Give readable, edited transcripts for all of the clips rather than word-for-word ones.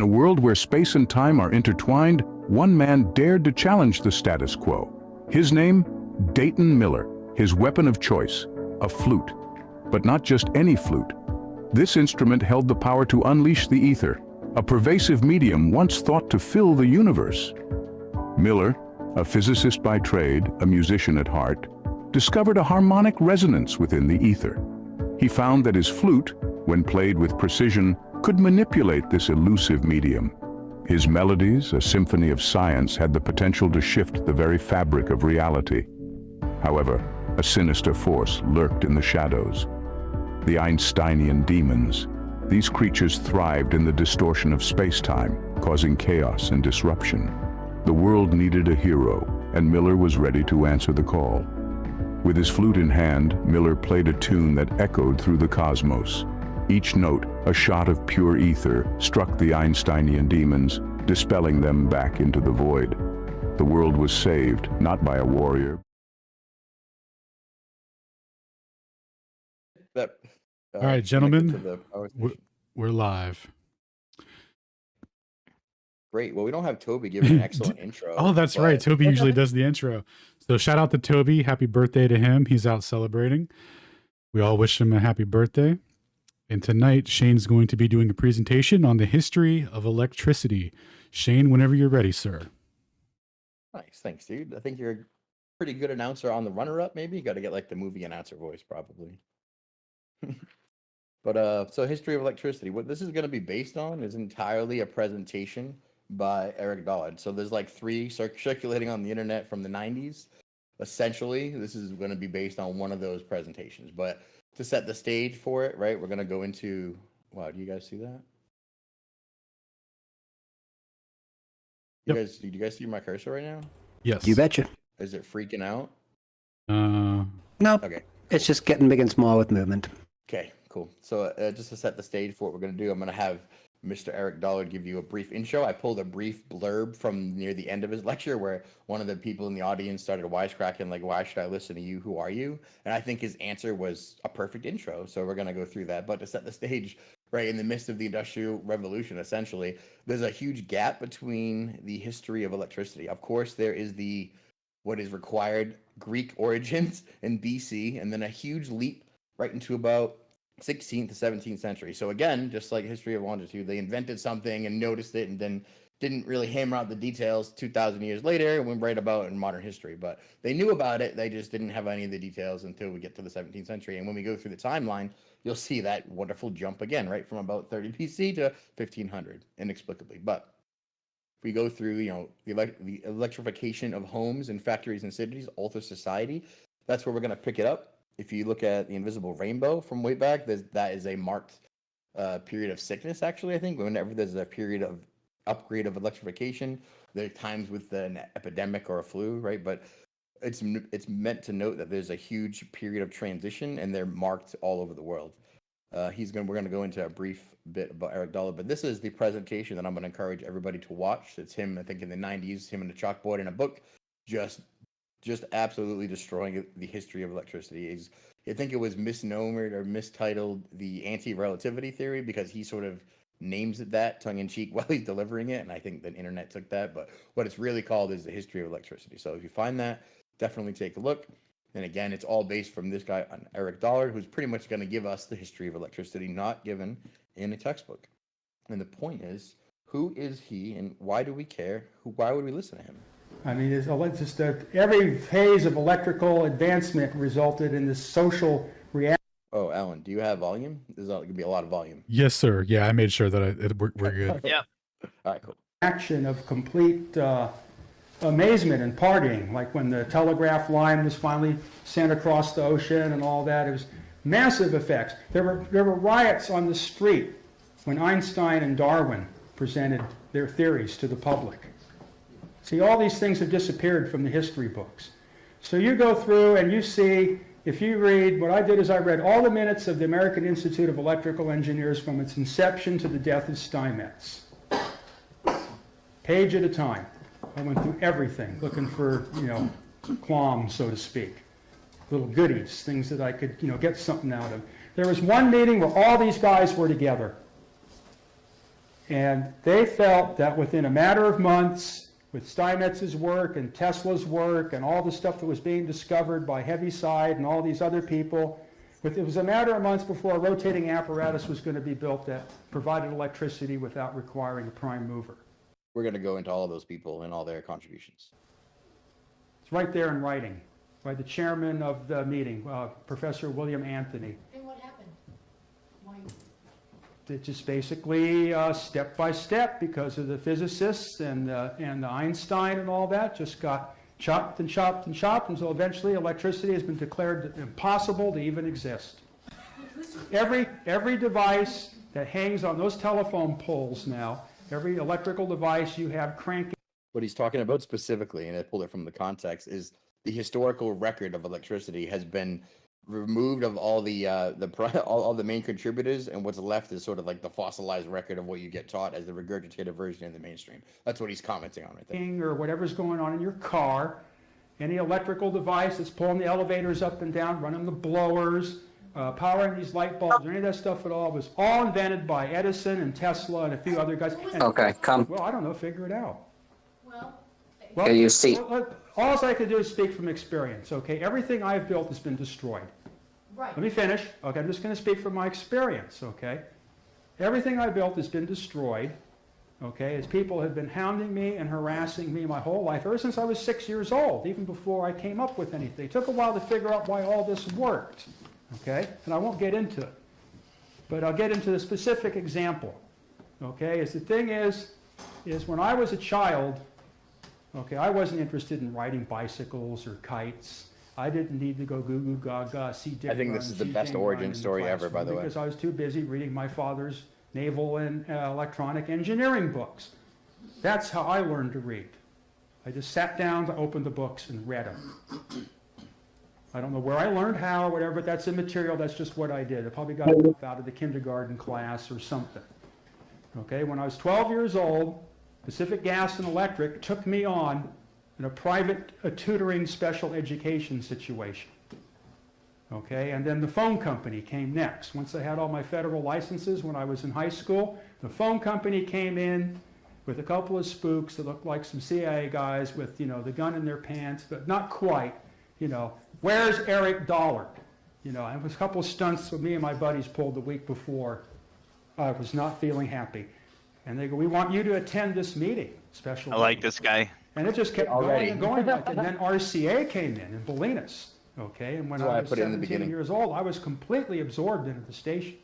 In a world where space and time are intertwined, one man dared to challenge the status quo. His name? Dayton Miller. His weapon of choice, a flute. But not just any flute. This instrument held the power to unleash the ether, a pervasive medium once thought to fill the universe. Miller, a physicist by trade, a musician at heart, discovered a harmonic resonance within the ether. He found that his flute, when played with precision, could manipulate this elusive medium. His melodies, a symphony of science, had the potential to shift the very fabric of reality. However, a sinister force lurked in the shadows. The Einsteinian demons. These creatures thrived in the distortion of space-time, causing chaos and disruption. The world needed a hero, and Miller was ready to answer the call. With his flute in hand, Miller played a tune that echoed through the cosmos. Each note, a shot of pure ether, struck the Einsteinian demons, dispelling them back into the void. The world was saved, not by a warrior. All right, gentlemen, we're live. Great. Well, we don't have Toby giving an excellent intro. Oh, that's right. Toby usually does the intro. So shout out to Toby. Happy birthday to him. He's out celebrating. We all wish him a happy birthday. And tonight, Shane's going to be doing a presentation on the history of electricity. Shane, whenever you're ready, sir. Nice. Thanks, dude. I think you're a pretty good announcer on the runner-up, maybe. You got to get like the movie announcer voice, probably. But so history of electricity. What this is going to be based on is entirely a presentation by Eric Dollard. So there's like 3 circulating on the internet from the 90s. Essentially, this is going to be based on one of those presentations. But to set the stage for it, right, we're going to go into... Wow, do you guys see that? Yep. Do you guys see my cursor right now? Yes. You betcha. Is it freaking out? No. Okay. It's just getting big and small with movement. Okay, cool. So just to set the stage for what we're going to do, I'm going to have Mr. Eric Dollard give you a brief intro. I pulled a brief blurb from near the end of his lecture where one of the people in the audience started wisecracking, like, why should I listen to you? Who are you? And I think his answer was a perfect intro. So we're going to go through that. But to set the stage, right in the midst of the Industrial Revolution, essentially, there's a huge gap between the history of electricity. Of course, there is what is required Greek origins in BC, and then a huge leap right into about 16th to 17th century. So again, just like history of longitude, they invented something and noticed it and then didn't really hammer out the details 2,000 years later and went right about in modern history. But they knew about it. They just didn't have any of the details until we get to the 17th century. And when we go through the timeline, you'll see that wonderful jump again, right? From about 30 BC to 1500 inexplicably. But if we go through, the electrification of homes and factories and cities, alter society, that's where we're going to pick it up. If you look at the invisible rainbow from way back, that is a marked period of sickness, actually, I think. Whenever there's a period of upgrade of electrification, there are times with an epidemic or a flu, right? But it's meant to note that there's a huge period of transition, and they're marked all over the world. We're going to go into a brief bit about Eric Dollard, but this is the presentation that I'm going to encourage everybody to watch. It's him, I think, in the 90s, him in a chalkboard in a book, just absolutely destroying the history of electricity. I think it was misnomered or mistitled the anti-relativity theory because he sort of names it that tongue-in-cheek while he's delivering it, and I think the internet took that. But what it's really called is the history of electricity. So if you find that, definitely take a look. And again, it's all based from this guy, Eric Dollard, who's pretty much going to give us the history of electricity, not given in a textbook. And the point is, who is he and why do we care? Why would we listen to him? I mean, it's just every phase of electrical advancement resulted in this social reaction. Oh, Alan, do you have volume? There's going to be a lot of volume. Yes, sir. Yeah, I made sure that we're good. Yeah. All right, cool. Action of complete amazement and partying, like when the telegraph line was finally sent across the ocean and all that. It was massive effects. There were riots on the street when Einstein and Darwin presented their theories to the public. See, all these things have disappeared from the history books. So you go through and you see, if you read, what I did is I read all the minutes of the American Institute of Electrical Engineers from its inception to the death of Steinmetz. Page at a time. I went through everything, looking for, qualms, so to speak. Little goodies, things that I could, get something out of. There was one meeting where all these guys were together. And they felt that within a matter of months, with Steinmetz's work and Tesla's work and all the stuff that was being discovered by Heaviside and all these other people, it was a matter of months before a rotating apparatus was going to be built that provided electricity without requiring a prime mover. We're going to go into all of those people and all their contributions. It's right there in writing by the chairman of the meeting, Professor William Anthony. And what happened? Why? It just basically step by step, because of the physicists and the Einstein and all that, just got chopped and chopped and chopped until eventually electricity has been declared impossible to even exist. Every device that hangs on those telephone poles now, every electrical device you have cranking. What he's talking about specifically, and I pulled it from the context, is the historical record of electricity has been removed of all the all the main contributors, and what's left is sort of like the fossilized record of what you get taught as the regurgitated version in the mainstream. That's what he's commenting on right there. Or whatever's going on in your car, any electrical device that's pulling the elevators up and down, running the blowers, powering these light bulbs, or any of that stuff at all, was all invented by Edison and Tesla and a few other guys. And, Okay, come. well, I don't know, figure it out. Well, Here you see. All I can do is speak from experience, okay? Everything I've built has been destroyed. right. Let me finish. Okay, I'm just going to speak from my experience, okay? Everything I built has been destroyed, okay, as people have been hounding me and harassing me my whole life, ever since I was 6 years old, even before I came up with anything. It took a while to figure out why all this worked, okay? And I won't get into it, but I'll get into the specific example, okay? As the thing is when I was a child, okay, I wasn't interested in riding bicycles or kites. I didn't need to go goo goo gaga, see Dick I think this Run, is the see best Jane origin Ryan in the story ever, by classroom, the way. because I was too busy reading my father's naval and electronic engineering books. That's how I learned to read. I just sat down, I opened the books and read them. I don't know where I learned how or whatever, but that's immaterial. That's just what I did. I probably got it out of the kindergarten class or something. Okay, when I was 12 years old, Pacific Gas and Electric took me on in a private tutoring special education situation. Okay, and then the phone company came next. Once I had all my federal licenses when I was in high school, the phone company came in with a couple of spooks that looked like some CIA guys with, you know, the gun in their pants, but not quite, you know, where's Eric Dollard? You know, and it was a couple of stunts that me and my buddies pulled the week before. I was not feeling happy. And they go, we want you to attend this meeting, special I like meeting. this guy. And it just kept Already. going and going like that. And then RCA came in Bolinas. Okay, and when That's why I I was put it in the 17 beginning. years old, I was completely absorbed into the station.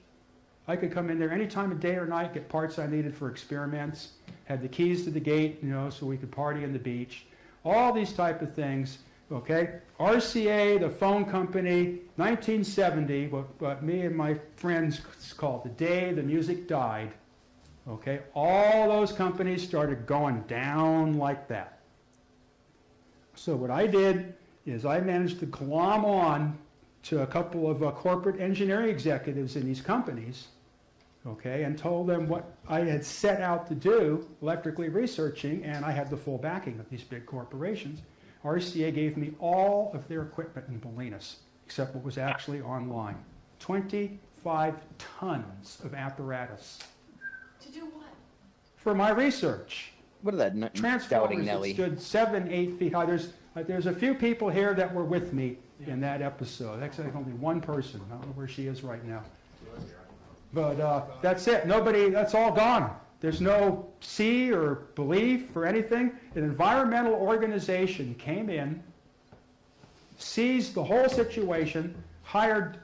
I could come in there any time of day or night, get parts I needed for experiments, had the keys to the gate, you know, so we could party on the beach. All these type of things, okay? RCA, the phone company, 1970, what me and my friends called the day the music died. Okay, all those companies started going down like that. So what I did is I managed to glom on to a couple of corporate engineering executives in these companies, okay, and told them what I had set out to do, electrically researching, and I had the full backing of these big corporations. RCA gave me all of their equipment in Bolinas, except what was actually online. 25 tons of apparatus. To do what? For my research. What is that? Doubting Transformers that Nelly. stood 7, 8 feet high. There's a few people here that were with me in that episode. Actually, only one person. I don't know where she is right now. But that's it. Nobody, that's all gone. There's no see or belief or anything. An environmental organization came in, seized the whole situation, hired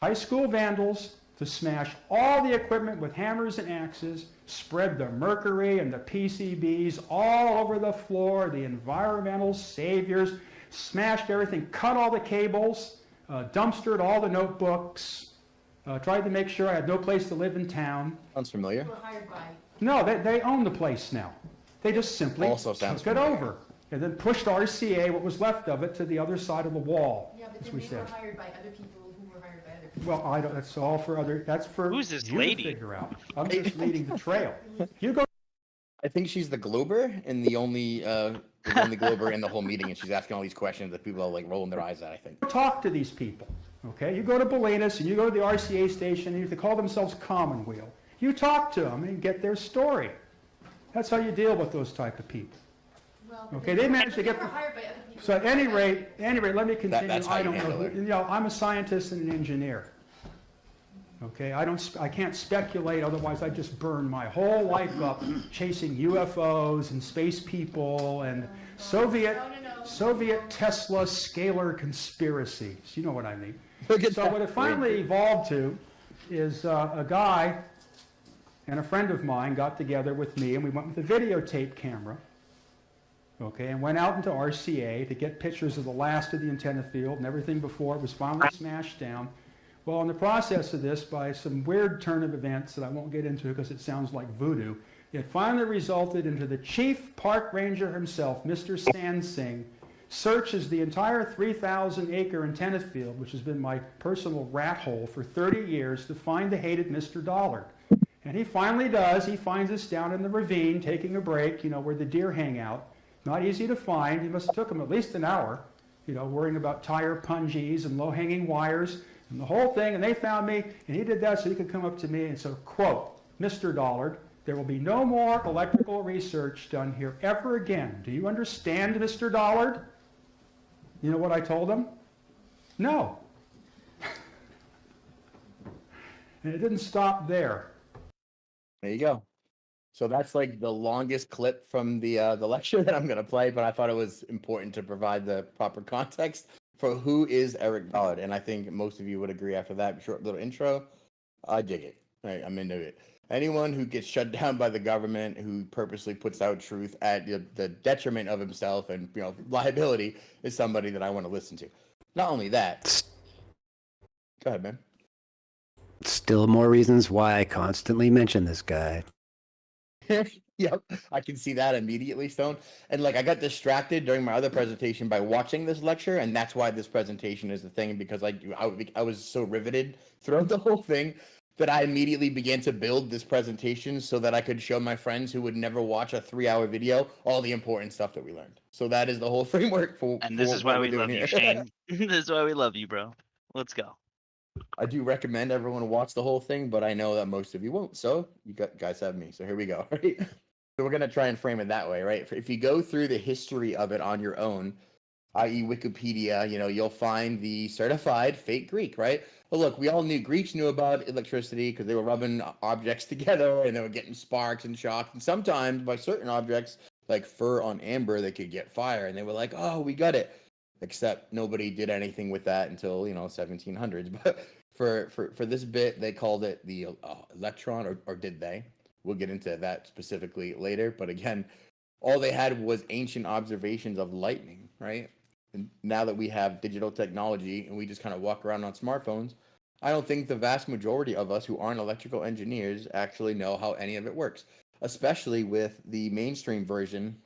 high school vandals to smash all the equipment with hammers and axes, spread the mercury and the PCBs all over the floor, the environmental saviors, smashed everything, cut all the cables, dumpstered all the notebooks, tried to make sure I had no place to live in town. Sounds familiar. You were hired by. No, they own the place now. They just simply Also sounds took it familiar. over and then pushed RCA, what was left of it, to the other side of the wall, Yeah, but as then we they said. were hired by other people who were hired by other people. Well, I don't, that's all for other, that's for Who's this you lady? to figure out. I'm just leading the trail. You go I think she's the Glober and the only Glober in the whole meeting, and she's asking all these questions that people are like rolling their eyes at, I think. talk to these people, okay? You go to Bolinas and you go to the RCA station, and they call themselves Commonweal. You talk to them and get their story. That's how you deal with those type of people. Well, Okay, they managed to get were hired by other people. So at any rate, let me continue. That's how I you don't know. handle it. You know, I'm a scientist and an engineer. Okay, I can't speculate, otherwise I just burn my whole life up chasing UFOs and space people and Soviet Tesla scalar conspiracies. You know what I mean. So what it finally evolved to is a guy and a friend of mine got together with me, and we went with a videotape camera, okay, and went out into RCA to get pictures of the last of the antenna field and everything before it was finally smashed down. Well, in the process of this, by some weird turn of events that I won't get into because it sounds like voodoo, it finally resulted into the chief park ranger himself, Mr. Sansing, searches the entire 3,000-acre antenna field, which has been my personal rat hole for 30 years, to find the hated Mr. Dollard. And he finally does. He finds us down in the ravine, taking a break, you know, where the deer hang out. Not easy to find. He must have took him at least an hour, you know, worrying about tire pungees and low-hanging wires and the whole thing. And they found me, and he did that so he could come up to me and say, quote, Mr. Dollard, there will be no more electrical research done here ever again. Do you understand, Mr. Dollard? You know what I told him? No. And it didn't stop there. There you go. So that's like the longest clip from the lecture that I'm going to play, but I thought it was important to provide the proper context for who is Eric Dollard. And I think most of you would agree after that short little intro. I dig it. Right, I'm into it. Anyone who gets shut down by the government, who purposely puts out truth at the detriment of himself and, you know, liability, is somebody that I want to listen to. Not only that. Go ahead, man. Still more reasons why I constantly mention this guy. Yep, I can see that immediately, Stone. And like, I got distracted during my other presentation by watching this lecture, and that's why this presentation is the thing, because I was so riveted throughout the whole thing that I immediately began to build this presentation so that I could show my friends who would never watch a 3-hour video all the important stuff that we learned. So that is the whole framework for. And this is why we love you, Shane. This is why we love you, bro. Let's go. I do recommend everyone watch the whole thing, but I know that most of you won't. So you guys have me. So here we go. Right? So we're gonna try and frame it that way, right? If you go through the history of it on your own, i.e. Wikipedia, you know, you'll find the certified fake Greek, right? Well, look, we all knew Greeks knew about electricity because they were rubbing objects together and they were getting sparks and shocks. And sometimes by certain objects, like fur on amber, they could get fire. And they were like, oh, we got it. Except nobody did anything with that until, you know, 1700s. But for this bit, they called it the electron, or did they? We'll get into that specifically later. But again, all they had was ancient observations of lightning, right? And now that we have digital technology and we just kind of walk around on smartphones, I don't think the vast majority of us who aren't electrical engineers actually know how any of it works, especially with the mainstream version.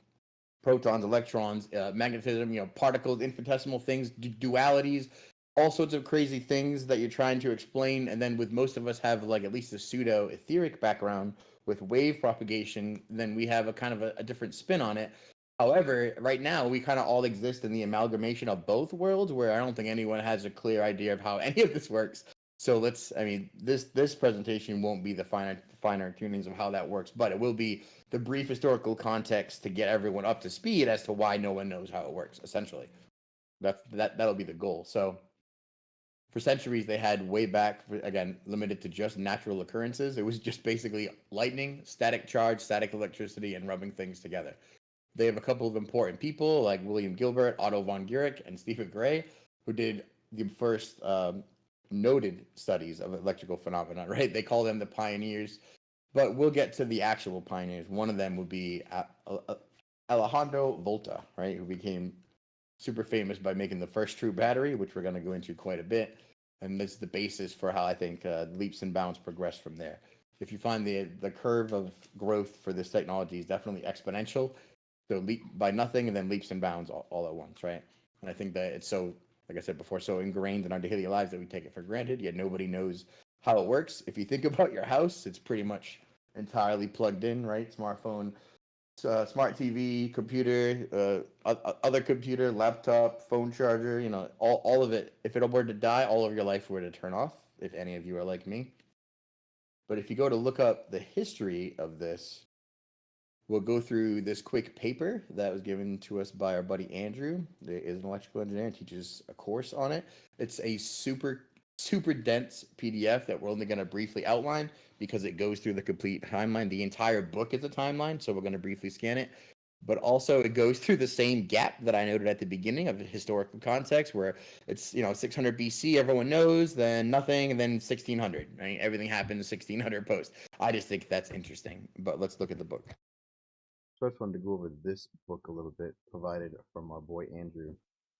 Protons, electrons, magnetism, you know, particles, infinitesimal things, dualities, all sorts of crazy things that you're trying to explain. And then with most of us have like at least a pseudo etheric background with wave propagation, then we have a kind of a different spin on it. However, right now we kind of all exist in the amalgamation of both worlds, where I don't think anyone has a clear idea of how any of this works. So this presentation won't be the finer tunings of how that works, but it will be the brief historical context to get everyone up to speed as to why no one knows how it works, essentially. That'll be the goal. So for centuries, they had way back, again, limited to just natural occurrences. It was just basically lightning, static charge, static electricity, and rubbing things together. They have a couple of important people like William Gilbert, Otto von Guericke, and Stephen Gray, who did the first noted studies of electrical phenomena, right? They call them the pioneers, but we'll get to the actual pioneers. One of them would be Alejandro Volta, right? Who became super famous by making the first true battery, which we're going to go into quite a bit. And this is the basis for how I think leaps and bounds progress from there. If you find the curve of growth for this technology is definitely exponential. So leap by nothing and then leaps and bounds all at once, right? And I think that it's so, like I said before, so ingrained in our daily lives that we take it for granted, yet nobody knows how it works. If you think about your house, it's pretty much entirely plugged in, right? Smartphone, smart TV, computer, other computer, laptop, phone charger, you know, all of it. If it were to die, all of your life were to turn off, if any of you are like me. But if you go to look up the history of this, we'll go through this quick paper that was given to us by our buddy Andrew. He is an electrical engineer and teaches a course on it. It's a super dense PDF that we're only going to briefly outline because it goes through the complete timeline. The entire book is a timeline, so we're going to briefly scan it. But also it goes through the same gap that I noted at the beginning of the historical context, where it's 600 BC, everyone knows, then nothing, and then 1600. Right? Everything happened in 1600 post. I just think that's interesting. But let's look at the book. So I just wanted to go over this book a little bit, provided from our boy Andrew.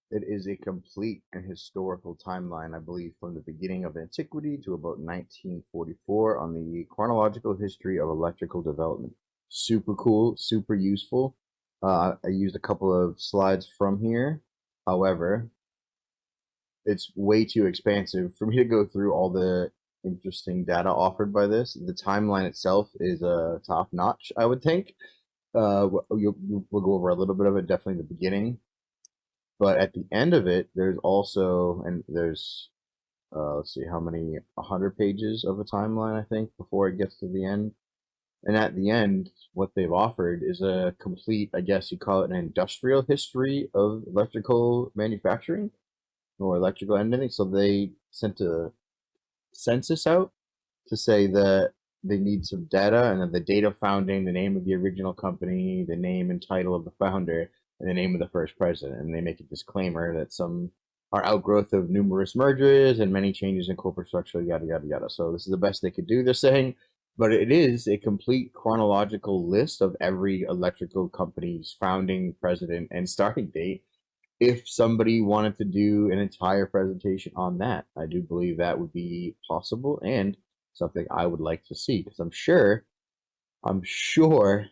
It is a complete and historical timeline, I believe, from the beginning of antiquity to about 1944 on the chronological history of electrical development. Super cool, super useful. I used a couple of slides from here. However, it's way too expansive for me to go through all the interesting data offered by this. The timeline itself is top notch, I would think. We'll go over a little bit of it, definitely the beginning. But at the end of it, there's also, and there's, let's see, how many, 100 pages of a timeline, I think, before it gets to the end. And at the end, what they've offered is a complete, I guess you call it an industrial history of electrical manufacturing or electrical anything. So they sent a census out to say that they need some data, and then the date of founding, the name of the original company, the name and title of the founder, and the name of the first president. And they make a disclaimer that some are outgrowth of numerous mergers and many changes in corporate structure, yada, yada, yada. So this is the best they could do, they're saying. But it is a complete chronological list of every electrical company's founding, president, and starting date. If somebody wanted to do an entire presentation on that, I do believe that would be possible and something I would like to see, because I'm sure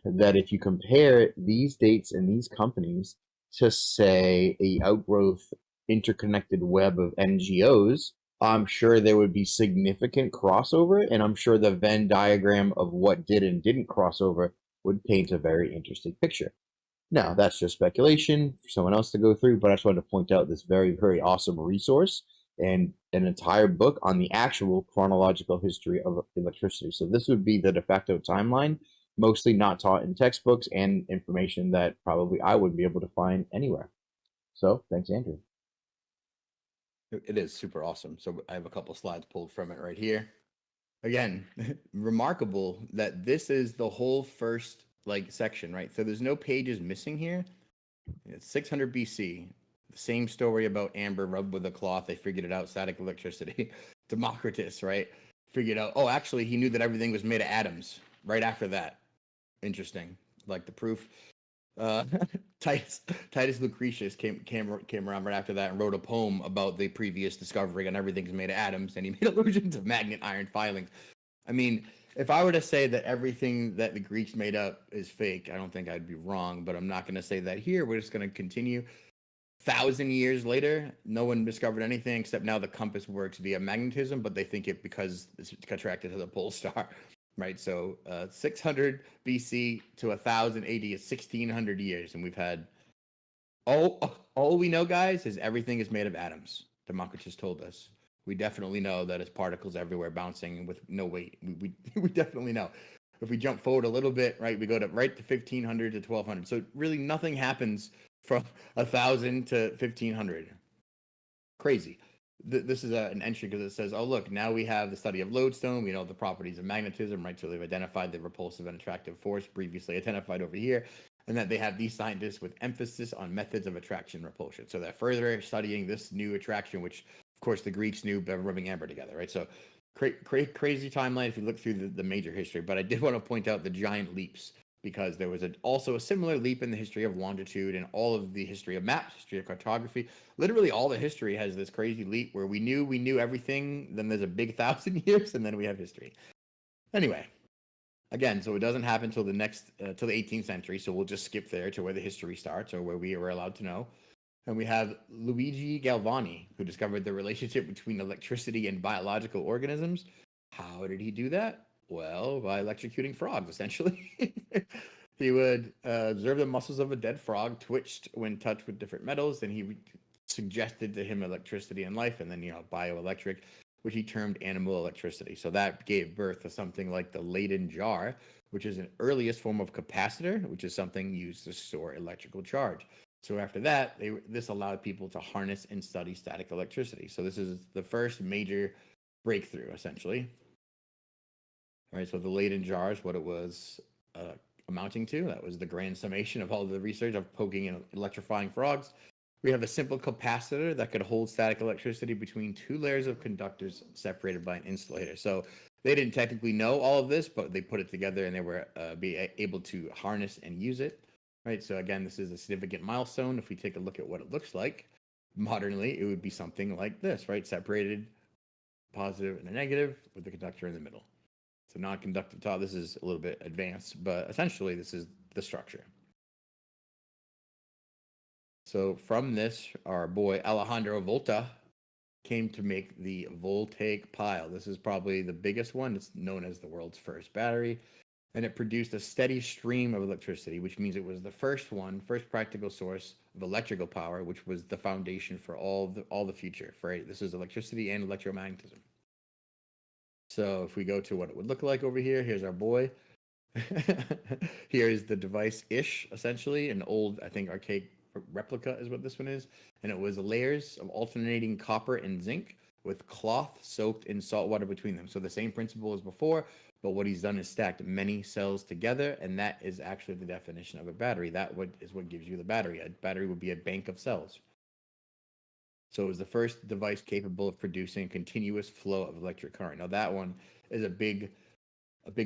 that if you compare these dates and these companies to, say, a outgrowth interconnected web of NGOs, I'm sure there would be significant crossover, and I'm sure the Venn diagram of what did and didn't cross over would paint a very interesting picture. Now, that's just speculation for someone else to go through, but I just wanted to point out this very, very awesome resource and an entire book on the actual chronological history of electricity. So this would be the de facto timeline, mostly not taught in textbooks, and information that probably I wouldn't be able to find anywhere. So thanks, Andrew. It is super awesome. So I have a couple slides pulled from it right here. Again, remarkable that this is the whole first section, right? So there's no pages missing here. It's 600 BC. The same story about amber rubbed with a cloth. They figured it out. Static electricity. Democritus, right? Figured out. Oh, actually, he knew that everything was made of atoms. Right after that. Interesting. Like the proof. Titus Lucretius came around right after that and wrote a poem about the previous discovery and everything's made of atoms, and he made allusion to magnet iron filings. I mean, if I were to say that everything that the Greeks made up is fake, I don't think I'd be wrong, but I'm not going to say that here. We're just going to continue. 1,000 years later, no one discovered anything except now the compass works via magnetism, but they think it because it's attracted to the pole star. Right, so 600 BC to 1000 AD is 1600 years, and we've had all we know, guys, is everything is made of atoms. Democritus told us. We definitely know that it's particles everywhere bouncing with no weight. We definitely know. If we jump forward a little bit, right, we go to 1500 to 1200. So really, nothing happens from 1000 to 1500. Crazy. This is an entry because it says, oh, look, now we have the study of lodestone. We know the properties of magnetism, right? So they've identified the repulsive and attractive force previously identified over here, and that they have these scientists with emphasis on methods of attraction and repulsion. So they're further studying this new attraction, which, of course, the Greeks knew by rubbing amber together, right? So crazy timeline if you look through the major history. But I did want to point out the giant leaps, because there was also a similar leap in the history of longitude and all of the history of maps, history of cartography. Literally all the history has this crazy leap where we knew everything, then there's a big 1,000 years, and then we have history. Anyway, again, so it doesn't happen till the 18th century, so we'll just skip there to where the history starts, or where we were allowed to know. And we have Luigi Galvani, who discovered the relationship between electricity and biological organisms. How did he do that? Well, by electrocuting frogs, essentially. He would observe the muscles of a dead frog twitched when touched with different metals, and he suggested to him electricity and life, and then, bioelectric. which he termed animal electricity. So that gave birth to something like the Leyden jar, which is an earliest form of capacitor, which is something used to store electrical charge. So after that, this allowed people to harness and study static electricity. So this is the first major breakthrough, essentially. All right, so the Leyden jar is what it was amounting to. That was the grand summation of all the research of poking and electrifying frogs. We have a simple capacitor that could hold static electricity between two layers of conductors separated by an insulator. So they didn't technically know all of this, but they put it together and they were able to harness and use it. Right. So again, this is a significant milestone. If we take a look at what it looks like modernly, it would be something like this, right? Separated positive and a negative with the conductor in the middle. So non-conductive top. This is a little bit advanced, but essentially this is the structure. So from this, our boy Alejandro Volta came to make the voltaic pile. This is probably the biggest one. It's known as the world's first battery. And it produced a steady stream of electricity, which means it was the first practical source of electrical power, which was the foundation for all the future. Right? This is electricity and electromagnetism. So if we go to what it would look like over here, here's our boy. Here is the device-ish, essentially, an old, I think, archaic replica is what this one is. And it was layers of alternating copper and zinc with cloth soaked in salt water between them. So the same principle as before, but what he's done is stacked many cells together, and that is actually the definition of a battery. That is what gives you the battery. A battery would be a bank of cells. So it was the first device capable of producing a continuous flow of electric current. Now that one is a big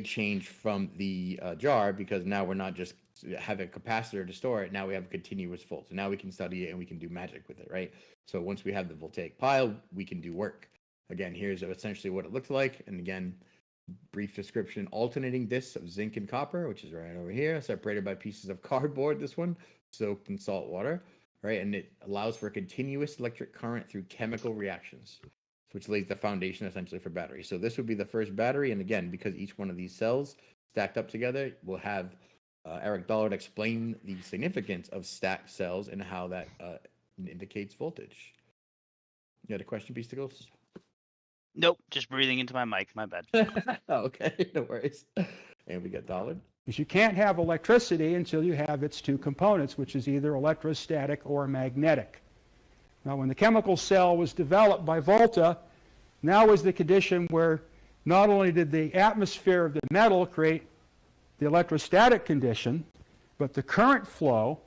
change from the jar, because now we're not just having a capacitor to store it. Now we have a continuous flow. So now we can study it and we can do magic with it, right? So once we have the voltaic pile, we can do work. Again, here's essentially what it looks like. And again, brief description: alternating discs of zinc and copper, which is right over here, separated by pieces of cardboard, this one, soaked in salt water, right? And it allows for continuous electric current through chemical reactions, which lays the foundation essentially for batteries. So this would be the first battery. And again, because each one of these cells stacked up together, we'll have Eric Dollard explain the significance of stacked cells and how that indicates voltage. You had a question, Beasticles? Nope, just breathing into my mic. My bad. Okay, no worries. And we got Dollard. Because you can't have electricity until you have its two components, which is either electrostatic or magnetic. Now, when the chemical cell was developed by Volta, now was the condition where not only did the atmosphere of the metal create the electrostatic condition, but the current flow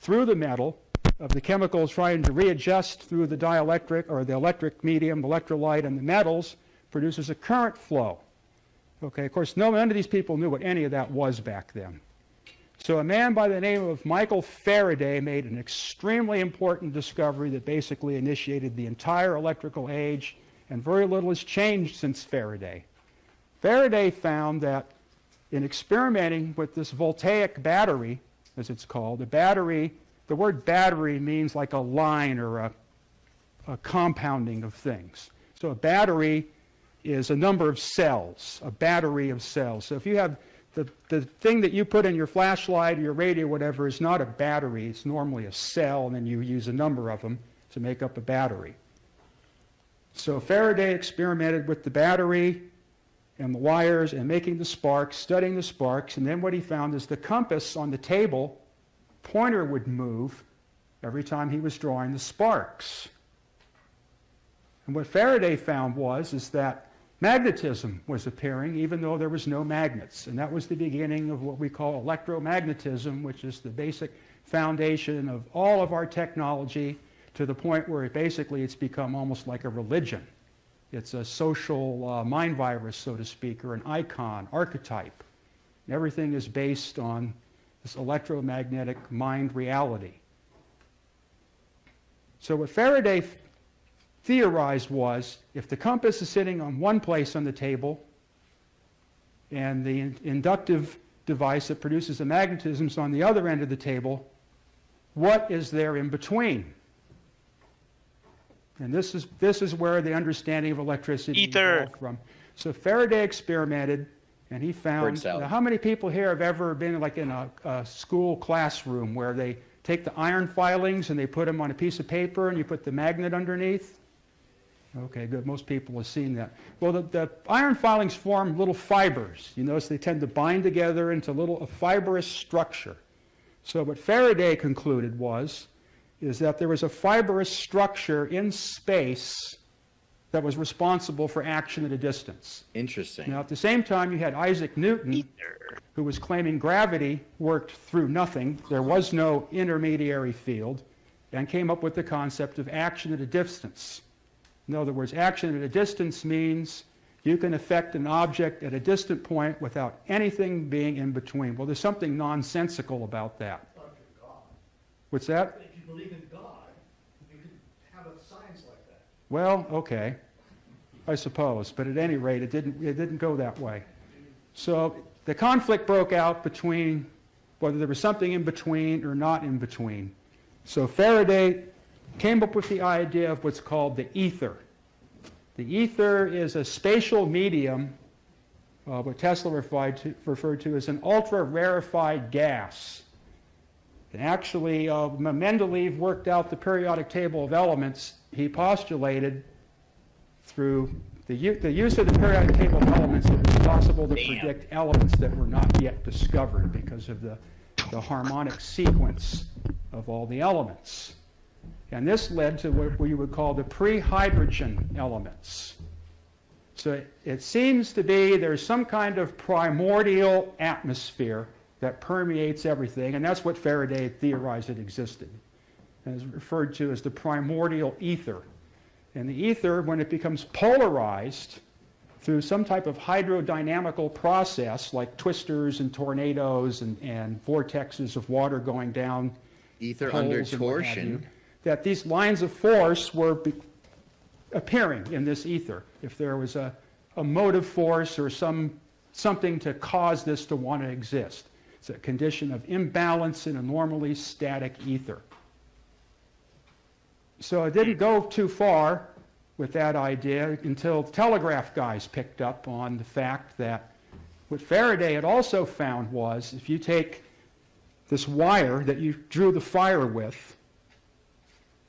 through the metal of the chemicals trying to readjust through the dielectric or the electric medium, electrolyte, and the metals produces a current flow. Okay, of course, none of these people knew what any of that was back then. So a man by the name of Michael Faraday made an extremely important discovery that basically initiated the entire electrical age, and very little has changed since Faraday. Faraday found that in experimenting with this voltaic battery, as it's called, the word battery means like a line or a compounding of things. So a battery is a number of cells, a battery of cells. So if you have the thing that you put in your flashlight or your radio or whatever is not a battery, it's normally a cell, and then you use a number of them to make up a battery. So Faraday experimented with the battery and the wires and making the sparks, studying the sparks, and then what he found is the compass on the table pointer would move every time he was drawing the sparks. And what Faraday found is that magnetism was appearing even though there was no magnets. And that was the beginning of what we call electromagnetism, which is the basic foundation of all of our technology, to the point where it's become almost like a religion. It's a social mind virus, so to speak, or an icon, archetype. And everything is based on this electromagnetic mind reality. So what Faraday theorized was, if the compass is sitting on one place on the table and the inductive device that produces the magnetism is on the other end of the table, what is there in between? And this is where the understanding of electricity evolved from. So Faraday experimented, and he found, now, how many people here have ever been like in a school classroom where they take the iron filings and they put them on a piece of paper and you put the magnet underneath? Okay, good. Most people have seen that. Well, the iron filings form little fibers. You notice they tend to bind together into a fibrous structure. So what Faraday concluded is that there was a fibrous structure in space that was responsible for action at a distance. Interesting. Now, at the same time, you had Isaac Newton, Aether. who was claiming gravity worked through nothing. There was no intermediary field, and came up with the concept of action at a distance. In other words, action at a distance means you can affect an object at a distant point without anything being in between. Well, there's something nonsensical about that. What's that? If you believe in God, you could have a science like that. Well, okay, I suppose, but at any rate, it didn't go that way. So the conflict broke out between whether there was something in between or not in between. So Faraday came up with the idea of what's called the ether. The ether is a spatial medium, what Tesla referred to as an ultra-rarefied gas. And actually, when Mendeleev worked out the periodic table of elements, he postulated through the use of the periodic table of elements, it was possible to predict elements that were not yet discovered because of the harmonic sequence of all the elements. And this led to what we would call the pre-hydrogen elements. So it seems to be there's some kind of primordial atmosphere that permeates everything, and that's what Faraday theorized it existed. And it's referred to as the primordial ether. And the ether, when it becomes polarized through some type of hydrodynamical process, like twisters and tornadoes and vortexes of water going down Ether holes under and what have torsion. you, that these lines of force were appearing in this ether. If there was a motive force or something to cause this to want to exist. It's a condition of imbalance in a normally static ether. So it didn't go too far with that idea until telegraph guys picked up on the fact that what Faraday had also found was if you take this wire that you drew the fire with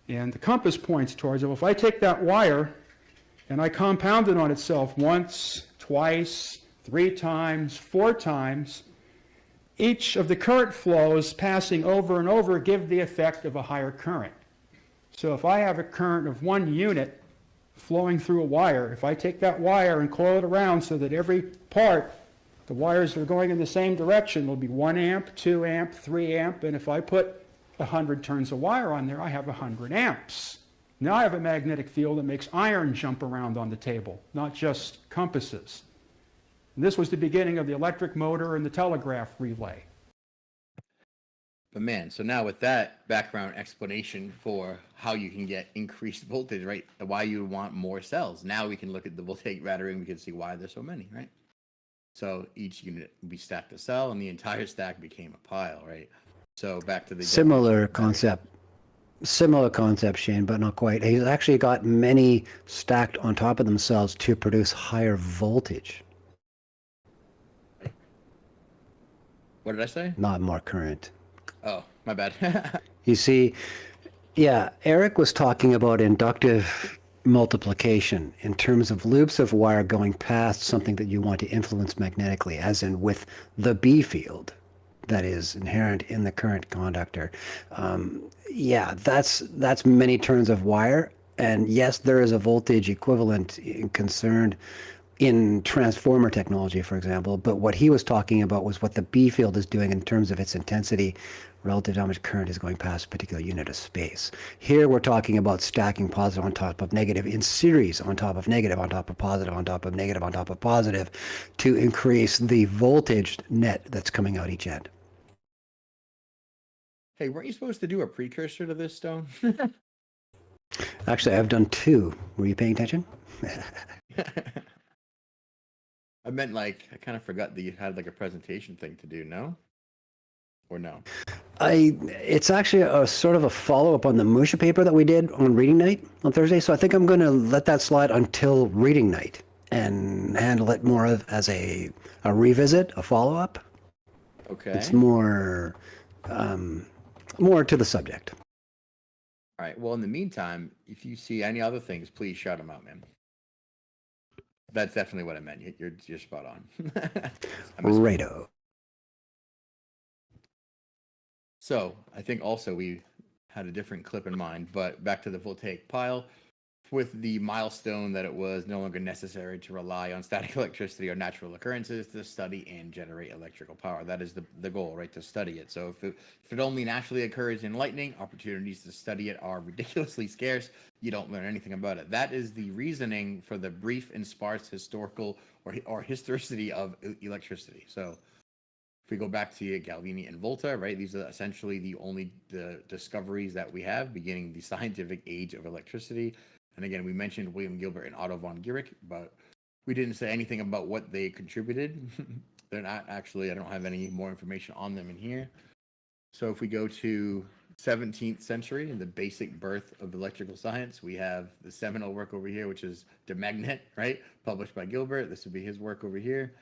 and the compass points towards it, well, if I take that wire and I compound it on itself once, twice, 3 times, 4 times, each of the current flows passing over and over give the effect of a higher current. So if I have a current of 1 unit flowing through a wire, if I take that wire and coil it around so that every part, the wires are going in the same direction, will be 1 amp, 2 amp, 3 amp, and if I put 100 turns of wire on there, I have 100 amps. Now I have a magnetic field that makes iron jump around on the table, not just compasses. And this was the beginning of the electric motor and the telegraph relay. But man, so now with that background explanation for how you can get increased voltage, right? Why you would want more cells. Now we can look at the voltaic battery and we can see why there's so many, right? So each unit would be stacked a cell and the entire stack became a pile, right? So back to the Similar concept, Shane, but not quite. He's actually got many stacked on top of themselves to produce higher voltage, What did I say? not more current. Oh, my bad. You see, yeah, Eric was talking about inductive multiplication in terms of loops of wire going past something that you want to influence magnetically, as in with the B field that is inherent in the current conductor. Yeah, that's many turns of wire. And yes, there is a voltage equivalent concerned in transformer technology, for example, but what he was talking about was what the B field is doing in terms of its intensity relative to how much current is going past a particular unit of space. Here we're talking about stacking positive on top of negative in series, on top of negative, on top of positive, on top of negative, on top of positive, to increase the voltage net that's coming out each end. Hey, weren't you supposed to do a precursor to this, Stone? Actually, I've done 2. Were you paying attention? I meant like, I kind of forgot that you had like a presentation thing to do, no? Or no? It's actually a sort of a follow-up on the Musha paper that we did on reading night on Thursday, so I think I'm going to let that slide until reading night and handle it more of as a revisit, a follow-up. Okay. It's more to the subject. All right. Well, in the meantime, if you see any other things, please shout them out, man. That's definitely what I meant. You're spot on. I misspoke. Righto. So I think also we had a different clip in mind, but back to the voltaic pile. With the milestone that it was no longer necessary to rely on static electricity or natural occurrences to study and generate electrical power. That is the goal, right? To study it. So if it only naturally occurs in lightning, opportunities to study it are ridiculously scarce. You don't learn anything about it. That is the reasoning for the brief and sparse historical or historicity of electricity. So if we go back to Galvani and Volta, right? These are essentially the discoveries that we have beginning the scientific age of electricity. And again, we mentioned William Gilbert and Otto von Guericke, but we didn't say anything about what they contributed. They're not actually, I don't have any more information on them in here. So if we go to 17th century and the basic birth of electrical science, we have the seminal work over here, which is De Magnet, right? Published by Gilbert. This would be his work over here.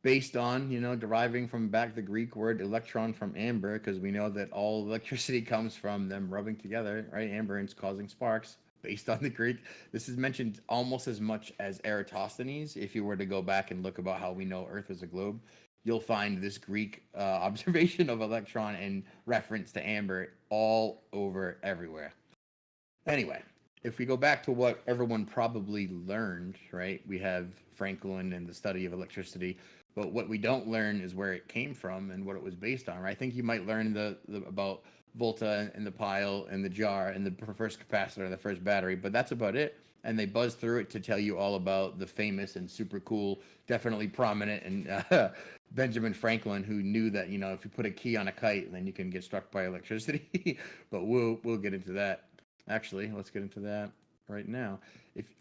Based on, deriving from back the Greek word electron from amber, because we know that all electricity comes from them rubbing together, right? Amber is causing sparks. Based on the Greek, this is mentioned almost as much as Eratosthenes. If you were to go back and look about how we know Earth is a globe, you'll find this Greek observation of electron and reference to amber all over everywhere. Anyway, if we go back to what everyone probably learned, right? We have Franklin and the study of electricity, but what we don't learn is where it came from and what it was based on, right? I think you might learn the about Volta and the pile and the jar and the first capacitor and the first battery, but that's about it. And they buzz through it to tell you all about the famous and super cool, definitely prominent, and Benjamin Franklin, who knew that if you put a key on a kite, then you can get struck by electricity. But we'll get into that. Actually, let's get into that right now.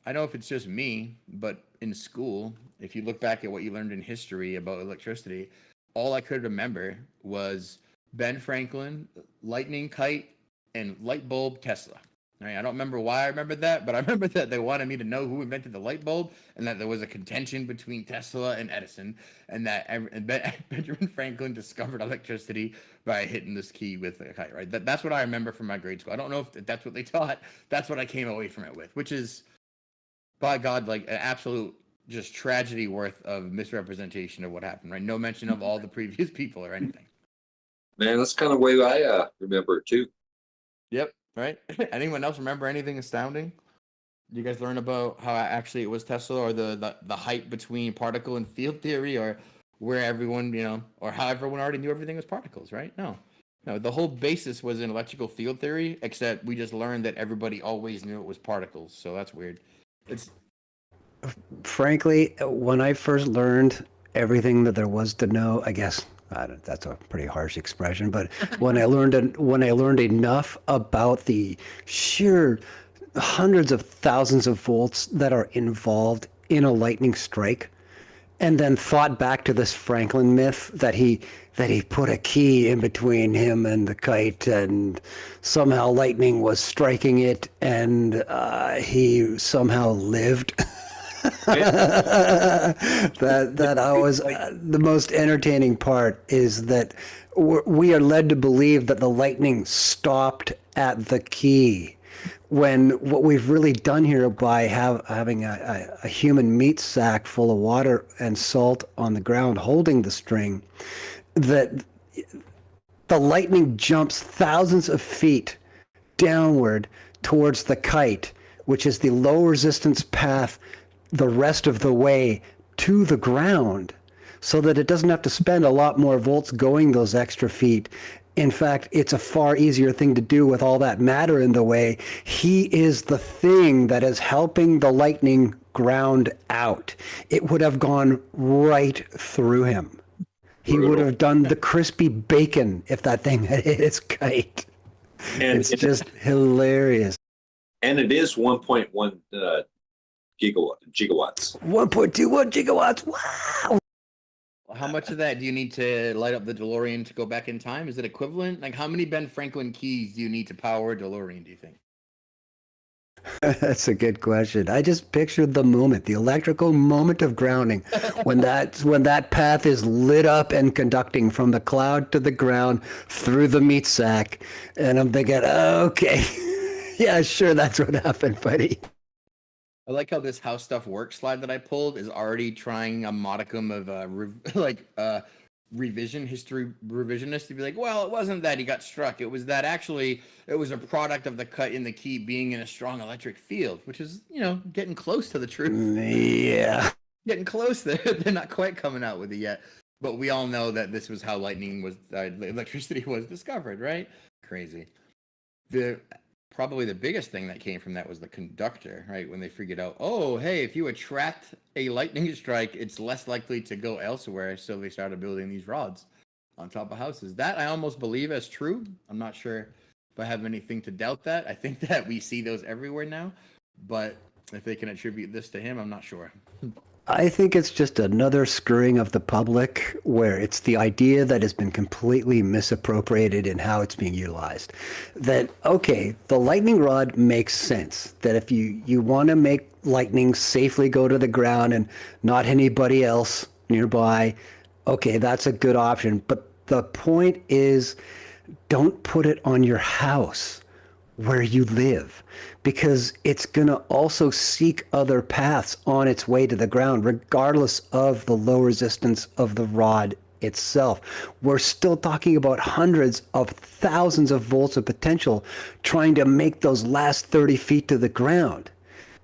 I know if it's just me, but in school, if you look back at what you learned in history about electricity, all I could remember was Ben Franklin, lightning kite, and light bulb Tesla. All right, I don't remember why I remembered that, but I remember that they wanted me to know who invented the light bulb and that there was a contention between Tesla and Edison, and that Benjamin Franklin discovered electricity by hitting this key with a kite, right? That's what I remember from my grade school. I don't know if that's what they taught. That's what I came away from it with, which is, by God, like an absolute just tragedy worth of misrepresentation of what happened, right? No mention of all the previous people or anything. Man, that's kind of the way I remember it too. Yep. Right. Anyone else remember anything astounding? Do you guys learn about how actually it was Tesla, or the hype between particle and field theory, or where everyone, or how everyone already knew everything was particles, right? No, the whole basis was in electrical field theory, except we just learned that everybody always knew it was particles. So that's weird. Frankly, when I first learned everything that there was to know, I guess that's a pretty harsh expression, but when I learned enough about the sheer hundreds of thousands of volts that are involved in a lightning strike, and then thought back to this Franklin myth that he put a key in between him and the kite, and somehow lightning was striking it, and he somehow lived. that always the most entertaining part is that we are led to believe that the lightning stopped at the key, when what we've really done here by having a human meat sack full of water and salt on the ground holding the string, that the lightning jumps thousands of feet downward towards the kite, which is the low resistance path the rest of the way to the ground, so that it doesn't have to spend a lot more volts going those extra feet. In fact, it's a far easier thing to do with all that matter in the way. He is the thing that is helping the lightning ground out. It would have gone right through him. He would have done the crispy bacon if that thing had hit his kite. And it's just hilarious. And it is 1.1 gigawatts. 1.21 gigawatts. Wow. How much of that do you need to light up the DeLorean to go back in time? Is it equivalent? Like, how many Ben Franklin keys do you need to power a DeLorean, do you think? That's a good question. I just pictured the moment, the electrical moment of grounding, when that path is lit up and conducting from the cloud to the ground through the meat sack. And I'm thinking, okay, Yeah, sure, that's what happened, buddy. I like how this How Stuff Works slide that I pulled is already trying a modicum of history revisionist to be like, well, it wasn't that he got struck. It was that actually it was a product of the cut in the key being in a strong electric field, which is, getting close to the truth. Yeah. Getting close there. They're not quite coming out with it yet. But we all know that this was how electricity was discovered, right? Crazy. Probably the biggest thing that came from that was the conductor, right? When they figured out, oh, hey, if you attract a lightning strike, it's less likely to go elsewhere. So they started building these rods on top of houses. That I almost believe as true. I'm not sure if I have anything to doubt that. I think that we see those everywhere now. But if they can attribute this to him, I'm not sure. I think it's just another screwing of the public where it's the idea that has been completely misappropriated in how it's being utilized. That, okay, the lightning rod makes sense. That if you want to make lightning safely go to the ground and not anybody else nearby, okay, that's a good option. But the point is, don't put it on your house where you live, because it's going to also seek other paths on its way to the ground, regardless of the low resistance of the rod itself. We're still talking about hundreds of thousands of volts of potential trying to make those last 30 feet to the ground.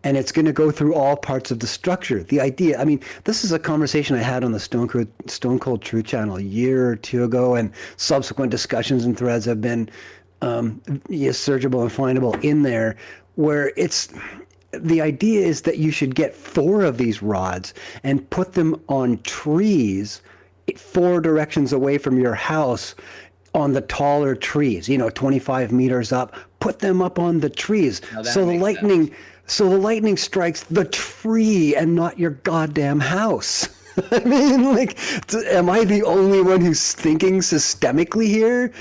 And it's going to go through all parts of the structure. The idea, I mean, this is a conversation I had on the Stone Cold Truth channel a year or two ago, and subsequent discussions and threads have been searchable and findable in there, where it's the idea is that you should get 4 of these rods and put them on trees 4 directions away from your house on the taller trees, 25 meters up. Put them up on the trees so the lightning strikes the tree and not your goddamn house. I mean, am I the only one who's thinking systemically here?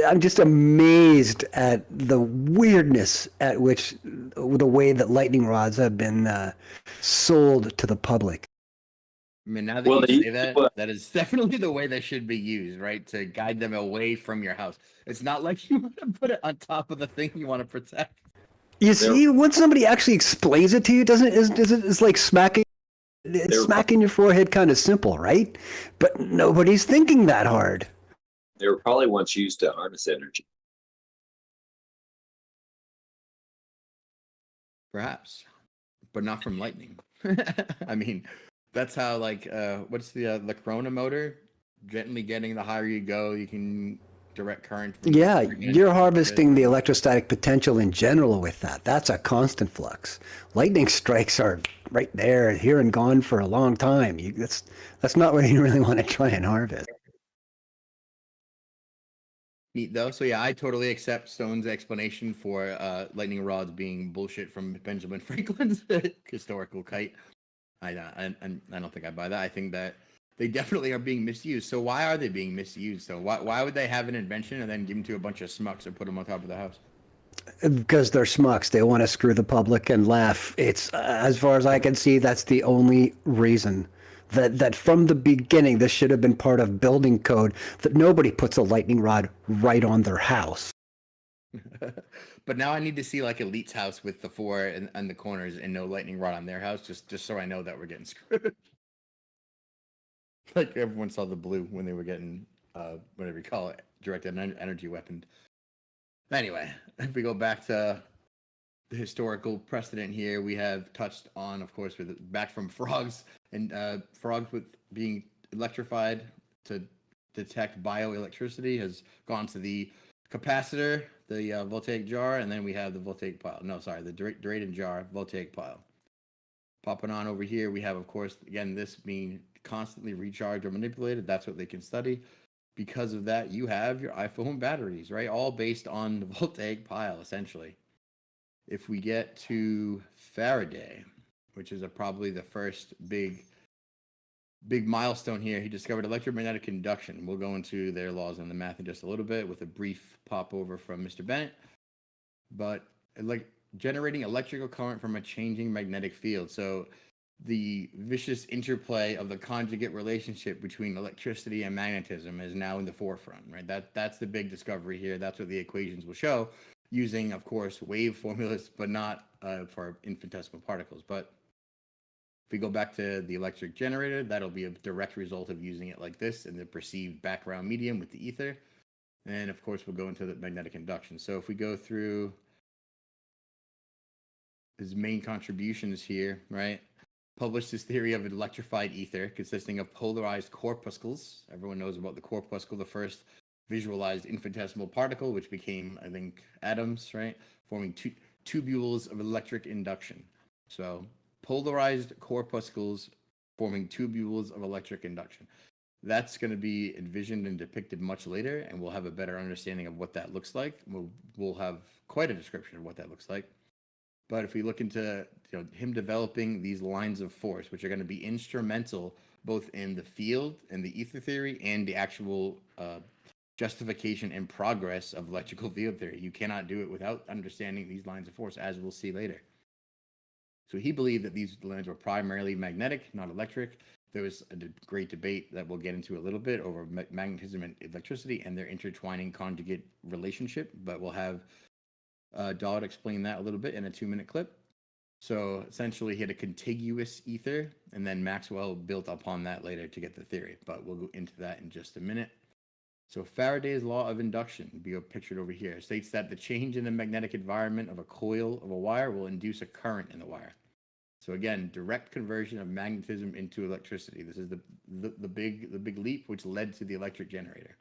I'm just amazed at the weirdness at which the way that lightning rods have been sold to the public. I mean, now that you say that, that is definitely the way they should be used, right? To guide them away from your house. It's not like you want to put it on top of the thing you want to protect. You see, when somebody actually explains it to you, it's like smacking your forehead, kind of simple, right? But nobody's thinking that hard. They were probably once used to harness energy. Perhaps, but not from lightning. I mean, that's how what's the Corona motor? Gently getting, the higher you go, you can direct current. Yeah, you're harvesting the electrostatic potential in general with that. That's a constant flux. Lightning strikes are right there, here and gone for a long time. That's not what you really want to try and harvest. Neat though. So yeah, I totally accept Stone's explanation for lightning rods being bullshit from Benjamin Franklin's historical kite. I don't think I buy that. I think that they definitely are being misused. So why are they being misused? So why would they have an invention and then give them to a bunch of schmucks and put them on top of the house? Because they're schmucks. They want to screw the public and laugh. It's as far as I can see, that's the only reason. That from the beginning, this should have been part of building code, that nobody puts a lightning rod right on their house. But now I need to see Elite's house with the 4 and the corners and no lightning rod on their house, just so I know that we're getting screwed. Everyone saw the blue when they were getting whatever you call it, directed energy weapon. Anyway, if we go back to the historical precedent here, we have touched on, of course, back from frogs and frogs with being electrified to detect bioelectricity has gone to the capacitor, the voltaic jar, and then we have the voltaic pile. No, sorry, the Drayton jar voltaic pile. Popping on over here, we have, of course, again, this being constantly recharged or manipulated. That's what they can study. Because of that, you have your iPhone batteries, right? All based on the voltaic pile, essentially. If we get to Faraday, which is probably the first big milestone here, he discovered electromagnetic induction. We'll go into their laws and the math in just a little bit with a brief pop over from Mr. Bennett. But generating electrical current from a changing magnetic field. So the vicious interplay of the conjugate relationship between electricity and magnetism is now in the forefront, right? That's the big discovery here. That's what the equations will show. using, of course, wave formulas, but not for infinitesimal particles. But if we go back to the electric generator, that'll be a direct result of using it like this in the perceived background medium with the ether. And of course, we'll go into the magnetic induction. So if we go through his main contributions here, right? Published his theory of an electrified ether consisting of polarized corpuscles. Everyone knows about the corpuscle, the first visualized infinitesimal particle, which became, I think, atoms, right? Forming tubules of electric induction. So polarized corpuscles forming tubules of electric induction. That's going to be envisioned and depicted much later, and we'll have a better understanding of what that looks like. We'll have quite a description of what that looks like. But if we look into him developing these lines of force, which are going to be instrumental both in the field and the ether theory and the actual justification and progress of electrical field theory. You cannot do it without understanding these lines of force, as we'll see later. So he believed that these lines were primarily magnetic, not electric. There was a great debate that we'll get into a little bit over magnetism and electricity and their intertwining conjugate relationship, but we'll have Dodd explain that a little bit in a 2-minute clip. So essentially he had a contiguous ether, and then Maxwell built upon that later to get the theory, but we'll go into that in just a minute. So Faraday's law of induction, pictured over here, states that the change in the magnetic environment of a coil of a wire will induce a current in the wire. So again, direct conversion of magnetism into electricity. This is the big leap which led to the electric generator.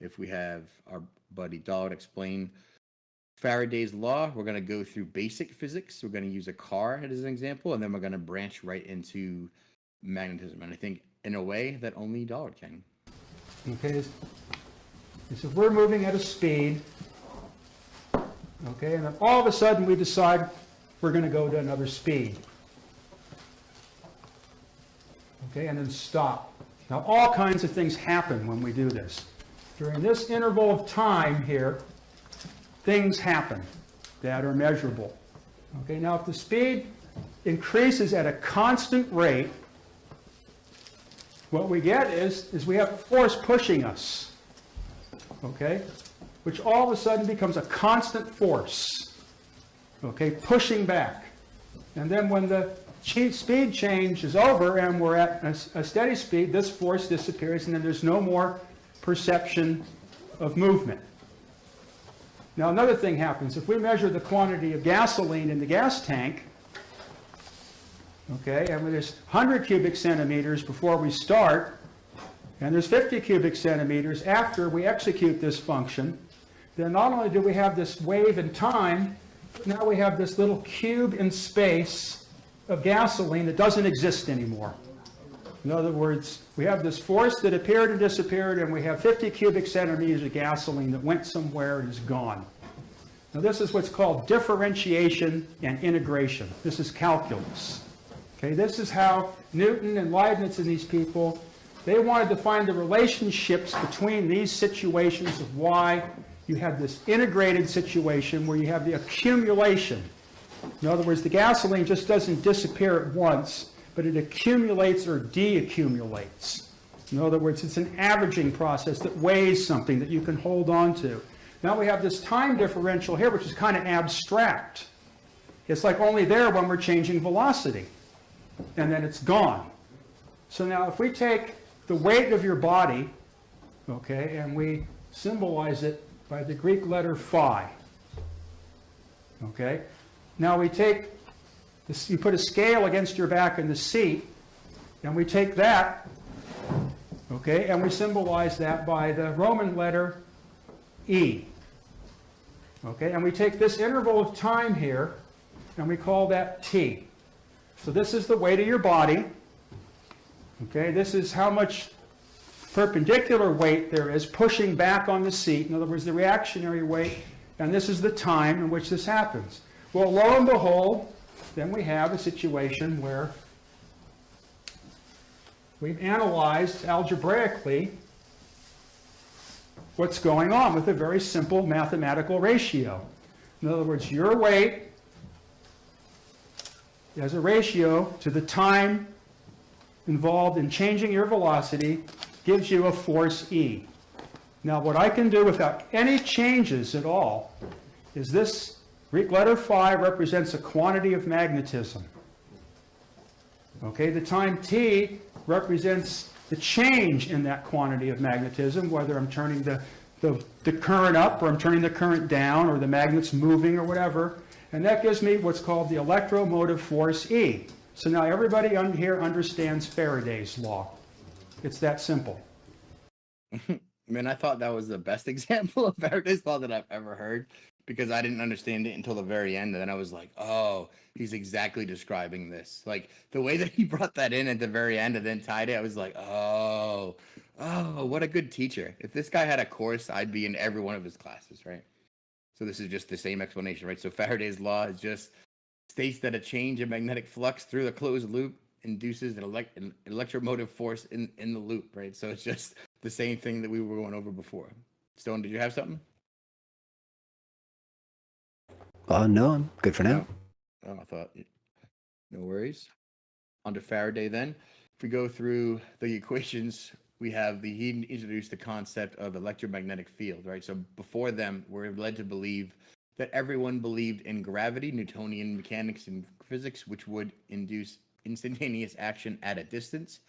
If we have our buddy Dodd explain Faraday's law, we're going to go through basic physics. We're going to use a car as an example, and then we're going to branch right into magnetism. And I think in a way that only Dodd can. Okay, so we're moving at a speed, okay, and then all of a sudden we decide we're going to go to another speed. Okay, and then stop. Now all kinds of things happen when we do this. During this interval of time here, things happen that are measurable. Okay, now if the speed increases at a constant rate, what we get is we have a force pushing us, okay, which all of a sudden becomes a constant force, okay, pushing back. And then when the speed change is over and we're at a steady speed, this force disappears, and then there's no more perception of movement. Now another thing happens. If we measure the quantity of gasoline in the gas tank, okay, and there's 100 cubic centimeters before we start, and there's 50 cubic centimeters after we execute this function, then not only do we have this wave in time, but now we have this little cube in space of gasoline that doesn't exist anymore. In other words, we have this force that appeared and disappeared, and we have 50 cubic centimeters of gasoline that went somewhere and is gone. Now this is what's called differentiation and integration. This is calculus. Okay, this is how Newton and Leibniz and these people, they wanted to find the relationships between these situations of why you have this integrated situation where you have the accumulation. In other words, the gasoline just doesn't disappear at once, but it accumulates or deaccumulates. In other words, it's an averaging process that weighs something that you can hold on to. Now we have this time differential here, which is kind of abstract. It's like only there when we're changing velocity, and then it's gone. So now if we take the weight of your body, okay, and we symbolize it by the Greek letter phi, okay, now we take this, you put a scale against your back in the seat, and we take that, okay, and we symbolize that by the Roman letter E. Okay, and we take this interval of time here, and we call that T. So this is the weight of your body. Okay, this is how much perpendicular weight there is pushing back on the seat. In other words, the reactionary weight, and this is the time in which this happens. Well, lo and behold, then we have a situation where we've analyzed algebraically what's going on with a very simple mathematical ratio. In other words, your weight as a ratio to the time involved in changing your velocity gives you a force E. Now what I can do without any changes at all is this Greek letter phi represents a quantity of magnetism. Okay, the time t represents the change in that quantity of magnetism, whether I'm turning the current up or I'm turning the current down or the magnet's moving or whatever. And that gives me what's called the electromotive force E. So now everybody here understands Faraday's law. It's that simple. Man, I thought that was the best example of Faraday's law that I've ever heard, because I didn't understand it until the very end. And then I was like, oh, he's exactly describing this. Like the way that he brought that in at the very end and then tied it, I was like, oh, what a good teacher. If this guy had a course, I'd be in every one of his classes, right? So this is just the same explanation, right? So Faraday's law is just states that a change in magnetic flux through the closed loop induces an electromotive force in the loop, right? So it's just the same thing that we were going over before. Stone, did you have something? No, I'm good for now. Oh, I thought, no worries. On to Faraday then. If we go through the equations, he introduced the concept of electromagnetic field, right? So before them, we're led to believe that everyone believed in gravity, Newtonian mechanics and physics, which would induce instantaneous action at a distance.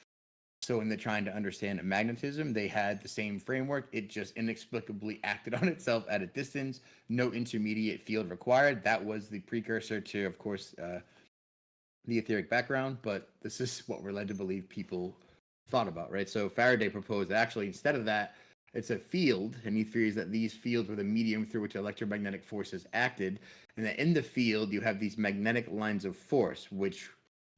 So when they're trying to understand magnetism, they had the same framework. It just inexplicably acted on itself at a distance, no intermediate field required. That was the precursor to, of course, the etheric background, but this is what we're led to believe people thought about, right? So Faraday proposed that actually instead of that, it's a field, and he theories that these fields were the medium through which electromagnetic forces acted, and that in the field you have these magnetic lines of force, which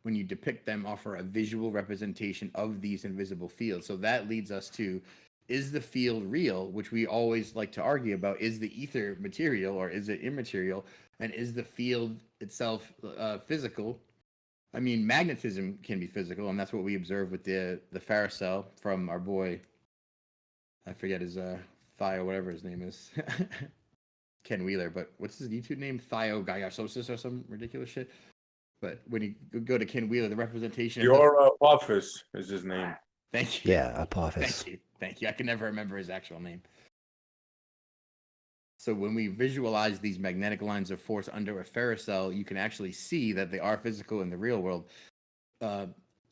when you depict them offer a visual representation of these invisible fields. So that leads us to, is the field real, which we always like to argue about? Is the ether material or is it immaterial? And is the field itself physical? I mean, magnetism can be physical, and that's what we observe with the Faraday from our boy, I forget his Thio, whatever his name is, Ken Wheeler, but what's his YouTube name? Thio Gaiasosis or some ridiculous shit. But when you go to Ken Wheeler, the representation Your Apophis is his name. Thank you. Yeah, Apophis. Thank you. I can never remember his actual name. So when we visualize these magnetic lines of force under a ferrocell, you can actually see that they are physical in the real world.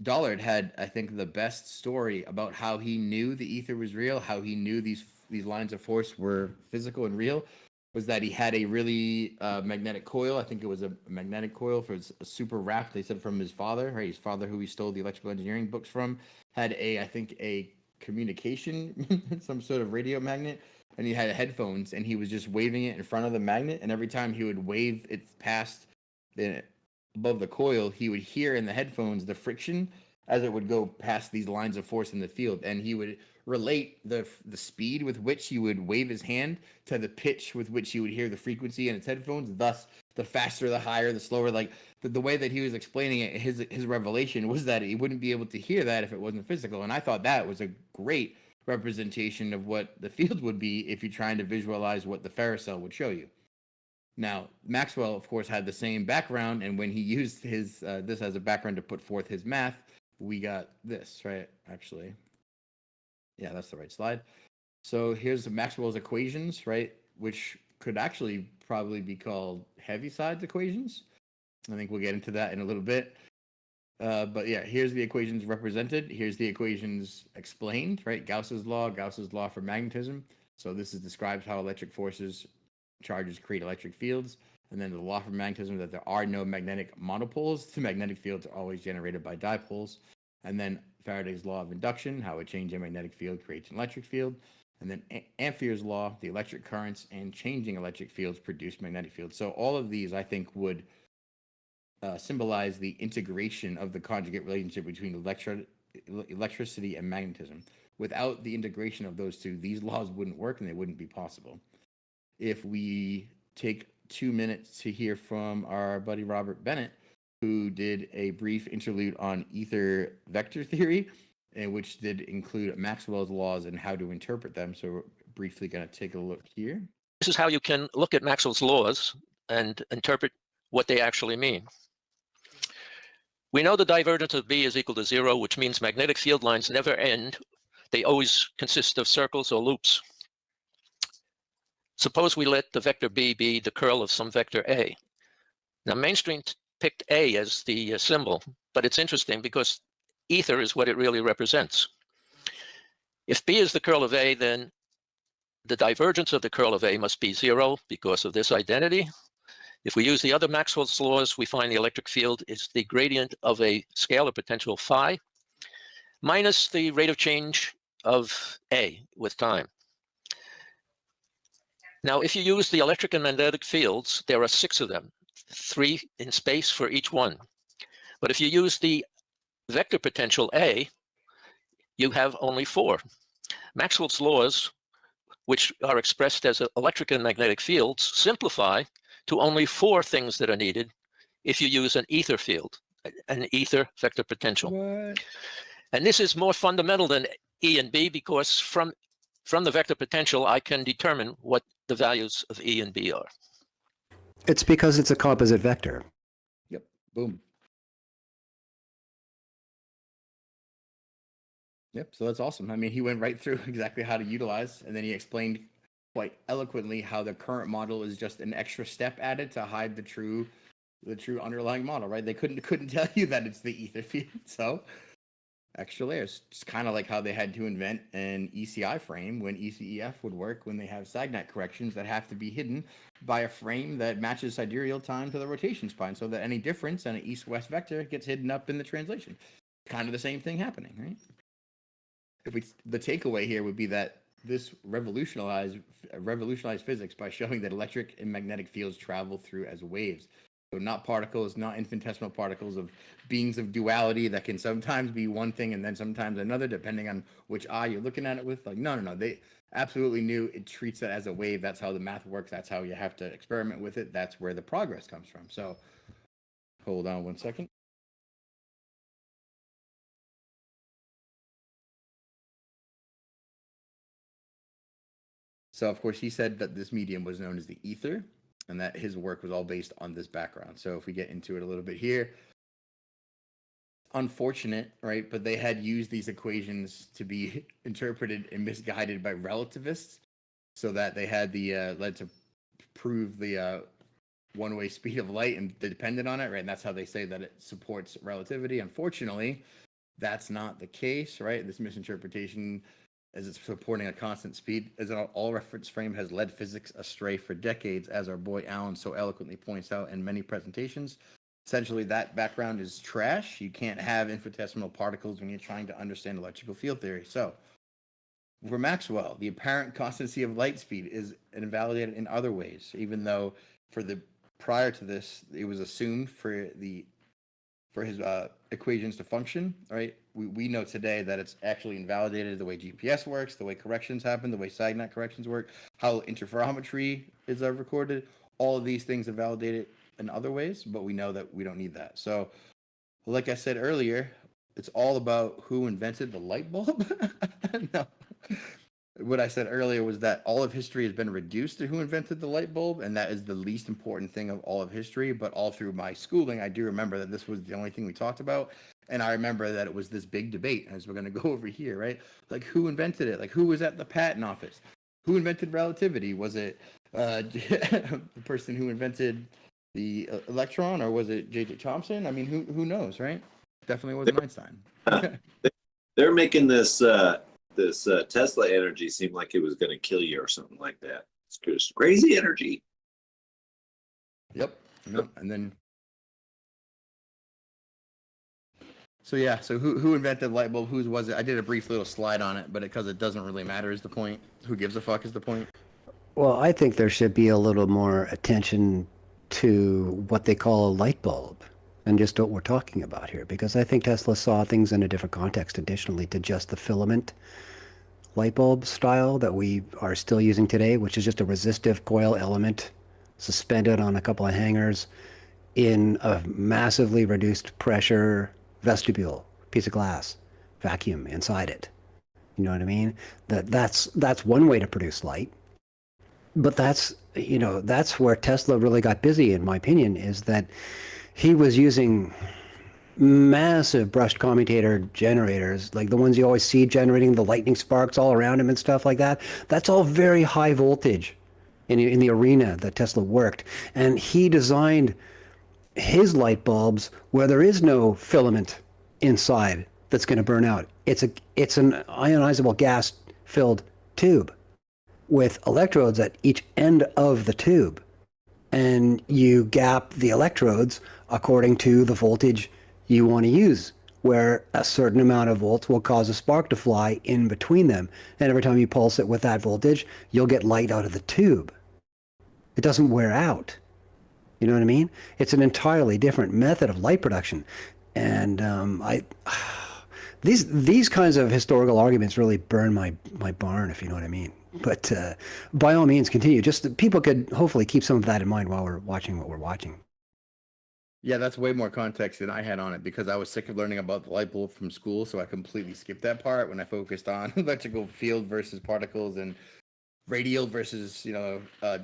Dollard had, I think, the best story about how he knew the ether was real, how he knew these lines of force were physical and real, was that he had a really magnetic coil. I think it was a magnetic coil for a super wrap, they said, from his father, right? His father, who he stole the electrical engineering books from, had a communication, some sort of radio magnet, and he had headphones, and he was just waving it in front of the magnet, and every time he would wave it past above the coil, he would hear in the headphones the friction as it would go past these lines of force in the field, and he would relate the speed with which he would wave his hand to the pitch with which he would hear the frequency in his headphones. Thus, the faster, the higher, the slower. Like the way that he was explaining it, his revelation was that he wouldn't be able to hear that if it wasn't physical. And I thought that was a great representation of what the field would be if you're trying to visualize what the ferrocell would show you. Now, Maxwell, of course, had the same background, and when he used his this as a background to put forth his math, we got this, right? Actually, yeah, that's the right slide. So here's Maxwell's equations, right? Which could actually probably be called Heaviside's equations. I think we'll get into that in a little bit. But yeah, here's the equations represented. Here's the equations explained, right? Gauss's law for magnetism. So this describes how electric forces, charges create electric fields. And then the law for magnetism, that there are no magnetic monopoles. The magnetic fields are always generated by dipoles. And then Faraday's law of induction, how a change in magnetic field creates an electric field. And then Ampere's law, the electric currents and changing electric fields produce magnetic fields. So all of these, I think, would symbolize the integration of the conjugate relationship between electricity and magnetism. Without the integration of those two, these laws wouldn't work and they wouldn't be possible. If we take 2 minutes to hear from our buddy Robert Bennett, who did a brief interlude on ether vector theory, and which did include Maxwell's laws and how to interpret them. So we're briefly going to take a look here. This is how you can look at Maxwell's laws and interpret what they actually mean. We know the divergence of B is equal to 0, which means magnetic field lines never end. They always consist of circles or loops. suppose we let the vector B be the curl of some vector A. Now, mainstream picked A as the symbol, but it's interesting because ether is what it really represents. If B is the curl of A, then the divergence of the curl of A must be 0 because of this identity. If we use the other Maxwell's laws, we find the electric field is the gradient of a scalar potential phi minus the rate of change of A with time. Now, if you use the electric and magnetic fields, there are 6 of them, 3 in space for each one. But if you use the vector potential A, you have only 4. Maxwell's laws, which are expressed as electric and magnetic fields, simplify to only 4 things that are needed if you use an ether field, an ether vector potential. What? And this is more fundamental than E and B because from the vector potential, I can determine what the values of E and B are. It's because it's a composite vector. Yep. Boom. Yep. So that's awesome. I mean, he went right through exactly how to utilize, and then he explained quite eloquently how the current model is just an extra step added to hide the true underlying model, right? They couldn't tell you that it's the ether field. So extra layers. It's kind of like how they had to invent an ECI frame when ECEF would work when they have Sagnat corrections that have to be hidden by a frame that matches sidereal time to the rotation spine so that any difference in an east-west vector gets hidden up in the translation. Kind of the same thing happening, right? The takeaway here would be that this revolutionized physics by showing that electric and magnetic fields travel through as waves. So not particles, not infinitesimal particles of beings of duality that can sometimes be one thing and then sometimes another, depending on which eye you're looking at it with. Like, no. They absolutely knew it treats it as a wave. That's how the math works. That's how you have to experiment with it. That's where the progress comes from. So hold on one second. So, of course, he said that this medium was known as the ether and that his work was all based on this background. So if we get into it a little bit here, unfortunate, right? But they had used these equations to be interpreted and misguided by relativists so that they had the led to prove the one-way speed of light and dependent on it, right? And that's how they say that it supports relativity. Unfortunately, that's not the case, right? This misinterpretation, as it's supporting a constant speed, as an all reference frame, has led physics astray for decades, as our boy Alan so eloquently points out in many presentations. Essentially, that background is trash. You can't have infinitesimal particles when you're trying to understand electrical field theory. So, for Maxwell, the apparent constancy of light speed is invalidated in other ways, even though prior to this, it was assumed for his equations to function, right? We know today that it's actually invalidated the way GPS works, the way corrections happen, the way Sagnat corrections work, how interferometry is recorded. All of these things are validated in other ways, but we know that we don't need that. So, like I said earlier, it's all about who invented the light bulb. No. What I said earlier was that all of history has been reduced to who invented the light bulb, and that is the least important thing of all of history. But all through my schooling, I do remember that this was the only thing we talked about. And I remember that it was this big debate, as we're going to go over here, right? Like, who invented it? Like, who was at the patent office? Who invented relativity? Was it the person who invented the electron, or was it J.J. Thomson? I mean, who knows, right? Definitely wasn't Einstein. They're making this Tesla energy seem like it was going to kill you or something like that. It's just crazy energy. Yep. And then, so yeah. So who invented the light bulb? Whose was it? I did a brief little slide on it, but because it doesn't really matter is the point. Who gives a fuck is the point. Well, I think there should be a little more attention to what they call a light bulb and just what we're talking about here, because I think Tesla saw things in a different context additionally to just the filament light bulb style that we are still using today, which is just a resistive coil element suspended on a couple of hangers in a massively reduced pressure vestibule, piece of glass, vacuum inside it. You know what I mean? That's one way to produce light. But that's where Tesla really got busy, in my opinion, is that he was using massive brushed commutator generators, like the ones you always see generating the lightning sparks all around him and stuff like that. That's all very high voltage in the arena that Tesla worked. And he designed his light bulbs where there is no filament inside that's going to burn out. It's an ionizable gas filled tube with electrodes at each end of the tube. And you gap the electrodes according to the voltage you want to use, where a certain amount of volts will cause a spark to fly in between them. And every time you pulse it with that voltage, you'll get light out of the tube. It doesn't wear out. You know what I mean? It's an entirely different method of light production. And these kinds of historical arguments really burn my barn, if you know what I mean. But by all means, continue. Just people could hopefully keep some of that in mind while we're watching what we're watching. Yeah, that's way more context than I had on it because I was sick of learning about the light bulb from school, so I completely skipped that part when I focused on electrical field versus particles and radial versus,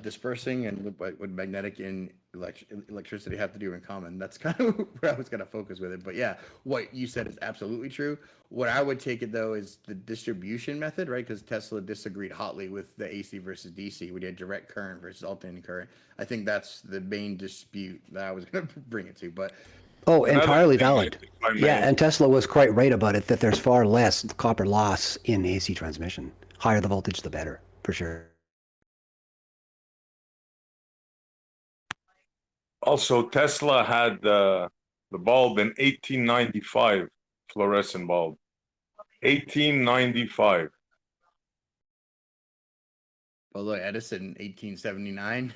dispersing and what magnetic and electricity have to do in common. That's kind of where I was going to focus with it. But yeah, what you said is absolutely true. What I would take it, though, is the distribution method, right? Because Tesla disagreed hotly with the AC versus DC. We did direct current versus alternating current. I think that's the main dispute that I was going to bring it to. But oh, entirely valid. Yeah, and Tesla was quite right about it, that there's far less copper loss in AC transmission. Higher the voltage, the better, for sure. Also, Tesla had the bulb in 1895, fluorescent bulb. 1895. although Edison, 1879,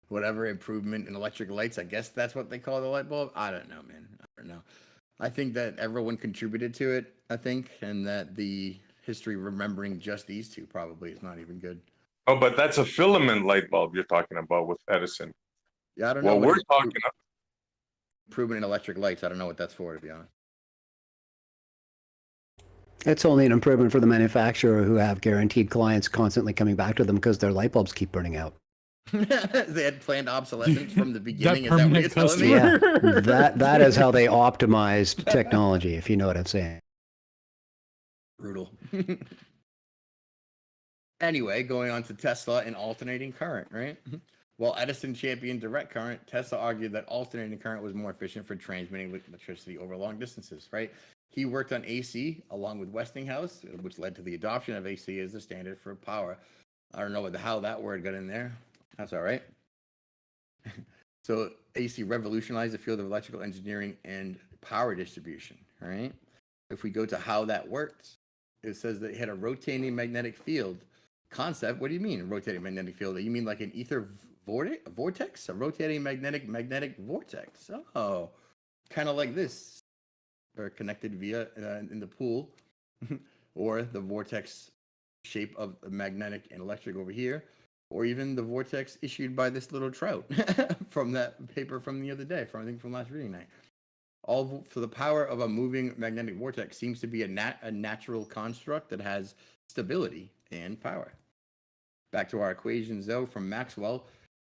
whatever improvement in electric lights, I guess that's what they call the light bulb. I don't know, man. I don't know. I think that everyone contributed to it, I think, and that the history remembering just these two probably is not even good. Oh, but that's a filament light bulb you're talking about with Edison. Yeah, I don't know. Well, we're talking about improvement in electric lights. I don't know what that's for, to be honest. It's only an improvement for the manufacturer who have guaranteed clients constantly coming back to them because their light bulbs keep burning out. They had planned obsolescence from the beginning. That permanent customer. Yeah, that is how they optimized technology, if you know what I'm saying. Brutal. Anyway, going on to Tesla and alternating current, right? While Edison championed direct current, Tesla argued that alternating current was more efficient for transmitting electricity over long distances, right? He worked on AC along with Westinghouse, which led to the adoption of AC as the standard for power. I don't know how that word got in there. That's all right. So AC revolutionized the field of electrical engineering and power distribution, right? If we go to how that works, it says that it had a rotating magnetic field concept. What do you mean, rotating magnetic field? You mean like an ether vortex? A rotating magnetic vortex. Oh, kind of like this. Or connected via in the pool, or the vortex shape of the magnetic and electric over here, or even the vortex issued by this little trout from that paper from the other day, I think from last reading night. All for the power of a moving magnetic vortex seems to be a natural construct that has stability and power. Back to our equations, though, from Maxwell,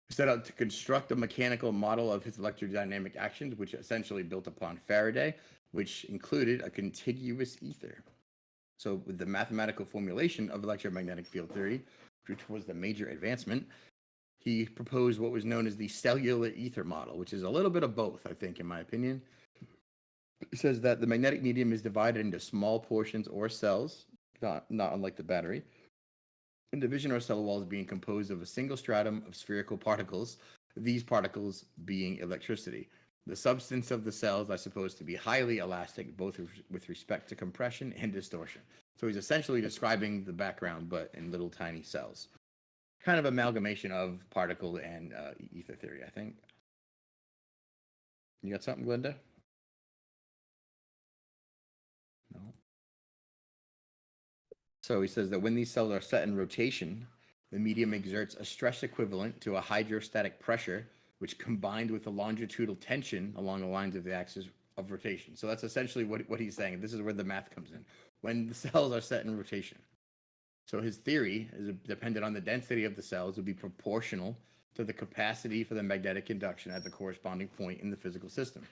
we set out to construct a mechanical model of his electrodynamic actions, which essentially built upon Faraday, which included a contiguous ether. So with the mathematical formulation of electromagnetic field theory, which was the major advancement, he proposed what was known as the cellular ether model, which is a little bit of both, I think, in my opinion. It says that the magnetic medium is divided into small portions or cells, not unlike the battery, and division or cell walls being composed of a single stratum of spherical particles, these particles being electricity. The substance of the cells are supposed to be highly elastic, both with respect to compression and distortion. So he's essentially describing the background, but in little tiny cells. Kind of amalgamation of particle and ether theory, I think. You got something, Glenda? No. So he says that when these cells are set in rotation, the medium exerts a stress equivalent to a hydrostatic pressure, which combined with the longitudinal tension along the lines of the axis of rotation. So that's essentially what he's saying. This is where the math comes in. When the cells are set in rotation. So his theory is dependent on the density of the cells would be proportional to the capacity for the magnetic induction at the corresponding point in the physical system.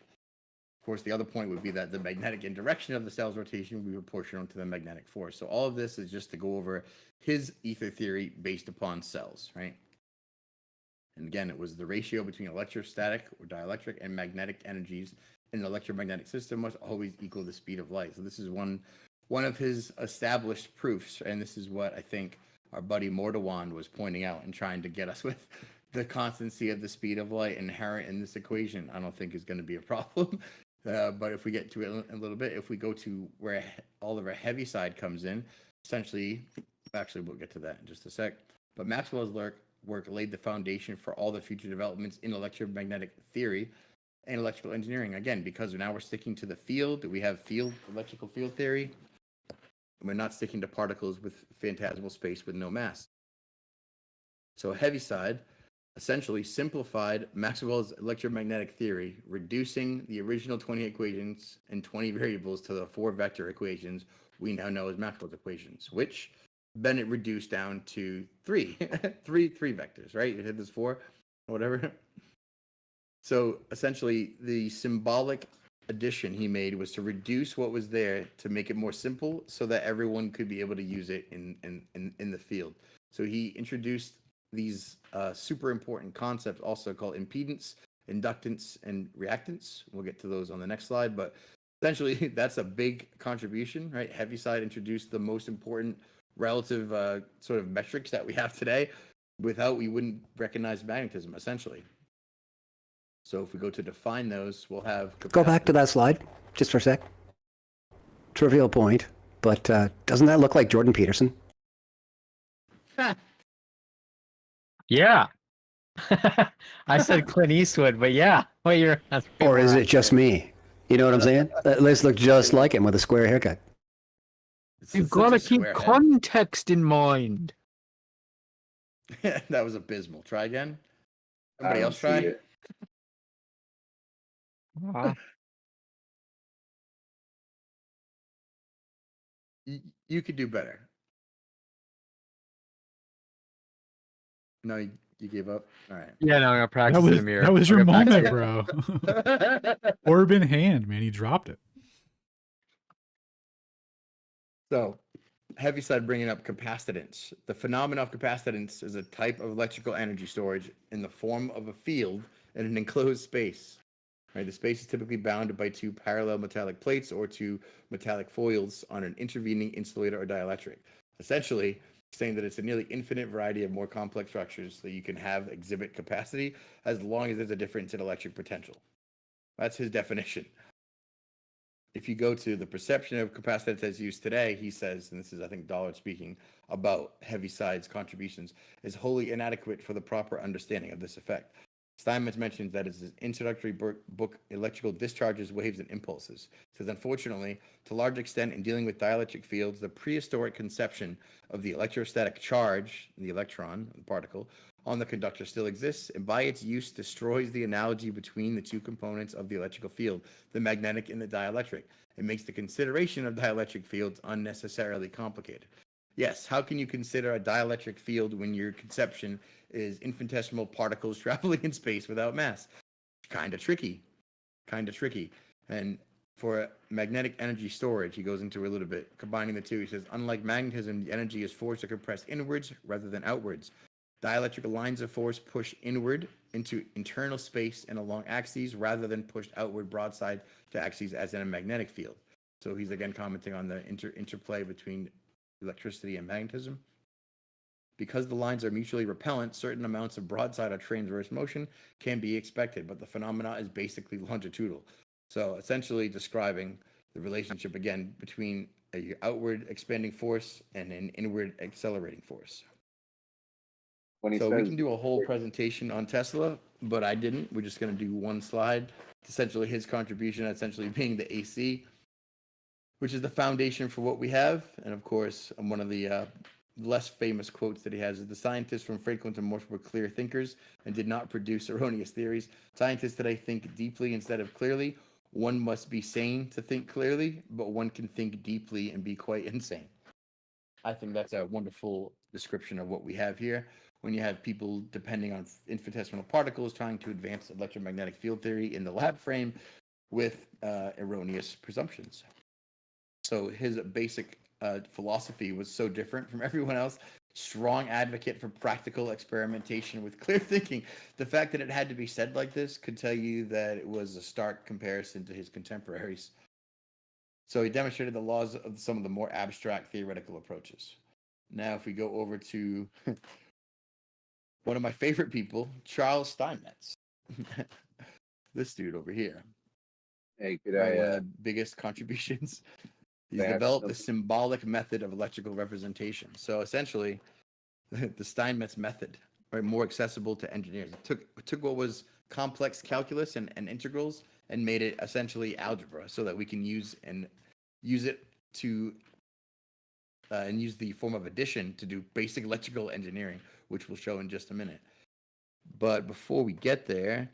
course, the other point would be that the magnetic indirection of the cell's rotation would be proportional to the magnetic force. So all of this is just to go over his ether theory based upon cells, right? And again, it was the ratio between electrostatic or dielectric and magnetic energies in an electromagnetic system must always equal the speed of light. So this is one of his established proofs, and this is what I think our buddy Mortawan was pointing out and trying to get us with. The constancy of the speed of light inherent in this equation, I don't think is going to be a problem. But if we get to it a little bit, if we go to where all of our Heaviside comes in, essentially, actually, we'll get to that in just a sec. But Maxwell's work laid the foundation for all the future developments in electromagnetic theory and electrical engineering. Again, because now we're sticking to the field, we have electrical field theory. We're not sticking to particles with phantasmal space with no mass. So Heaviside essentially simplified Maxwell's electromagnetic theory, reducing the original 20 equations and 20 variables to the 4 vector equations we now know as Maxwell's equations, which Bennett reduced down to 3 vectors, right? It had this 4 or whatever. So essentially the symbolic addition he made was to reduce what was there to make it more simple so that everyone could be able to use it in the field. So he introduced these super important concepts also called impedance, inductance, and reactance. We'll get to those on the next slide, but essentially that's a big contribution, right? Heaviside introduced the most important relative sort of metrics that we have today. Without, we wouldn't recognize magnetism, essentially. So if we go to define those, we'll have... Go back to that slide, just for a sec. Trivial point, but doesn't that look like Jordan Peterson? Yeah. I said Clint Eastwood, but yeah. Well, you're... Or is it just me? You know what I'm saying? Let's look just like him with a square haircut. You've got to keep context in mind. That was abysmal. Try again. Somebody else try. You could do better. No, you gave up? All right. Yeah, no, I'm going to practice in the mirror. That was your moment, bro. Orb in hand, man. He dropped it. So, Heaviside bringing up capacitance. The phenomenon of capacitance is a type of electrical energy storage in the form of a field in an enclosed space. Right, the space is typically bounded by 2 parallel metallic plates or 2 metallic foils on an intervening insulator or dielectric. Essentially, saying that it's a nearly infinite variety of more complex structures that you can have exhibit capacity as long as there's a difference in electric potential. That's his definition. If you go to the perception of capacitance as used today, he says, and this is, I think, Dollard speaking, about Heaviside's contributions, is wholly inadequate for the proper understanding of this effect. Steinmetz mentions that it's his introductory book, Electrical Discharges, Waves, and Impulses. It says, unfortunately, to a large extent in dealing with dielectric fields, the prehistoric conception of the electrostatic charge, the electron, the particle, on the conductor still exists, and by its use destroys the analogy between the 2 components of the electrical field, the magnetic and the dielectric. It makes the consideration of dielectric fields unnecessarily complicated. Yes, how can you consider a dielectric field when your conception is infinitesimal particles traveling in space without mass? Kind of tricky. And for magnetic energy storage, he goes into a little bit, combining the two. He says, unlike magnetism, the energy is forced to compress inwards rather than outwards. Dielectric lines of force push inward into internal space and along axes rather than pushed outward broadside to axes as in a magnetic field. So he's again commenting on the interplay between electricity and magnetism. Because the lines are mutually repellent, certain amounts of broadside or transverse motion can be expected, but the phenomena is basically longitudinal. So essentially describing the relationship again between an outward expanding force and an inward accelerating force. So we can do a whole presentation on Tesla, but I didn't. We're just going to do one slide. It's essentially his contribution, essentially being the AC, which is the foundation for what we have. And of course, one of the less famous quotes that he has is, the scientists from Franklin to Morse were clear thinkers and did not produce erroneous theories. Scientists today think deeply instead of clearly. One must be sane to think clearly, but one can think deeply and be quite insane. I think that's a wonderful description of what we have here. When you have people depending on infinitesimal particles trying to advance electromagnetic field theory in the lab frame, with erroneous presumptions. So his basic philosophy was so different from everyone else. Strong advocate for practical experimentation with clear thinking. The fact that it had to be said like this could tell you that it was a stark comparison to his contemporaries. So he demonstrated the laws of some of the more abstract theoretical approaches. Now, if we go over to one of my favorite people, Charles Steinmetz. This dude over here. Hey, could One I? of the biggest contributions. He's developed the symbolic method of electrical representation. So essentially, the Steinmetz method, right, more accessible to engineers. It took what was complex calculus and integrals and made it essentially algebra, so that we can use it to and use the form of addition to do basic electrical engineering, which we'll show in just a minute. But before we get there,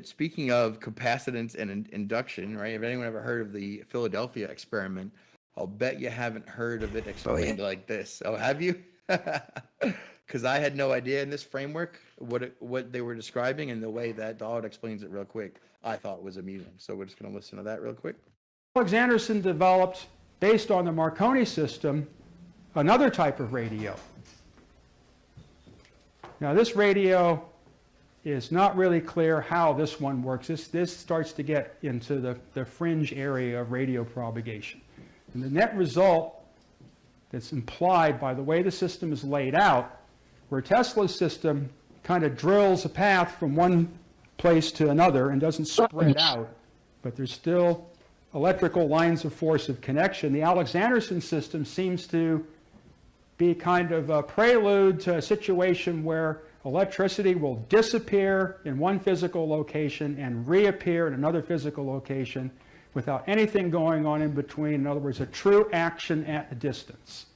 speaking of capacitance and induction, right? Have anyone ever heard of the Philadelphia experiment? I'll bet you haven't heard of it explained like this. Oh, have you? Because I had no idea in this framework what they were describing, and the way that Dollard explains it real quick, I thought was amusing. So we're just going to listen to that real quick. Alexanderson developed, based on the Marconi system, another type of radio. Now this radio is not really clear how this one works. This starts to get into the fringe area of radio propagation. And the net result that's implied by the way the system is laid out, where Tesla's system kind of drills a path from one place to another and doesn't spread out, but there's still electrical lines of force of connection. The Alexanderson system seems to be kind of a prelude to a situation where electricity will disappear in one physical location and reappear in another physical location without anything going on in between. In other words, a true action at a distance.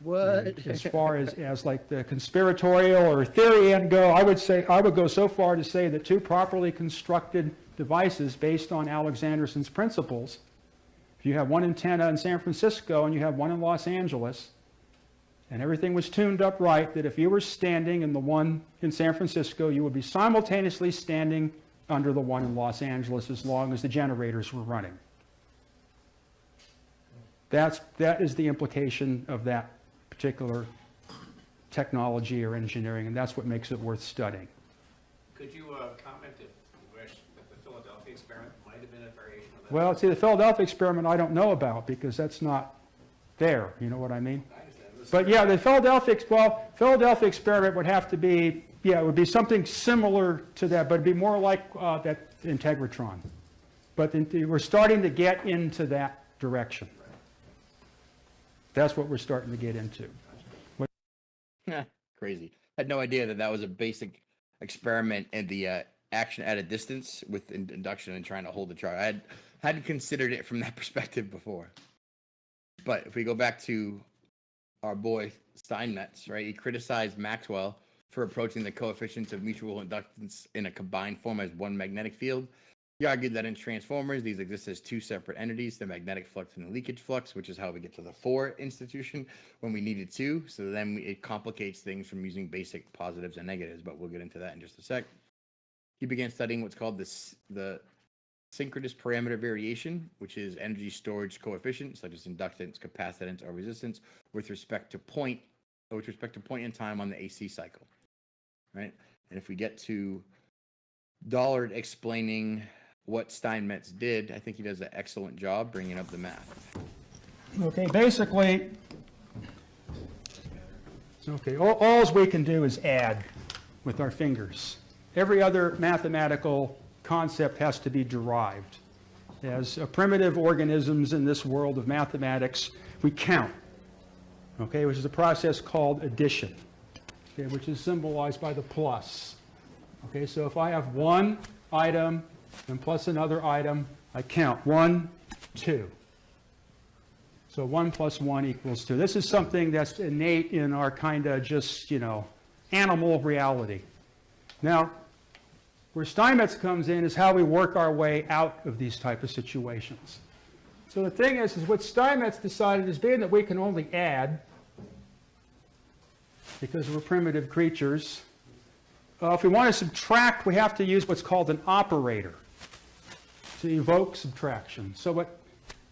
What? As far as like the conspiratorial or theory end go, I would go so far to say that two properly constructed devices based on Alexanderson's principles, if you have one antenna in San Francisco and you have one in Los Angeles, and everything was tuned up right, that if you were standing in the one in San Francisco, you would be simultaneously standing under the one in Los Angeles as long as the generators were running. That is the implication of that particular technology or engineering, and that's what makes it worth studying. Could you comment if you wish that the Philadelphia experiment might have been a variation of that? Well, see, the Philadelphia experiment I don't know about because that's not there. You know what I mean? I understand. But yeah, the Philadelphia experiment would have to be, yeah, it would be something similar to that, but it'd be more like that integratron. But we're starting to get into that direction. That's what we're starting to get into. Crazy. I had no idea that was a basic experiment in the action at a distance with induction and trying to hold the charge. I hadn't considered it from that perspective before. But if we go back to our boy Steinmetz, right? He criticized Maxwell for approaching the coefficients of mutual inductance in a combined form as one magnetic field. He argued that in transformers, these exist as two separate entities, the magnetic flux and the leakage flux, which is how we get to the 4 institution when we needed 2. So then it complicates things from using basic positives and negatives, but we'll get into that in just a sec. He began studying what's called the synchronous parameter variation, which is energy storage coefficient, such as inductance, capacitance, or resistance, with respect to point in time on the AC cycle, right? And if we get to Dollard explaining what Steinmetz did, I think he does an excellent job bringing up the math. Okay, basically, all we can do is add with our fingers. Every other mathematical concept has to be derived. As primitive organisms in this world of mathematics, we count, okay, which is a process called addition, okay, which is symbolized by the plus. Okay, so if I have one item and plus another item, I count 1, 2. So 1 plus 1 equals 2. This is something that's innate in our kind of just, animal reality. Now, where Steinmetz comes in is how we work our way out of these type of situations. So the thing is what Steinmetz decided is being that we can only add, because we're primitive creatures, if we want to subtract, we have to use what's called an operator to evoke subtraction. So what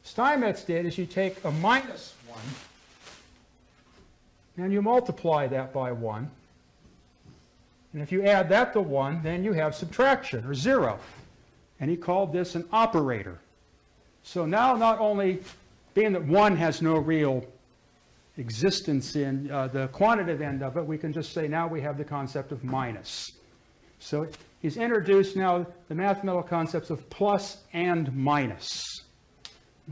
Steinmetz did is you take a minus 1 and you multiply that by 1. And if you add that to 1, then you have subtraction, or 0. And he called this an operator. So now, not only being that 1 has no real existence in the quantitative end of it, we can just say now we have the concept of minus. So he's introduced now the mathematical concepts of plus and minus.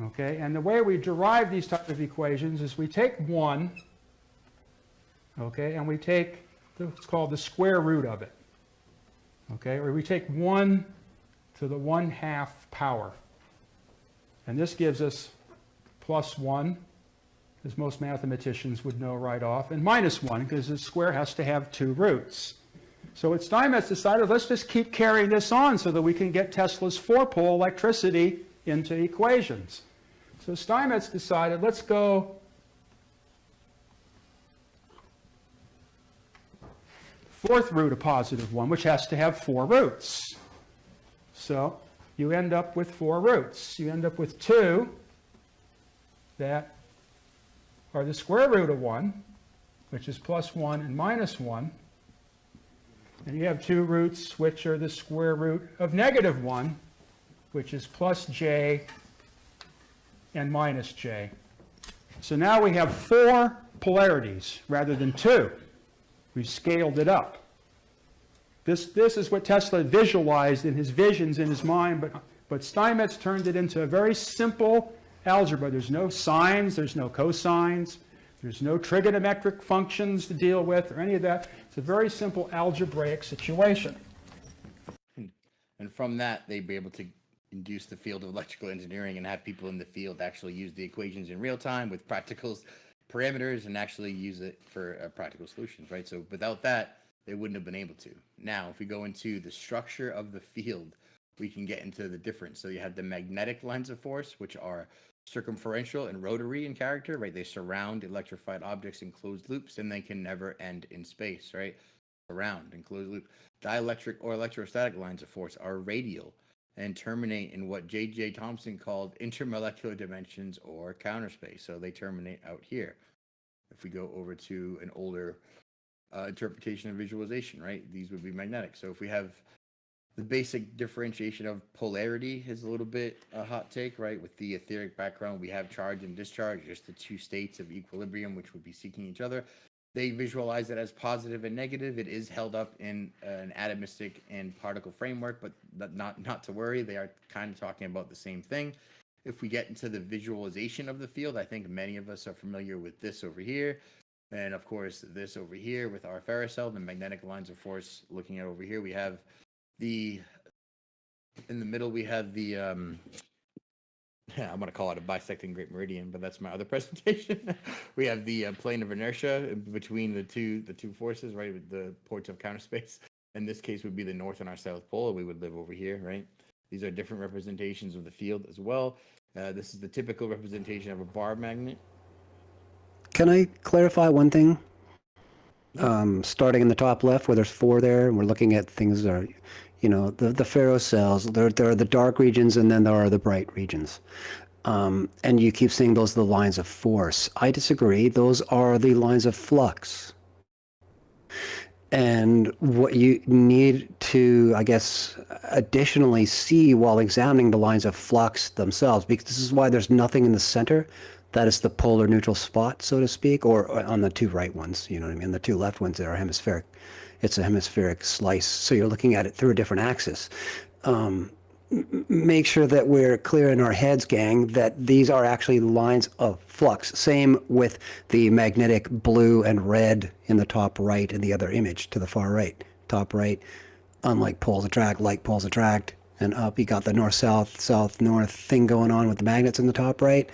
Okay, and the way we derive these type of equations is we take 1, okay, and we take what's called the square root of it. Okay, or we take 1 to the 1/2 power. And this gives us plus 1, as most mathematicians would know right off, and minus 1, because the square has to have 2 roots. So what Steinmetz decided, let's just keep carrying this on so that we can get Tesla's 4-pole electricity into equations. So Steinmetz decided, let's go fourth root of positive 1, which has to have 4 roots. So you end up with 4 roots. You end up with 2 that are the square root of 1, which is plus 1 and minus 1. And you have 2 roots, which are the square root of negative 1, which is plus j and minus j. So now we have 4 polarities rather than 2. We've scaled it up. This is what Tesla visualized in his visions in his mind, but Steinmetz turned it into a very simple algebra. There's no sines, there's no cosines, there's no trigonometric functions to deal with or any of that. It's a very simple algebraic situation. And from that, they'd be able to induce the field of electrical engineering and have people in the field actually use the equations in real time with practical parameters and actually use it for practical solutions, right? So without that, they wouldn't have been able to. Now, if we go into the structure of the field, we can get into the difference. So you have the magnetic lines of force, which are circumferential and rotary in character, right? They surround electrified objects in closed loops, and they can never end in space, right? Around in closed loop. Dielectric or electrostatic lines of force are radial and terminate in what J.J. Thomson called intermolecular dimensions or counter space. So they terminate out here. If we go over to an older interpretation and visualization, right? These would be magnetic. So if we have the basic differentiation of polarity is a little bit a hot take, right? With the etheric background, we have charge and discharge, just the 2 states of equilibrium, which would be seeking each other. They visualize it as positive and negative. It is held up in an atomistic and particle framework, but not to worry. They are kind of talking about the same thing. If we get into the visualization of the field, I think many of us are familiar with this over here. And of course, this over here with our ferrocell, the magnetic lines of force. Looking at over here, we have in the middle, we have the, I'm going to call it a bisecting great meridian, but that's my other presentation. We have the plane of inertia between the two forces, right? With the points of counter space. In this case would be the north and our south pole. We would live over here, right? These are different representations of the field as well. This is the typical representation of a bar magnet. Can I clarify one thing? Starting in the top left where there's 4 there, and we're looking at things that are, the ferrocells, there are the dark regions and then there are the bright regions. And you keep saying those are the lines of force. I disagree. Those are the lines of flux. And what you need to, I guess, additionally see while examining the lines of flux themselves, because this is why there's nothing in the center. That is the polar neutral spot, so to speak, or on the 2 right ones, you know what I mean? The 2 left ones that are hemispheric. It's a hemispheric slice, so you're looking at it through a different axis. Make sure that we're clear in our heads, gang, that these are actually lines of flux. Same with the magnetic blue and red in the top right in the other image to the far right. Top right, unlike poles attract, like poles attract. And up, you got the north-south, south-north thing going on with the magnets in the top right.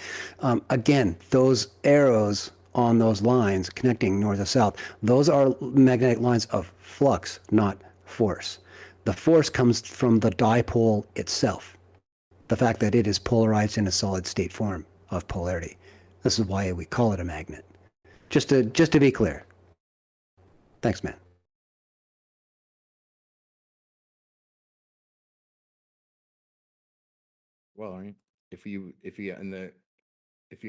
Again, those arrows on those lines connecting north to south, those are magnetic lines of flux, not force. The force comes from the dipole itself, the fact that it is polarized in a solid state form of polarity. This is why we call it a magnet. Just to be clear. Thanks, man. well, right? If you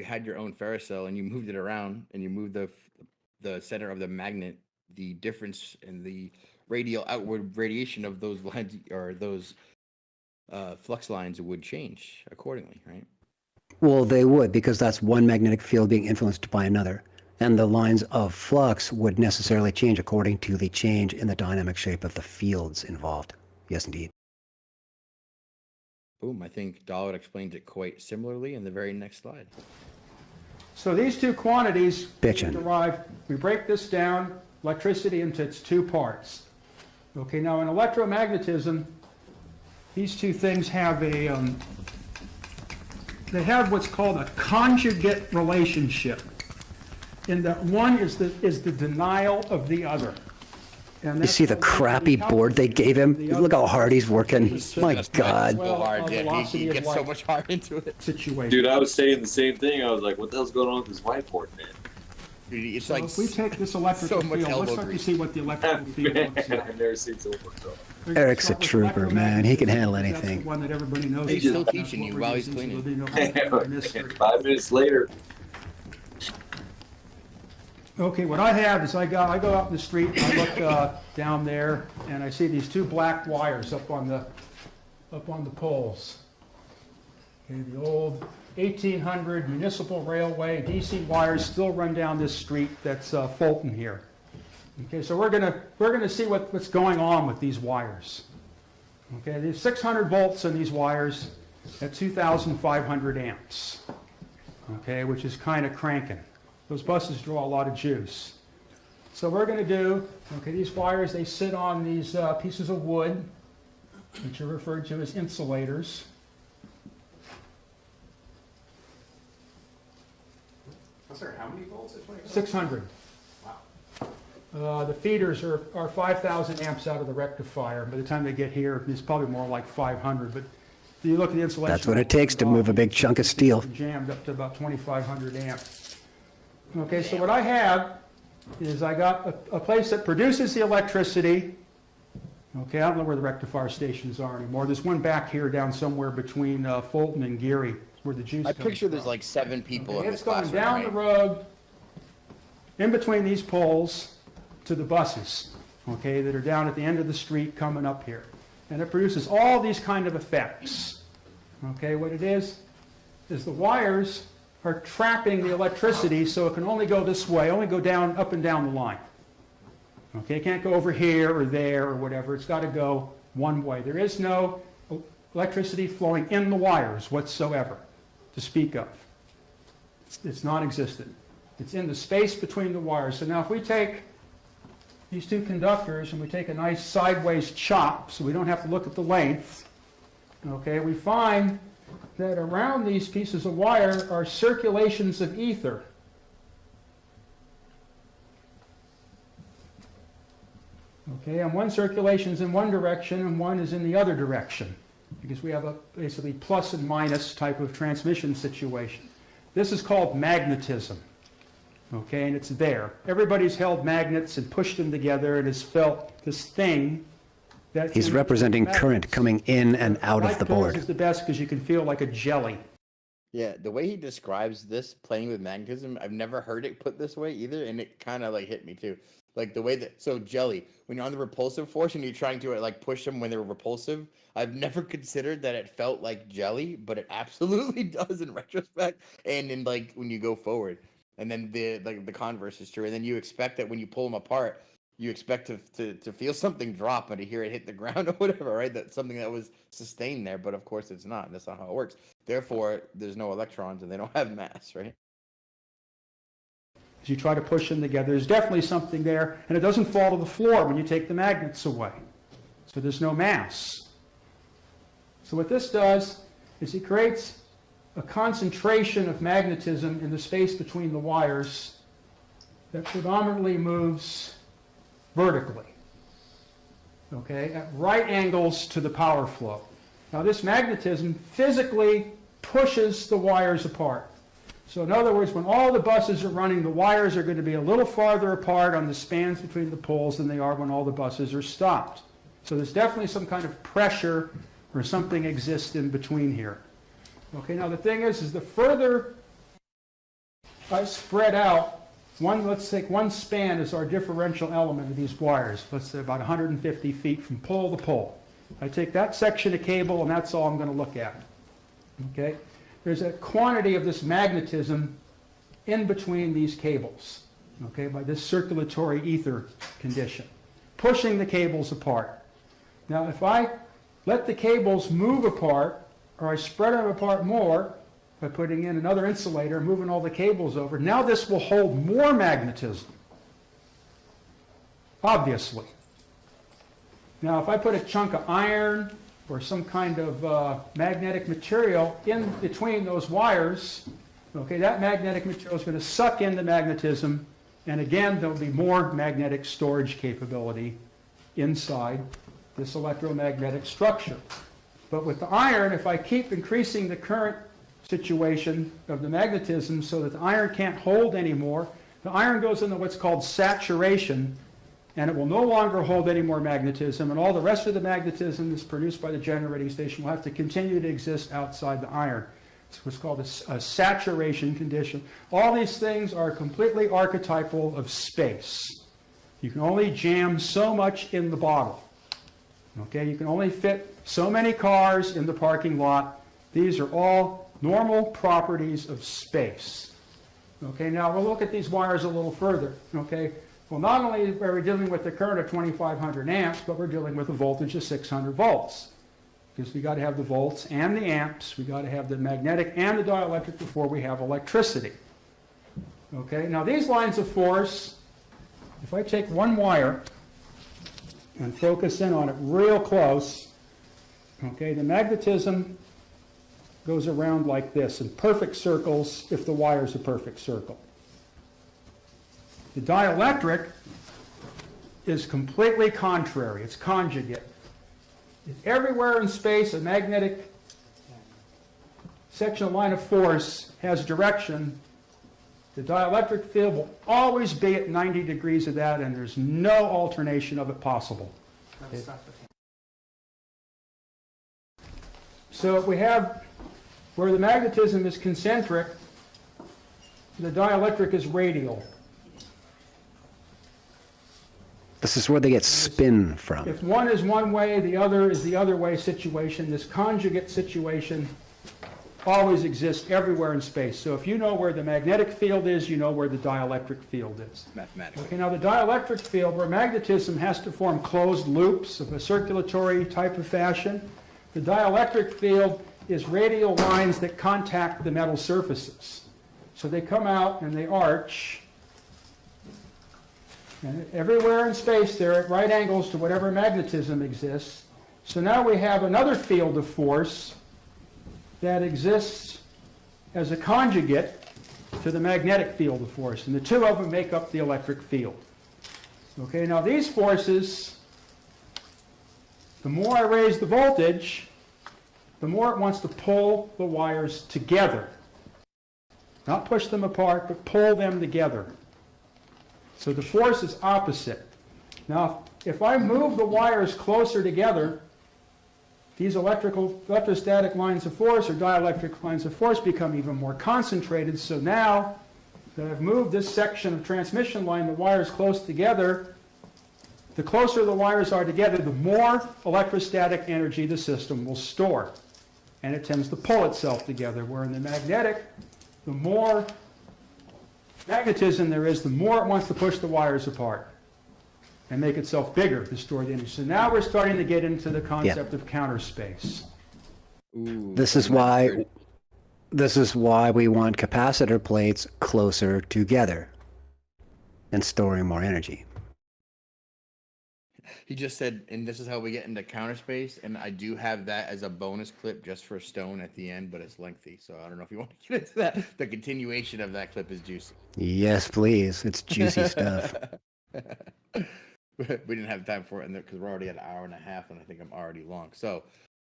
had your own ferrocell and you moved it around and you moved the center of the magnet, the difference in the radial outward radiation of those lines or those flux lines would change accordingly, right? Well, they would, because that's one magnetic field being influenced by another. And the lines of flux would necessarily change according to the change in the dynamic shape of the fields involved. Yes, indeed. Boom, I think Dollard explains it quite similarly in the very next slide. So these two quantities Bitchin'. derive, we break this down, electricity, into its two parts. Okay, now in electromagnetism, these two things have they have what's called a conjugate relationship. In that one is the denial of the other. And You see the crappy board they gave him? Look how hard he's working. My God. So hard, yeah. He gets so much hard into it. Situation. Dude, I was saying the same thing. I was like, what the hell's going on with this whiteboard, man? Dude, it's So like if we take this electrical so much field, elbow let's start to grease. see what the electrical field looks like. I've never seen so much stuff. Eric's a trooper, man. He can handle That's anything. the one that everybody knows. He's still about. teaching That's you what while we're he's using, so cleaning. there'll be no confusion in this area. 5 minutes later. Okay, what I have is I go out in the street, and I look down there, and I see these two black wires up on the poles. Okay, the old 1800 municipal railway DC wires still run down this street that's Fulton here. Okay, so we're gonna see what's going on with these wires. Okay, there's 600 volts in these wires at 2,500 amps. Okay, which is kind of cranking. Those buses draw a lot of juice. So we're going to do, okay, these wires, they sit on these pieces of wood, which are referred to as insulators. I'm sorry, how many volts? 600. Wow. The feeders are 5,000 amps out of the rectifier. By the time they get here, it's probably more like 500. But if you look at the insulation, That's what it takes to move a big chunk of steel. Jammed up to about 2,500 amps. Okay, so what I have is I got a place that produces the electricity. Okay, I don't know where the rectifier stations are anymore. There's one back here down somewhere between Fulton and Geary, where the juice I comes picture there's from. like 7 people Okay, in it's this going classroom, down right? the road, in between these poles, to the buses, okay, that are down at the end of the street coming up here. And it produces all these kind of effects. Okay, what it is the wires are trapping the electricity so it can only go this way, only go down, up and down the line. Okay, it can't go over here or there or whatever. It's got to go one way. There is no electricity flowing in the wires whatsoever to speak of. It's non-existent. It's in the space between the wires. So now if we take these two conductors and we take a nice sideways chop so we don't have to look at the length, okay, we find that around these pieces of wire are circulations of ether. Okay, and one circulation is in one direction and one is in the other direction, because we have a basically plus and minus type of transmission situation. This is called magnetism. Okay, and it's there. Everybody's held magnets and pushed them together and has felt this thing. He's representing current coming in and out of the board. Is the best because you can feel like a jelly. Yeah, the way he describes this playing with magnetism, I've never heard it put this way either, and it kind of like hit me too. Like the way that, so jelly, when you're on the repulsive force and you're trying to like push them when they're repulsive, I've never considered that it felt like jelly, but it absolutely does in retrospect and in like when you go forward. And then the converse is true. And then you expect that when you pull them apart, you expect to feel something drop and to hear it hit the ground or whatever, right? That's something that was sustained there, but of course it's not. That's not how it works. Therefore, there's no electrons and they don't have mass, right? As you try to push them together, there's definitely something there, and it doesn't fall to the floor when you take the magnets away. So there's no mass. So what this does is it creates a concentration of magnetism in the space between the wires that predominantly moves vertically, okay, at right angles to the power flow. Now this magnetism physically pushes the wires apart. So in other words, when all the buses are running, the wires are going to be a little farther apart on the spans between the poles than they are when all the buses are stopped. So there's definitely some kind of pressure or something exists in between here. Okay, now the thing is the further I spread out, let's take one span as our differential element of these wires. Let's say about 150 feet from pole to pole. I take that section of cable and that's all I'm going to look at. Okay, there's a quantity of this magnetism in between these cables, okay, by this circulatory ether condition, pushing the cables apart. Now, if I let the cables move apart, or I spread them apart more by putting in another insulator, moving all the cables over, now this will hold more magnetism, obviously. Now, if I put a chunk of iron or some kind of magnetic material in between those wires, okay, that magnetic material is going to suck in the magnetism, and again, there'll be more magnetic storage capability inside this electromagnetic structure. But with the iron, if I keep increasing the current situation of the magnetism so that the iron can't hold anymore, the iron goes into what's called saturation, and it will no longer hold any more magnetism, and all the rest of the magnetism that's produced by the generating station will have to continue to exist outside the iron. It's what's called a saturation condition. All these things are completely archetypal of space. You can only jam so much in the bottle. Okay, you can only fit so many cars in the parking lot. These are all normal properties of space. Okay, now we'll look at these wires a little further. Okay, well, not only are we dealing with the current of 2,500 amps, but we're dealing with a voltage of 600 volts. Because we got to have the volts and the amps, we got to have the magnetic and the dielectric before we have electricity. Okay, now these lines of force, if I take one wire and focus in on it real close, okay, the magnetism goes around like this in perfect circles if the wire is a perfect circle. The dielectric is completely contrary, it's conjugate. If everywhere in space a magnetic sectional line of force has direction, the dielectric field will always be at 90 degrees of that, and there's no alternation of it possible. Okay. So we have where the magnetism is concentric, the dielectric is radial. This is where they get spin from. If one is one way, the other is the other way situation. This conjugate situation always exists everywhere in space. So if you know where the magnetic field is, you know where the dielectric field is. Mathematically. Okay, now the dielectric field, where magnetism has to form closed loops of a circulatory type of fashion, the dielectric field is radial lines that contact the metal surfaces. So they come out and they arch. And everywhere in space, they're at right angles to whatever magnetism exists. So now we have another field of force that exists as a conjugate to the magnetic field of force. And the two of them make up the electric field. Okay, now these forces, the more I raise the voltage, the more it wants to pull the wires together. Not push them apart, but pull them together. So the force is opposite. Now, if I move the wires closer together, these electrostatic lines of force or dielectric lines of force become even more concentrated. So now that I've moved this section of transmission line, the wires close together, the closer the wires are together, the more electrostatic energy the system will store. And it tends to pull itself together, where in the magnetic, the more magnetism there is, the more it wants to push the wires apart and make itself bigger to store the energy. So now we're starting to get into the concept of counter space. Ooh, This is why we want capacitor plates closer together and storing more energy. He just said, and this is how we get into counter space, and I do have that as a bonus clip just for Stone at the end, but it's lengthy, so I don't know if you want to get into that. The continuation of that clip is juicy. Yes, please. It's juicy stuff. We didn't have time for it because we're already at an hour and a half, and I think I'm already long. So,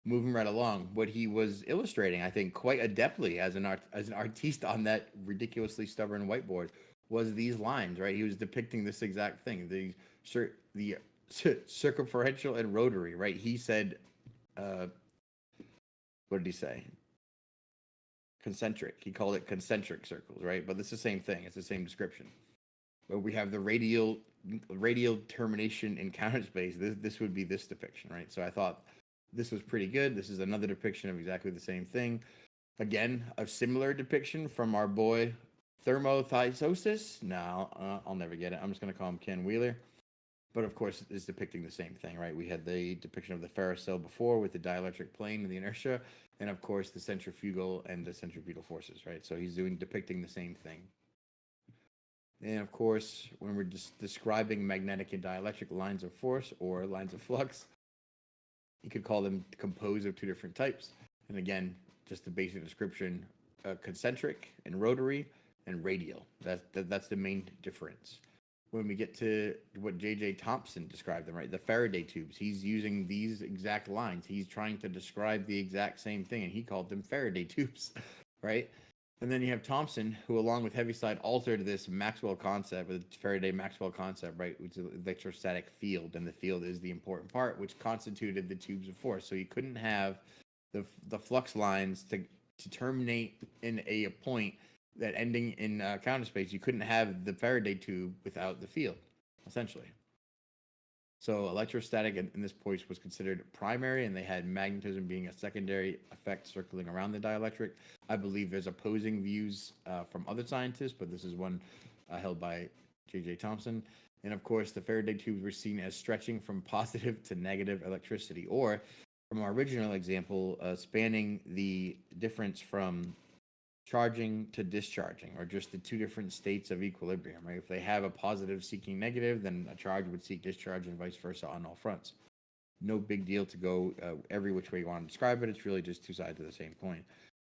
moving right along, what he was illustrating, I think, quite adeptly as an artiste on that ridiculously stubborn whiteboard was these lines, right? He was depicting this exact thing. The circumferential and rotary, right? He said, what did he say? concentric. He called it concentric circles, right? But it's the same thing. It's the same description. But we have the radial termination in counter space. This would be this depiction, right? So I thought this was pretty good. This is another depiction of exactly the same thing. Again, a similar depiction from our boy Thermothysosis. No, I'll never get it. I'm just going to call him Ken Wheeler. But of course, it's depicting the same thing, right? We had the depiction of the ferrous cell before with the dielectric plane and the inertia, and of course the centrifugal and the centripetal forces, right? So he's depicting the same thing. And of course, when we're just describing magnetic and dielectric lines of force or lines of flux, you could call them composed of two different types. And again, just the basic description: concentric and rotary, and radial. That's the main difference. When we get to what J.J. Thomson described them, right? The Faraday tubes, he's using these exact lines. He's trying to describe the exact same thing, and he called them Faraday tubes, right? And then you have Thomson, who along with Heaviside altered this Maxwell concept, the Faraday Maxwell concept, right? Which is electrostatic field, and the field is the important part, which constituted the tubes of force. So you couldn't have the flux lines to terminate in a point that ending in counter space. You couldn't have the Faraday tube without the field, essentially. So electrostatic in this point was considered primary, and they had magnetism being a secondary effect circling around the dielectric. I believe there's opposing views from other scientists, but this is one held by J.J. Thomson. And of course, the Faraday tubes were seen as stretching from positive to negative electricity, or from our original example, spanning the difference from charging to discharging, or just the two different states of equilibrium, right? If they have a positive seeking negative, then a charge would seek discharge and vice versa on all fronts. No big deal to go every which way you want to describe it. It's really just two sides of the same coin.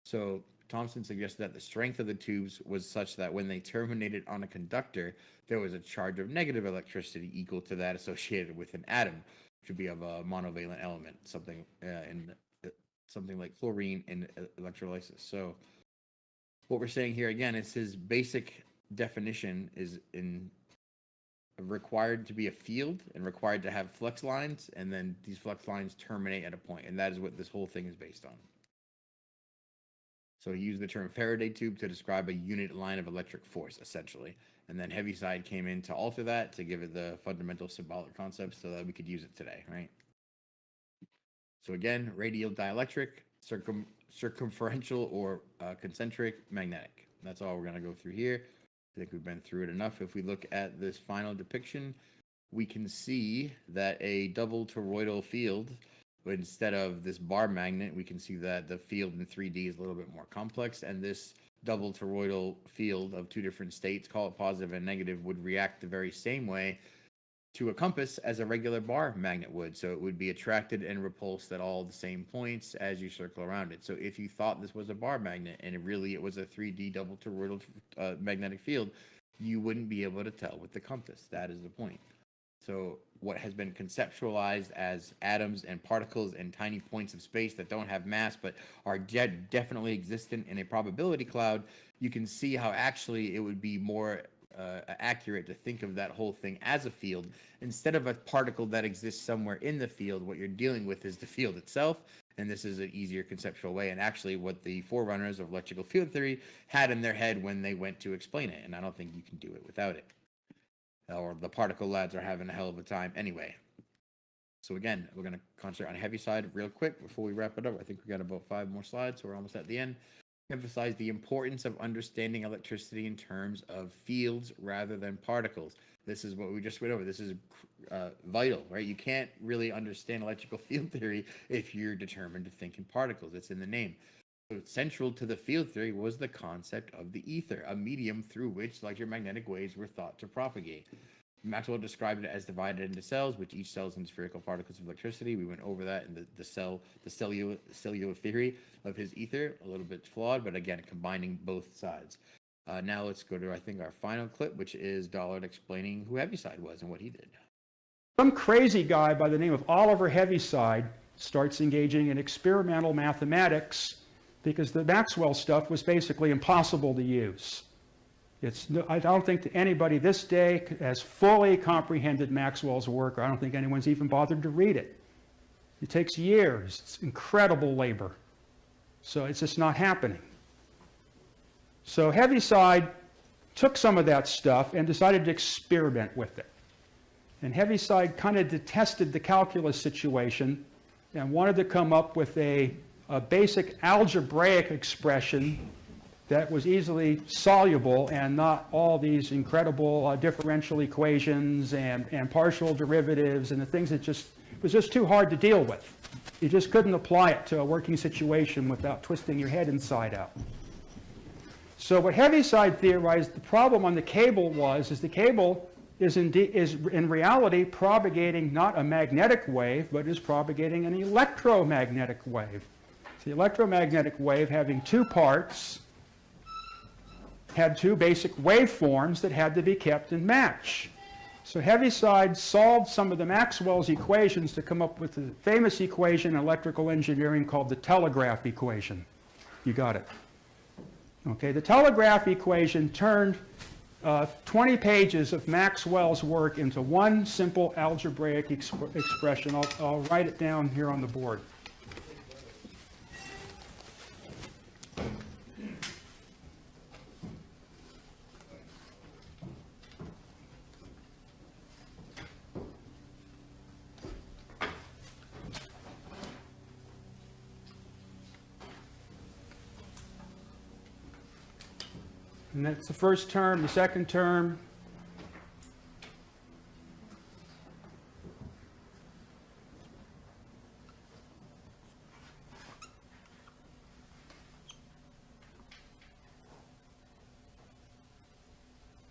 So Thomson suggested that the strength of the tubes was such that when they terminated on a conductor, there was a charge of negative electricity equal to that associated with an atom, which would be of a monovalent element, something like chlorine in electrolysis. So what we're saying here again is his basic definition is required to be a field and required to have flux lines, and then these flux lines terminate at a point, and that is what this whole thing is based on. So he used the term Faraday tube to describe a unit line of electric force, essentially, and then Heaviside came in to alter that to give it the fundamental symbolic concepts so that we could use it today, right? So again, radial dielectric, circumferential or concentric magnetic. That's all we're going to go through here. I think we've been through it enough. If we look at this final depiction, we can see that a double toroidal field, but instead of this bar magnet, we can see that the field in 3D is a little bit more complex, and this double toroidal field of two different states, call it positive and negative, would react the very same way to a compass as a regular bar magnet would. So it would be attracted and repulsed at all the same points as you circle around it. So if you thought this was a bar magnet and it was a 3D double toroidal magnetic field, you wouldn't be able to tell with the compass. That is the point. So what has been conceptualized as atoms and particles and tiny points of space that don't have mass but are definitely existent in a probability cloud, you can see how actually it would be more accurate to think of that whole thing as a field instead of a particle that exists somewhere in the field. What you're dealing with is the field itself, and this is an easier conceptual way, and actually what the forerunners of electrical field theory had in their head when they went to explain it, and I don't think you can do it without it, or the particle lads are having a hell of a time anyway. So again, we're going to concentrate on Heaviside real quick before we wrap it up. I think we got about 5 more slides, so we're almost at the end. Emphasize the importance of understanding electricity in terms of fields rather than particles. This is what we just went over. This is vital, right? You can't really understand electrical field theory if you're determined to think in particles. It's in the name. So central to the field theory was the concept of the ether, a medium through which electromagnetic waves were thought to propagate. Maxwell described it as divided into cells, which each cells in spherical particles of electricity. We went over that in the cellular theory of his ether, a little bit flawed, but again, combining both sides. Now let's go to, I think, our final clip, which is Dollard explaining who Heaviside was and what he did. Some crazy guy by the name of Oliver Heaviside starts engaging in experimental mathematics because the Maxwell stuff was basically impossible to use. I don't think that anybody this day has fully comprehended Maxwell's work, or I don't think anyone's even bothered to read it. It takes years. It's incredible labor. So it's just not happening. So Heaviside took some of that stuff and decided to experiment with it. And Heaviside kind of detested the calculus situation and wanted to come up with a basic algebraic expression that was easily soluble and not all these incredible differential equations and partial derivatives and the things that was just too hard to deal with. You just couldn't apply it to a working situation without twisting your head inside out. So what Heaviside theorized the problem on the cable is the cable is in reality propagating not a magnetic wave, but is propagating an electromagnetic wave. So the electromagnetic wave, having two parts, had two basic waveforms that had to be kept in match. So Heaviside solved some of the Maxwell's equations to come up with the famous equation in electrical engineering called the telegraph equation. You got it. Okay, the telegraph equation turned 20 pages of Maxwell's work into one simple algebraic expression. I'll write it down here on the board. And that's the first term, the second term.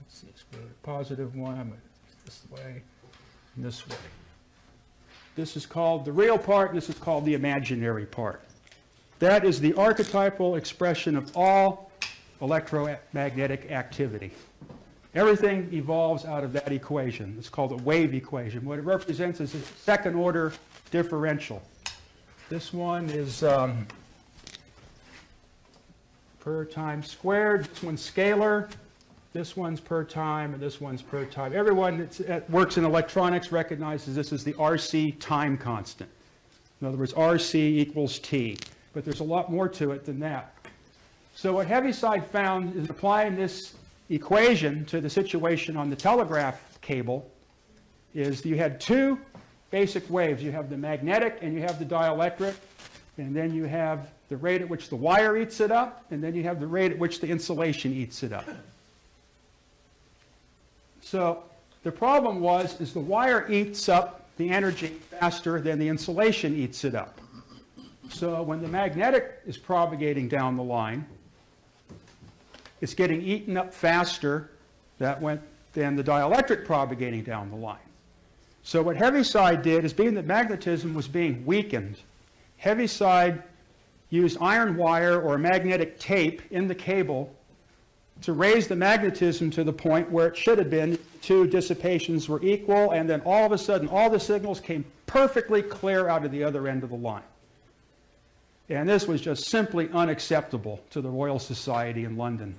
Let's see, square root positive 1, this way and this way. This is called the real part, this is called the imaginary part. That is the archetypal expression of all electromagnetic activity. Everything evolves out of that equation. It's called a wave equation. What it represents is a second order differential. This one is per time squared. This one's scalar. This one's per time, and this one's per time. Everyone that works in electronics recognizes this as the RC time constant. In other words, RC equals T. But there's a lot more to it than that. So what Heaviside found is applying this equation to the situation on the telegraph cable is you had two basic waves. You have the magnetic and you have the dielectric, and then you have the rate at which the wire eats it up, and then you have the rate at which the insulation eats it up. So the problem is the wire eats up the energy faster than the insulation eats it up. So when the magnetic is propagating down the line, it's getting eaten up faster than the dielectric propagating down the line. So what Heaviside did is, being that magnetism was being weakened, Heaviside used iron wire or magnetic tape in the cable to raise the magnetism to the point where it should have been. Two dissipations were equal, and then all of a sudden all the signals came perfectly clear out of the other end of the line. And this was just simply unacceptable to the Royal Society in London.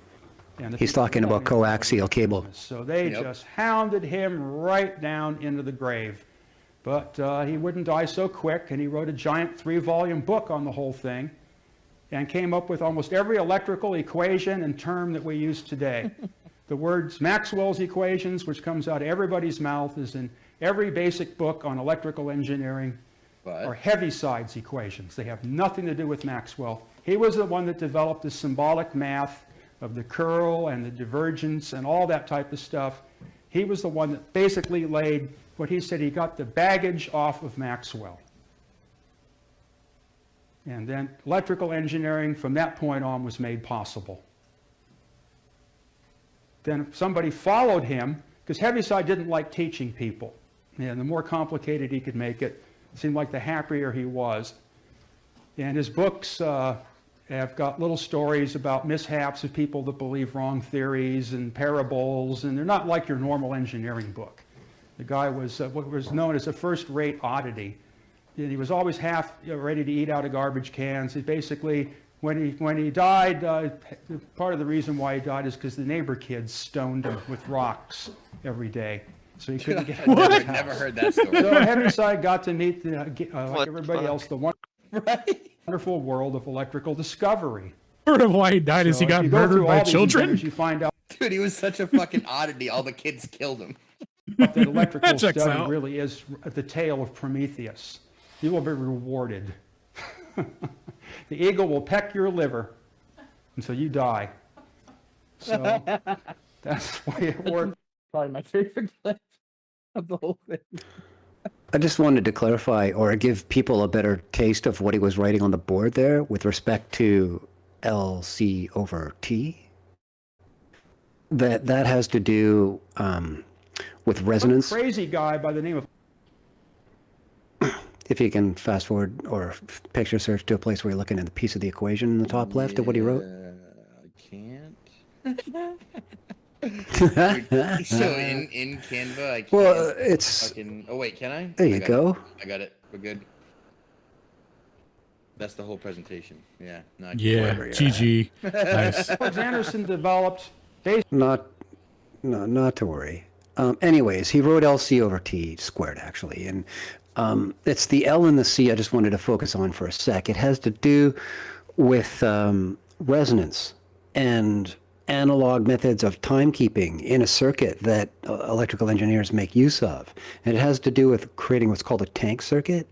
And He's talking about coaxial cable. So they just hounded him right down into the grave. But he wouldn't die so quick, and he wrote a giant 3-volume book on the whole thing and came up with almost every electrical equation and term that we use today. The words Maxwell's equations, which comes out of everybody's mouth, is in every basic book on electrical engineering, are Heaviside's equations. They have nothing to do with Maxwell. He was the one that developed the symbolic math of the curl and the divergence and all that type of stuff. He was the one that basically laid what he said, he got the baggage off of Maxwell. And then electrical engineering from that point on was made possible. Then somebody followed him, because Heaviside didn't like teaching people. And the more complicated he could make it, seemed like the happier he was. And his books have got little stories about mishaps of people that believe wrong theories and parables, and they're not like your normal engineering book. The guy was what was known as a first-rate oddity. And he was always half ready to eat out of garbage cans. He basically, when he died, part of the reason why he died is because the neighbor kids stoned him with rocks every day. So he couldn't get out of his house. Never heard that story. So Heaviside got to meet, like everybody else, the wonderful world of electrical discovery. Part of why he died is he if got you go murdered through by all these children. inventors, you find out Dude, he was such a fucking oddity. All the kids killed him. that electrical That checks study out. really is the tale of Prometheus. You will be rewarded. The eagle will peck your liver until you die. So that's the way it works. Probably my favorite clip of the whole thing. I just wanted to clarify or give people a better taste of what he was writing on the board there with respect to LC over T. That has to do with resonance. Some crazy guy by the name of If you can fast forward or picture search to a place where you're looking at the piece of the equation in the top left of what he wrote. I can't. So in Canva, I can't. Well, it's. Fucking, oh wait, can I? There you go. I got it. We're good. That's the whole presentation. Yeah. No, I can't. Yeah, Whatever, GG. Nice. Alex Anderson developed Not to worry. Anyways, he wrote LC over T squared actually, and it's the L and the C I just wanted to focus on for a sec. It has to do with resonance and analog methods of timekeeping in a circuit that electrical engineers make use of. And it has to do with creating what's called a tank circuit.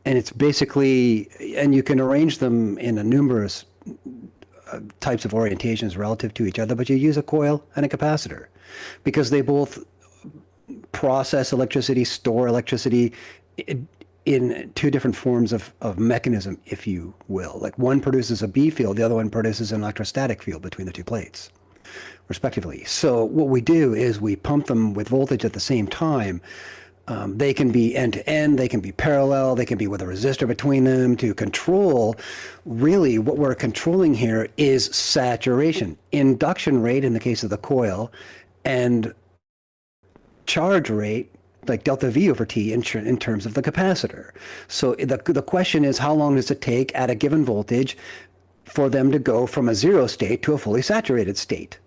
And it's basically, and you can arrange them in a numerous types of orientations relative to each other, but you use a coil and a capacitor because they both process electricity, store electricity in two different forms of mechanism, if you will. Like one produces a B field, the other one produces an electrostatic field between the two plates, respectively. So what we do is we pump them with voltage at the same time. They can be end-to-end, they can be parallel, they can be with a resistor between them to control. Really, what we're controlling here is saturation, induction rate in the case of the coil, and charge rate, like delta V over T in terms of the capacitor. So the question is, how long does it take at a given voltage for them to go from a zero state to a fully saturated state?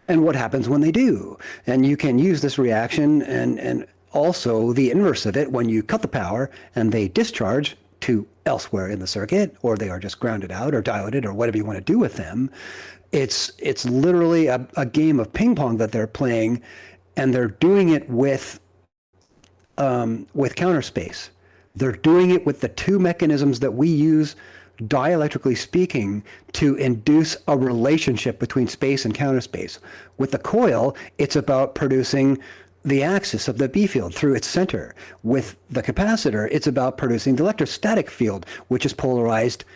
And what happens when they do? And you can use this reaction and also the inverse of it when you cut the power and they discharge to elsewhere in the circuit, or they are just grounded out or diode or whatever you want to do with them. It's literally a game of ping pong that they're playing, and they're doing it with counter space. They're doing it with the two mechanisms that we use dielectrically speaking to induce a relationship between space and counter space. With the coil, it's about producing the axis of the B field through its center. With the capacitor, it's about producing the electrostatic field, which is polarized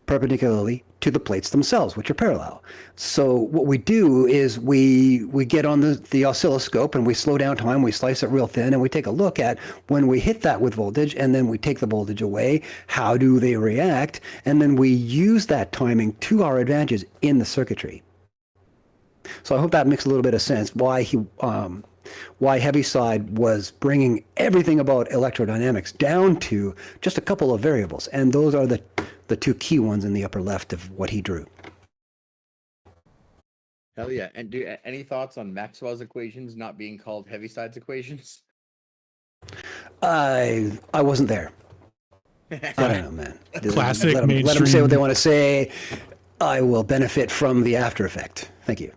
perpendicularly to the plates themselves, which are parallel. So what we do is we get on the oscilloscope and we slow down time, we slice it real thin, and we take a look at when we hit that with voltage, and then we take the voltage away, how do they react, and then we use that timing to our advantage in the circuitry. So I hope that makes a little bit of sense why Heaviside was bringing everything about electrodynamics down to just a couple of variables, and those are the two key ones in the upper left of what he drew. Hell yeah. And any thoughts on Maxwell's equations not being called Heaviside's equations? I wasn't there. I don't know, man. Classic let them say mainstream. what they want to say. I will benefit from the after effect. Thank you.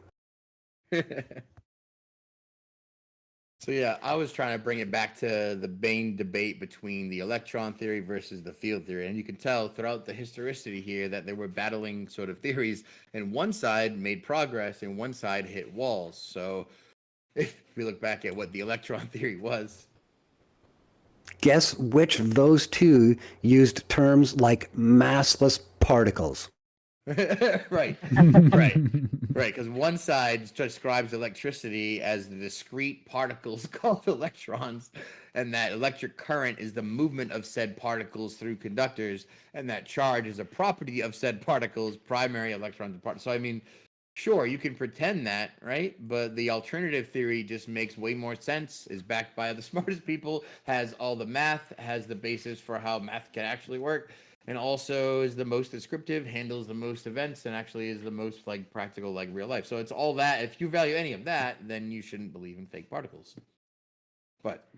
So yeah, I was trying to bring it back to the main debate between the electron theory versus the field theory. And you can tell throughout the historicity here that they were battling sort of theories, and one side made progress and one side hit walls. So if we look back at what the electron theory was. Guess which of those two used terms like massless particles? Right. Because one side describes electricity as the discrete particles called electrons, and that electric current is the movement of said particles through conductors, and that charge is a property of said particles, primary electrons and particles. So I mean, sure, you can pretend that, right? But the alternative theory just makes way more sense, is backed by the smartest people, has all the math, has the basis for how math can actually work, and also is the most descriptive, handles the most events, and actually is the most like practical, like real life. So it's all that. If you value any of that, then you shouldn't believe in fake particles. But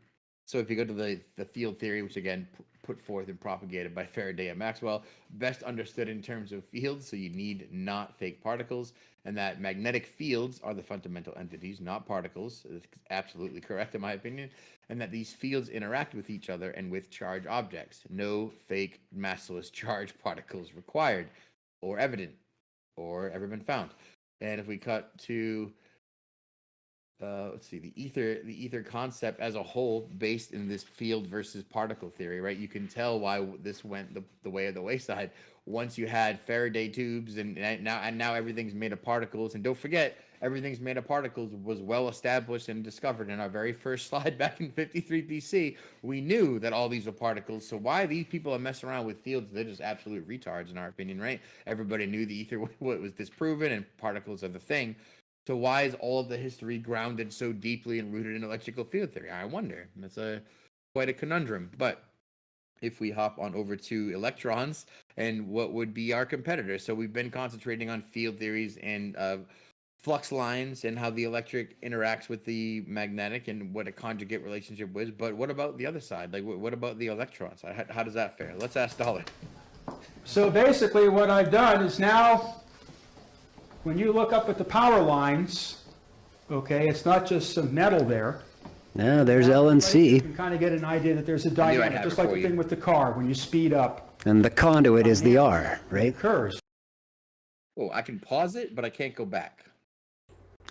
So if you go to the field theory, which again put forth and propagated by Faraday and Maxwell, best understood in terms of fields, so you need not fake particles, and that magnetic fields are the fundamental entities, not particles. It's absolutely correct in my opinion, and that these fields interact with each other and with charge objects. No fake massless charge particles required, or evident, or ever been found. And if we cut to let's see, the ether concept as a whole, based in this field versus particle theory, right? You can tell why this went the way of the wayside once you had Faraday tubes, and now everything's made of particles. And don't forget, everything's made of particles was well established and discovered in our very first slide back in 53 BC. We knew that all these were particles. So why these people are messing around with fields? They're just absolute retards in our opinion, right? Everybody knew the ether was disproven and particles are the thing. So why is all of the history grounded so deeply and rooted in electrical field theory? I wonder. That's quite a conundrum. But if we hop on over to electrons and what would be our competitors. So we've been concentrating on field theories and flux lines and how the electric interacts with the magnetic and what a conjugate relationship was. But what about the other side? Like, what about the electron side? How does that fare? Let's ask Dollar. So basically what I've done is now, when you look up at the power lines, okay, it's not just some metal there. No, there's L and C. You can kind of get an idea that there's a dynamic, just like the thing with the car, when you speed up. And the conduit is the R, right? It occurs. Oh, I can pause it, but I can't go back.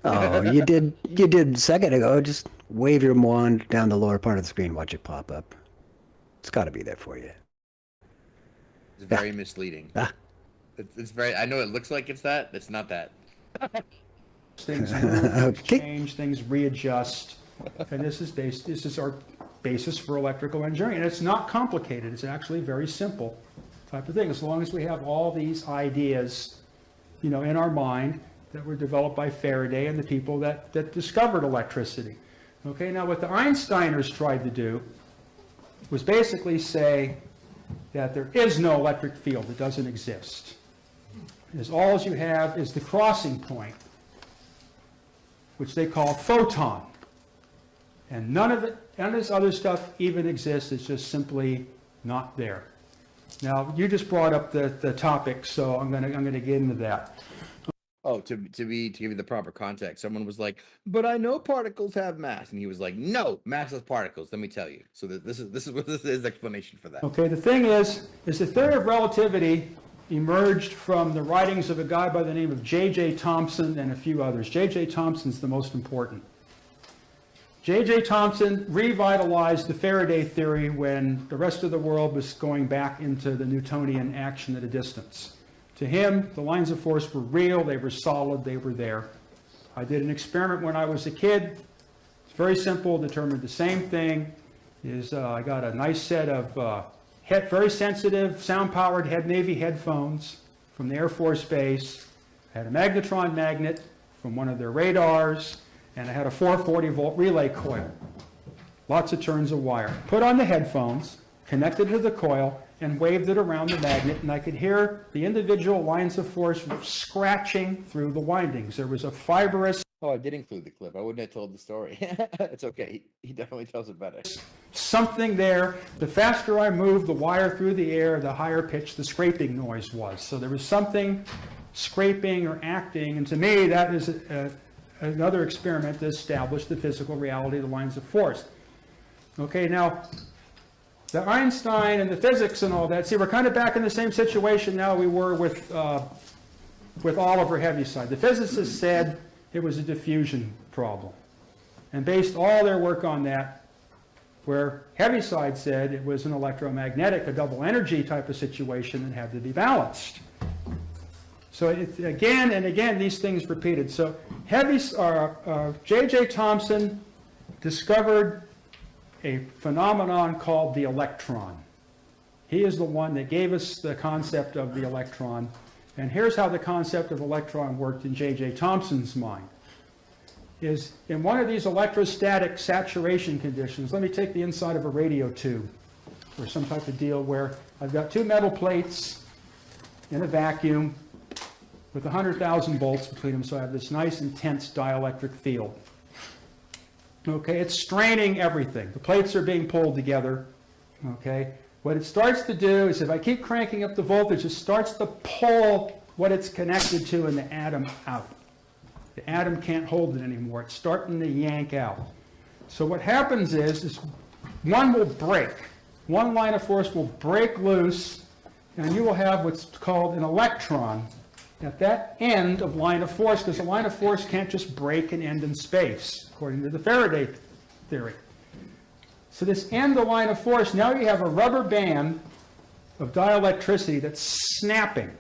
Oh, you did a second ago. Just wave your wand down the lower part of the screen, watch it pop up. It's got to be there for you. It's very misleading. It's very, I know it looks like it's that, it's not that. Things move, things change, things readjust. And this is our basis for electrical engineering. And it's not complicated. It's actually very simple type of thing. As long as we have all these ideas, in our mind that were developed by Faraday and the people that discovered electricity. Okay, now what the Einsteiners tried to do was basically say that there is no electric field. It doesn't exist. All you have is the crossing point, which they call photon. And none of this other stuff even exists. It's just simply not there. Now, you just brought up the topic, so I'm gonna get into that. Oh, to give you the proper context, someone was like, "But I know particles have mass," and he was like, "No, massless particles. Let me tell you." So this is what this is explanation for that. Okay, the thing is the theory of relativity emerged from the writings of a guy by the name of J.J. Thomson and a few others. J.J. Thomson's the most important. J.J. Thomson revitalized the Faraday theory when the rest of the world was going back into the Newtonian action at a distance. To him, the lines of force were real, they were solid, they were there. I did an experiment when I was a kid. It's very simple, determined the same thing. I got a nice set of very sensitive, sound-powered Navy headphones from the Air Force Base. I had a magnetron magnet from one of their radars, and I had a 440-volt relay coil. Lots of turns of wire. Put on the headphones, connected to the coil, and waved it around the magnet, and I could hear the individual lines of force scratching through the windings. There was a fibrous... Oh, I did include the clip. I wouldn't have told the story. It's okay. He definitely tells it better. Something there. The faster I moved the wire through the air, the higher pitch the scraping noise was. So there was something scraping or acting, and to me that is another experiment that established the physical reality of the lines of force. Okay, now the Einstein and the physics and all that, see, we're kind of back in the same situation now we were with Oliver Heaviside. The physicists said it was a diffusion problem and based all their work on that, where Heaviside said it was an electromagnetic, a double energy type of situation that had to be balanced. So again and again, these things repeated. So J.J. Thomson discovered a phenomenon called the electron. He is the one that gave us the concept of the electron. And here's how the concept of electron worked in J.J. Thomson's mind. Is in one of these electrostatic saturation conditions, let me take the inside of a radio tube or some type of deal where I've got two metal plates in a vacuum with 100,000 volts between them, so I have this nice intense dielectric field. Okay, it's straining everything. The plates are being pulled together. Okay, what it starts to do is if I keep cranking up the voltage, it starts to pull what it's connected to in the atom out. The atom can't hold it anymore. It's starting to yank out. So what happens is one will break. One line of force will break loose, and you will have what's called an electron at that end of line of force, because a line of force can't just break and end in space, according to the Faraday theory. So this end of line of force, now you have a rubber band of dielectricity that's snapping,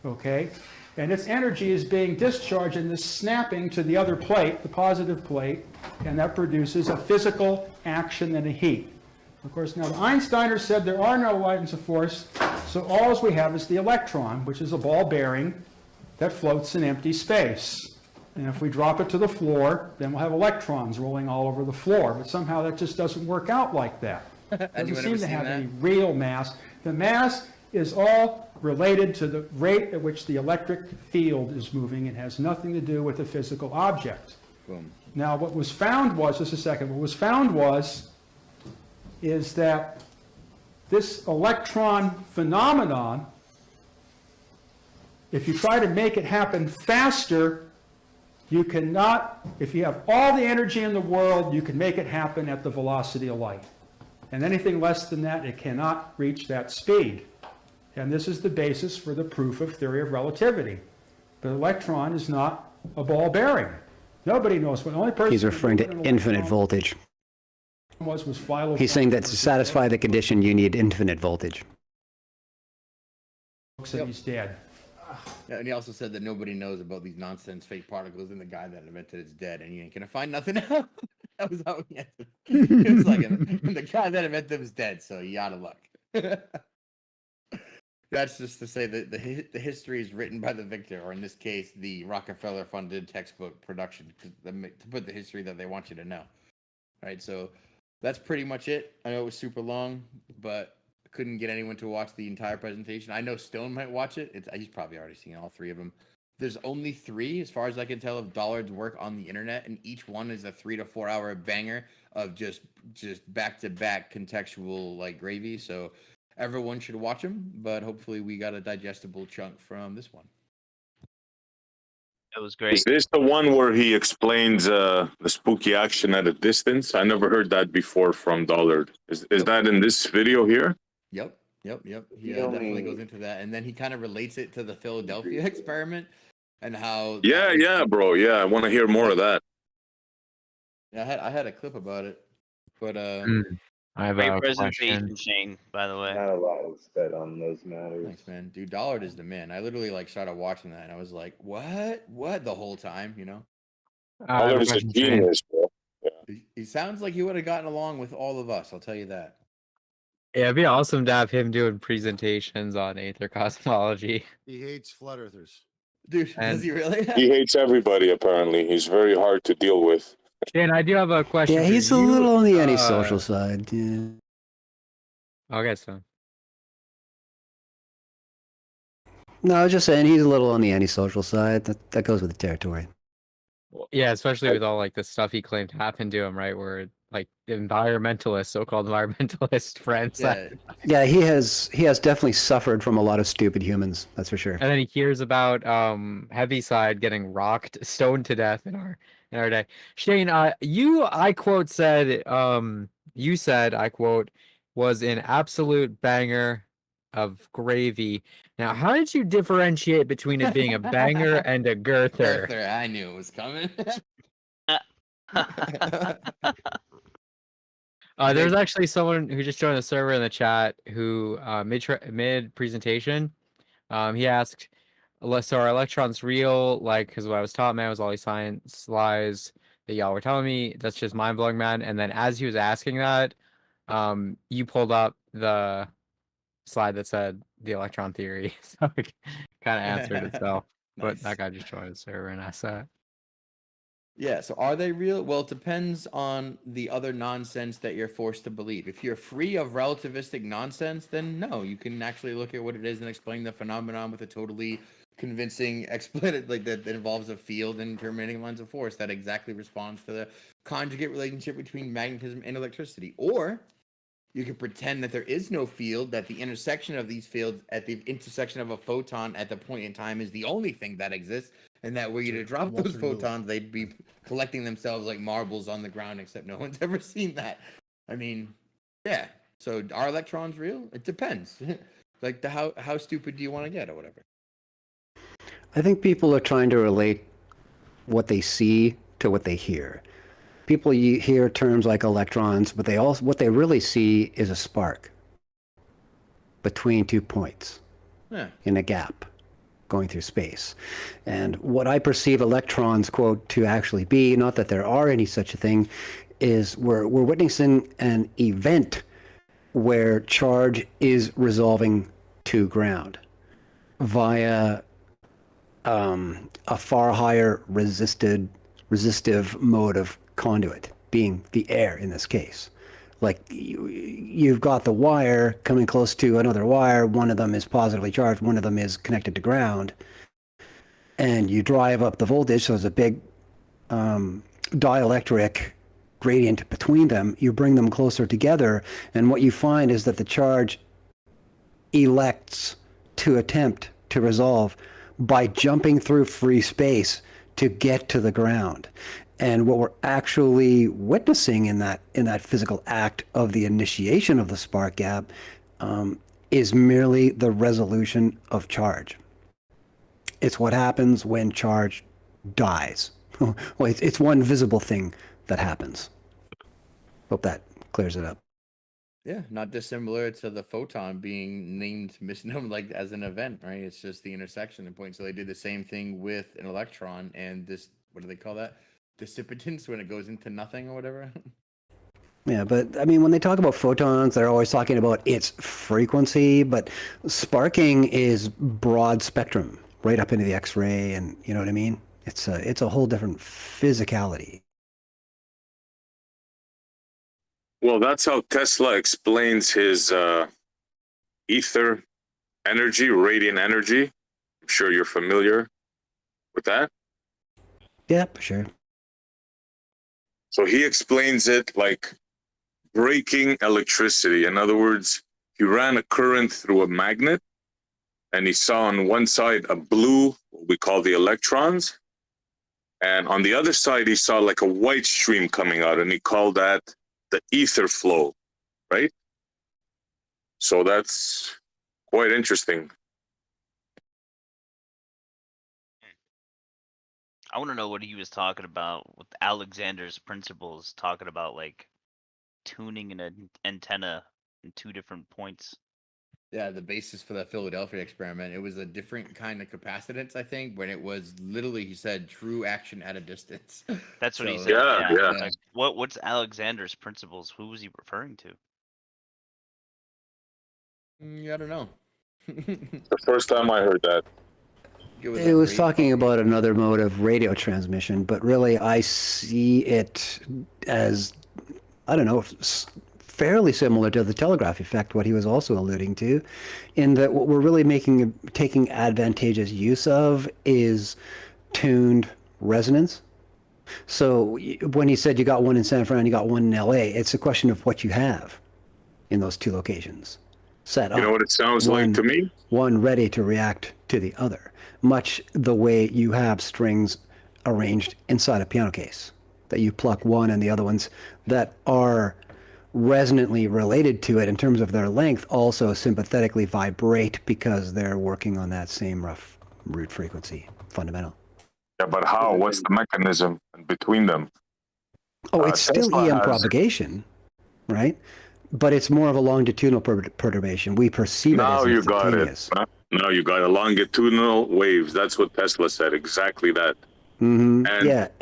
okay? And its energy is being discharged in this snapping to the other plate, the positive plate, and that produces a physical action and a heat. Of course, now the Einsteiners said there are no lines of force, so all we have is the electron, which is a ball bearing that floats in empty space. And if we drop it to the floor, then we'll have electrons rolling all over the floor. But somehow that just doesn't work out like that. It doesn't seem to have any real mass. The mass is all related to the rate at which the electric field is moving. It has nothing to do with the physical object. Boom. Now, what was found was, just a second, what was found is that this electron phenomenon, if you try to make it happen faster, you cannot, if you have all the energy in the world, you can make it happen at the velocity of light. And anything less than that, it cannot reach that speed. And this is the basis for the proof of theory of relativity. The electron is not a ball bearing. Nobody knows. The only person He's referring to infinite voltage. was Philo. He's saying that to satisfy the condition, you need infinite voltage. Yep. He's dead. Yeah, and he also said that nobody knows about these nonsense fake particles, and the guy that invented it's dead, and you ain't gonna find nothing else. That was how he answered. It was like, the guy that invented them is dead, so you out of luck. That's just to say that the history is written by the victor, or in this case, the Rockefeller-funded textbook production, to put the history that they want you to know. All right, so that's pretty much it. I know it was super long, but I couldn't get anyone to watch the entire presentation. I know Stone might watch it. He's probably already seen all three of them. There's only 3, as far as I can tell, of Dollard's work on the internet, and each one is a 3 to 4 hour banger of just back-to-back contextual like gravy. So everyone should watch them, but hopefully we got a digestible chunk from this one. It was great. Is this the one where he explains the spooky action at a distance? I never heard that before from Dollard. Is that in this video here? Yep. He definitely goes into that, and then he kind of relates it to the Philadelphia experiment and how. Yeah, bro. Yeah, I want to hear more of that. Yeah, I had a clip about it, but I have Great a presentation, question. Shane, by the way. Not a lot was said on those matters. Thanks, man. Dude, Dollard is the man. I literally started watching that, and I was like, what the whole time, you know? Dollard is a genius, bro. Yeah. He sounds like he would have gotten along with all of us, I'll tell you that. Yeah, it'd be awesome to have him doing presentations on Aether cosmology. He hates flat earthers. Dude, does he really? He hates everybody, apparently. He's very hard to deal with. Shane, I do have a question. Yeah, for he's a you. little on the antisocial side. Yeah. Okay, so. No, I was just saying he's a little on the antisocial side. That goes with the territory. Yeah, especially with all like the stuff he claimed happened to him, right? Where like environmentalists, so-called environmentalist friends. Yeah, he has definitely suffered from a lot of stupid humans. That's for sure. And then he hears about Heaviside getting rocked, stoned to death in our day. Shane, I quote said, you said, I quote, was an absolute banger of gravy. Now, how did you differentiate between it being a banger and a girther? Girther, I knew it was coming. There's actually someone who just joined the server in the chat who mid presentation, he asked, "So are electrons real?" Like, because what I was taught, man, was all these science lies that y'all were telling me. That's just mind blowing, man. And then as he was asking that, you pulled up the slide that said the electron theory, so it kind of answered itself. But Nice. that guy just joined the server and asked that. Yeah, so are they real? Well, it depends on the other nonsense that you're forced to believe. If you're free of relativistic nonsense, then no, you can actually look at what it is and explain the phenomenon with a totally convincing explanation like that involves a field and terminating lines of force that exactly responds to the conjugate relationship between magnetism and electricity. Or you could pretend that there is no field, that the intersection of these fields at the intersection of a photon at the point in time is the only thing that exists, and that were you to drop those photons, they'd be collecting themselves like marbles on the ground, except no one's ever seen that. I mean, yeah. So are electrons real? It depends. Like how stupid do you want to get or whatever? I think people are trying to relate what they see to what they hear. People hear terms like electrons, but what they really see is a spark between 2 points in a gap going through space. And what I perceive electrons, quote, to actually be, not that there are any such a thing, is we're witnessing an event where charge is resolving to ground via a far higher resistive mode of conduit, being the air in this case. Like you've got the wire coming close to another wire, one of them is positively charged, one of them is connected to ground, and you drive up the voltage, so there's a big dielectric gradient between them. You bring them closer together, and what you find is that the charge elects to attempt to resolve by jumping through free space to get to the ground. And what we're actually witnessing in that physical act of the initiation of the spark gap is merely the resolution of charge. It's what happens when charge dies. Well, it's one visible thing that happens. Hope that clears it up. Yeah, not dissimilar to the photon being misnomed like as an event, right? It's just the intersection and point. So they did the same thing with an electron and this, what do they call that? Dissipitance, when it goes into nothing or whatever. Yeah, but I mean, when they talk about photons, they're always talking about its frequency, but sparking is broad spectrum, right up into the X-ray, and you know what I mean? It's a whole different physicality. Well, that's how Tesla explains his ether energy, radiant energy. I'm sure you're familiar with that. Yeah, for sure. So he explains it like breaking electricity. In other words, he ran a current through a magnet, and he saw on one side a blue, what we call the electrons, and on the other side he saw like a white stream coming out, and he called that the ether flow, right? So that's quite interesting. I want to know what he was talking about with Alexander's principles, talking about like tuning an antenna in 2 different points. Yeah, the basis for the Philadelphia experiment, it was a different kind of capacitance, I think, when it was literally, he said, true action at a distance. That's what he So, said. Yeah. Like, what's Alexander's principles? Who was he referring to? I don't know. The first time I heard that. It was talking about another mode of radio transmission, but really I see it as, I don't know, fairly similar to the telegraph effect, what he was also alluding to, in that what we're really taking advantageous use of is tuned resonance. So when he said you got one in San Fran, you got one in LA, it's a question of what you have in those 2 locations set up. You know what it sounds like to me? One ready to react to the other, much the way you have strings arranged inside a piano case, that you pluck one and the other ones that are resonantly related to it in terms of their length also sympathetically vibrate because they're working on that same rough root frequency fundamental. Yeah, but how? What's the mechanism between them? Oh, it's still Tesla EM has propagation, right? But it's more of a longitudinal perturbation. We perceive it as instantaneous. Now you got a longitudinal waves. That's what Tesla said. Exactly that. Mm-hmm.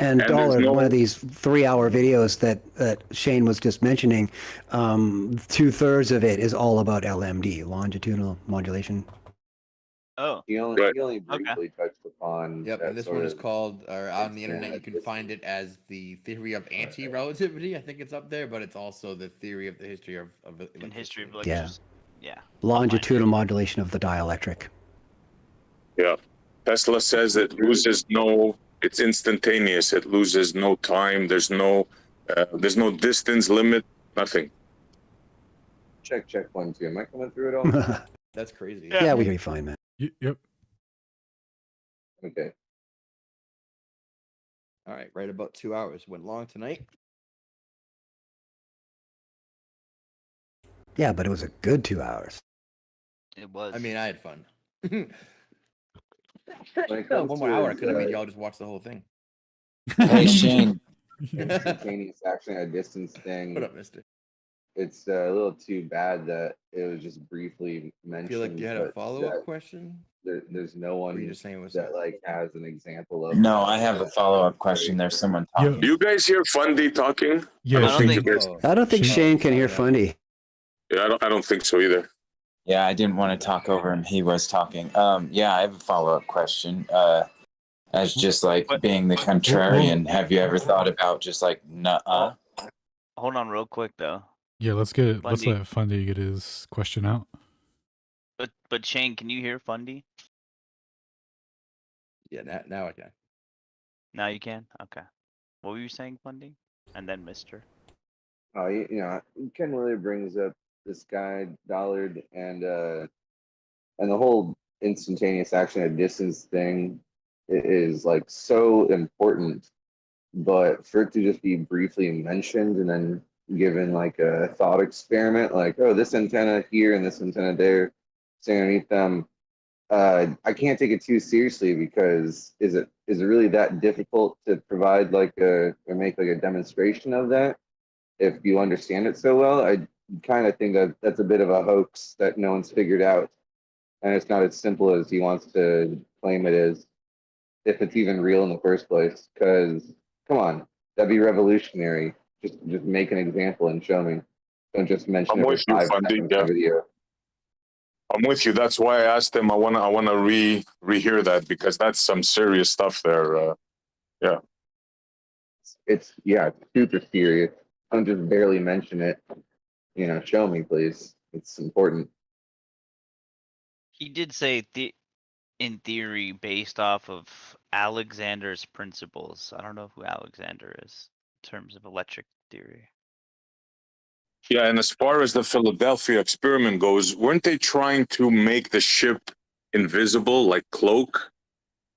And Dollar, no... one of these 3-hour videos that Shane was just mentioning, 2/3 of it is all about LMD, longitudinal modulation. Oh, He only briefly touched upon. Yep, and this one is called, or on the internet you can find it as the theory of anti-relativity. I think it's up there, but it's also the theory of the history of in history of yeah. electricity. Yeah. Longitudinal modulation of the dielectric. Yeah. Tesla says it loses no. It's instantaneous. It loses no time. There's no distance limit. Nothing. Check 1 2. Am I coming through it all? That's crazy. Yeah, we hear you fine, man. Yep. Okay. All right, right about 2 hours. Went long tonight. Yeah, but it was a good 2 hours. It was. I mean, I had fun. When it comes One more to hour, I his, could have made y'all just watch the whole thing. Hey, Shane. instantaneous action at a distance thing. What up, mister? It's a little too bad that it was just briefly I mentioned. feel like you had a but follow-up that question. there's no Or one you just saying what's that up? like has an example of. No, I have a follow-up question. There's someone Yo. talking. Do you guys hear Fundy talking? Yeah, I don't Shane- think you guys. I don't think Shane can hear Fundy. Yeah, I don't think so either. Yeah, I didn't want to talk over him. He was talking. Yeah, I have a follow-up question. As just like being the contrarian, have you ever thought about just like, nuh-uh? Hold on, real quick though. Yeah, let's let Fundy. Fundy get his question out. But Shane, can you hear Fundy? Yeah, now I can. Now you can. Okay. What were you saying, Fundy? And then Mister. Oh, Ken Willard brings up this guy Dollard and the whole instantaneous action at distance thing is like so important, but for it to just be briefly mentioned and then given like a thought experiment, like, oh, this antenna here and this antenna there, staying underneath them, I can't take it too seriously because is it really that difficult to provide like or make like a demonstration of that if you understand it so well? I kind of think that that's a bit of a hoax that no one's figured out, and it's not as simple as he wants to claim it is, if it's even real in the first place. Because come on, that'd be revolutionary. Just make an example and show me. Don't just mention I'm it for with you, 5 Fundy. seconds in a video. I'm with you. That's why I asked him. I wanna rehear that because that's some serious stuff there. Yeah. It's super serious. Don't just barely mention it. Show me, please. It's important. He did say in theory, based off of Alexander's principles. I don't know who Alexander is in terms of electric theory. Yeah, and as far as the Philadelphia experiment goes, weren't they trying to make the ship invisible, like cloak?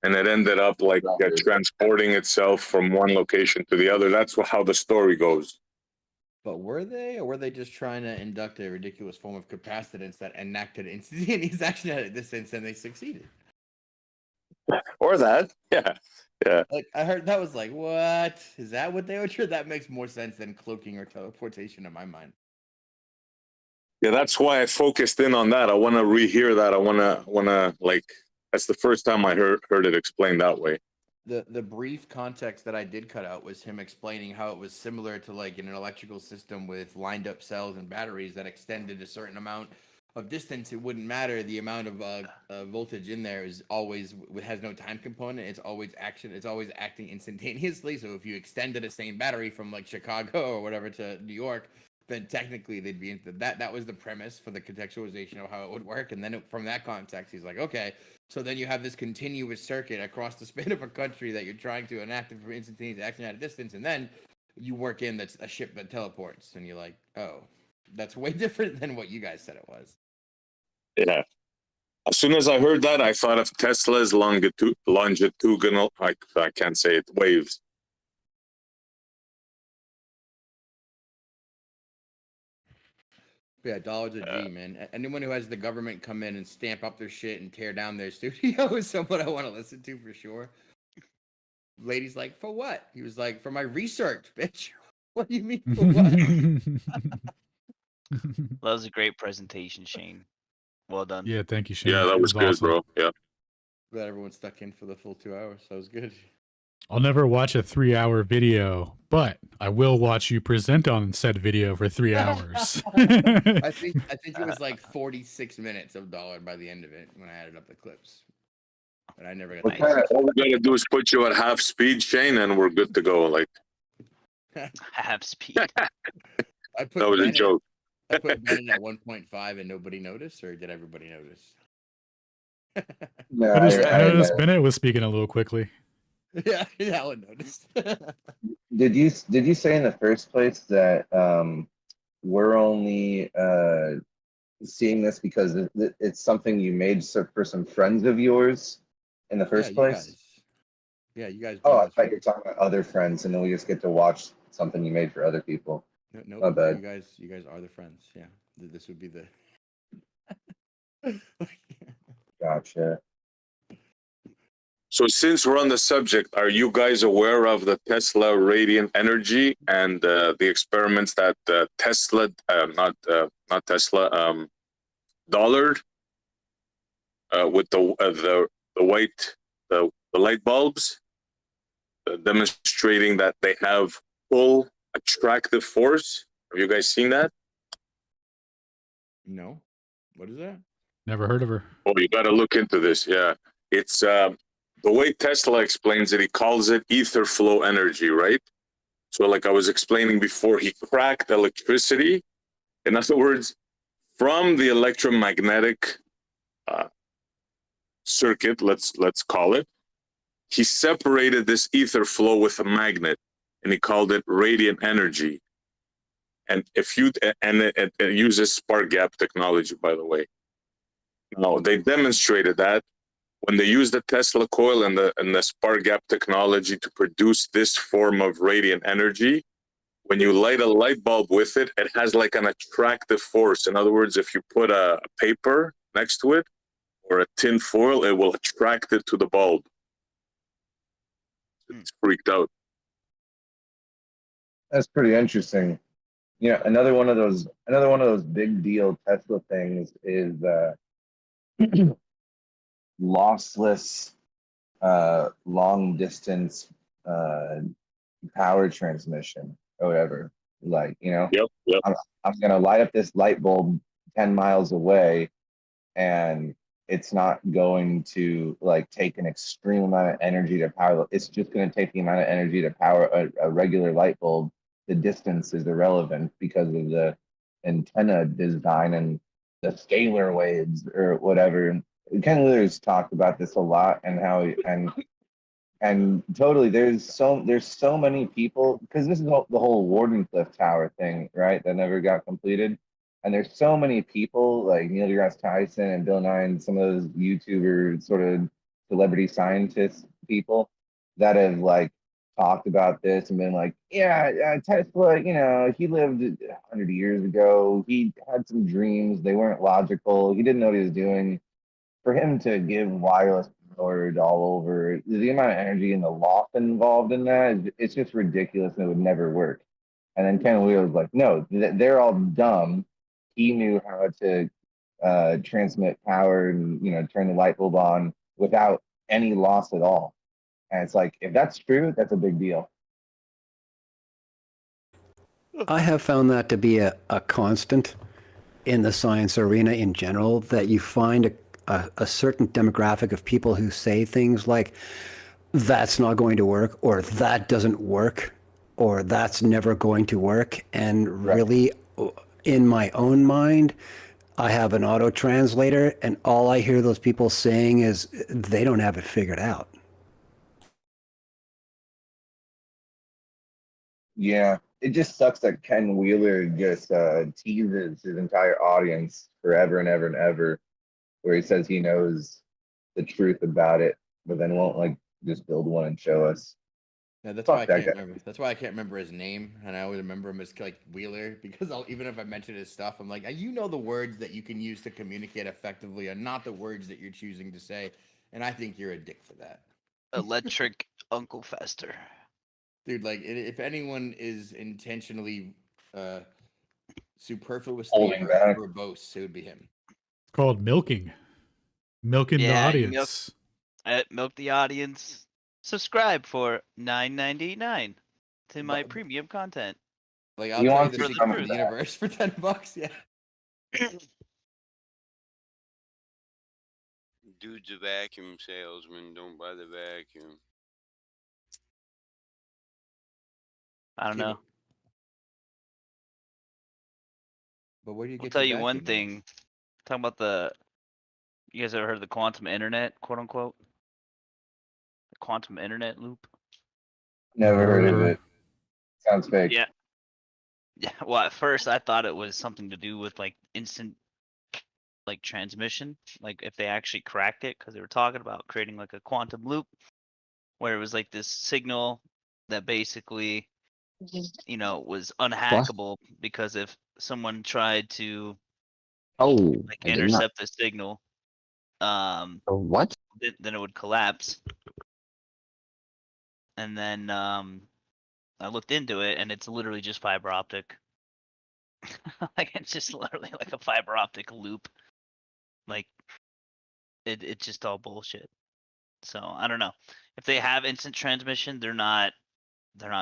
And it ended up like transporting itself from one location to the other. That's how the story goes. But were they, or were they just trying to induct a ridiculous form of capacitance that enacted instantaneous action at a distance, and they succeeded? Or that, yeah. Like I heard that was like, what is that? What they were sure that makes more sense than cloaking or teleportation in my mind. Yeah, that's why I focused in on that. I want to rehear that. I want to like. That's the first time I heard it explained that way. The brief context that I did cut out was him explaining how it was similar to like in an electrical system with lined up cells and batteries that extended a certain amount of distance. It wouldn't matter. The amount of voltage in there is always has no time component. It's always action. It's always acting instantaneously. So if you extended the same battery from like Chicago or whatever to New York, then technically they'd be into that. That was the premise for the contextualization of how it would work. And then from that context, he's like, okay, so then you have this continuous circuit across the span of a country that you're trying to enact for instantaneous action at a distance, and then you work in that's a ship that teleports, and you're like, oh, that's way different than what you guys said it was. Yeah. As soon as I heard that, I thought of Tesla's longitudinal. I can't say it. Waves. Yeah, dollars a G, man. Anyone who has the government come in and stamp up their shit and tear down their studio is someone I want to listen to for sure. Lady's like, for what? He was like, for my research, bitch. What do you mean for what? That was a great presentation, Shane. Well done. Yeah, thank you, Shane. Yeah, that was good, awesome. bro. Yeah. Glad everyone stuck in for the full 2 hours. That was good. I'll never watch a 3-hour video, but I will watch you present on said video for 3 hours. I think it was like 46 minutes of dollar by the end of it when I added up the clips. But I never got All we gotta do is put you at half speed, Shane, and we're good to go. Like half speed. That was a joke. I put Bennett at 1.5 and nobody noticed, or did everybody notice? No, I noticed, I I noticed Bennett was speaking a little quickly. Yeah, Alan noticed. did you say in the first place that we're only seeing this because it's something you made for some friends of yours in the Yeah, first you place? guys. Yeah, you guys Oh, being I his thought you were friends. talking about other friends, and then we just get to watch something you made for other people. No, My bad. you guys are the friends. Yeah, this would be the. Gotcha. So since we're on the subject, are you guys aware of the Tesla radiant energy and the experiments that Tesla, not Tesla, Dollard, with the white the light bulbs, demonstrating that they have full attractive force? Have you guys seen that? No, what is that? Never heard of her. Oh, you got to look into this. Yeah, it's the way Tesla explains it. He calls it ether flow energy, right? So, like I was explaining before, he cracked electricity. In other words, from the electromagnetic circuit, let's call it, he separated this ether flow with a magnet, and he called it radiant energy. And it uses spark gap technology, by the way. Now they demonstrated that when they used the Tesla coil and the spark gap technology to produce this form of radiant energy, when you light a light bulb with it, it has like an attractive force. In other words, if you put a paper next to it or a tin foil, it will attract it to the bulb. It's freaked out. That's pretty interesting. Yeah, another one of those big deal Tesla things is lossless long distance power transmission or whatever. Like, Yep. I'm gonna light up this light bulb 10 miles away, and it's not going to like take an extreme amount of energy to power. It's just going to take the amount of energy to power a regular light bulb. The distance is irrelevant because of the antenna design and the scalar waves or whatever. Ken Liller's talked about this a lot, and how and totally there's so many people, because this is the whole Wardenclyffe Tower thing, right, that never got completed. And there's so many people like Neil deGrasse Tyson and Bill Nye and some of those YouTuber sort of celebrity scientist people that have like talked about this and been like, yeah, Tesla, he lived 100 years ago. He had some dreams. They weren't logical. He didn't know what he was doing. For him to give wireless power all over, the amount of energy and the loss involved in that, it's just ridiculous, and it would never work. And then Ken Wheel was like, no, they're all dumb. He knew how to transmit power and turn the light bulb on without any loss at all. And it's like, if that's true, that's a big deal. I have found that to be a constant in the science arena in general, that you find a certain demographic of people who say things like, that's not going to work, or that doesn't work, or that's never going to work. And really, in my own mind, I have an auto translator, and all I hear those people saying is they don't have it figured out. Yeah, it just sucks that Ken Wheeler just teases his entire audience forever and ever and ever, where he says he knows the truth about it, but then won't like just build one and show us. Yeah, that's Fuck why I that can't guy. remember. That's why I can't remember his name, and I always remember him as like Wheeler, because even if I mention his stuff, I'm like, you know, the words that you can use to communicate effectively, and not the words that you're choosing to say. And I think you're a dick for that, Electric Uncle Fester. dude. Like, if anyone is intentionally, superfluously Holding back. verbose, it would be him. It's called milking. Milking the Yeah, you audience. milk the audience. Subscribe for $9.99 to my premium content. Like, I'll You tell you want the to secret come of the back. universe for $10. Yeah. Dude's a vacuum salesman. Don't buy the vacuum. I don't know. But where do you I'll get tell your you one vacuum, thing. Talking about the You guys ever heard of the quantum internet, quote unquote? The quantum internet loop? Never heard of it. Sounds fake. Yeah. Yeah. Well, at first I thought it was something to do with like instant like transmission, like if they actually cracked it, because they were talking about creating like a quantum loop where it was like this signal that basically, you know, was unhackable because if someone tried to like I did not. intercept the signal, What? then it would collapse. And then I looked into it, and it's literally just fiber optic. Like it's just literally like a fiber optic loop. Like it's just all bullshit. So I don't know. If they have instant transmission, they're not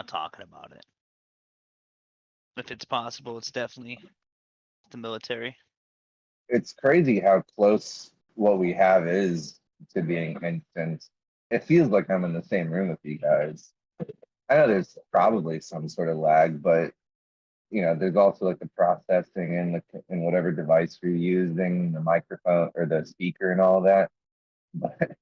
talking about it. If it's possible, it's definitely the military. It's crazy how close what we have is to being instant. It feels like I'm in the same room with you guys. I know there's probably some sort of lag, but you know, there's also like the processing in whatever device you're using, the microphone or the speaker and all that. But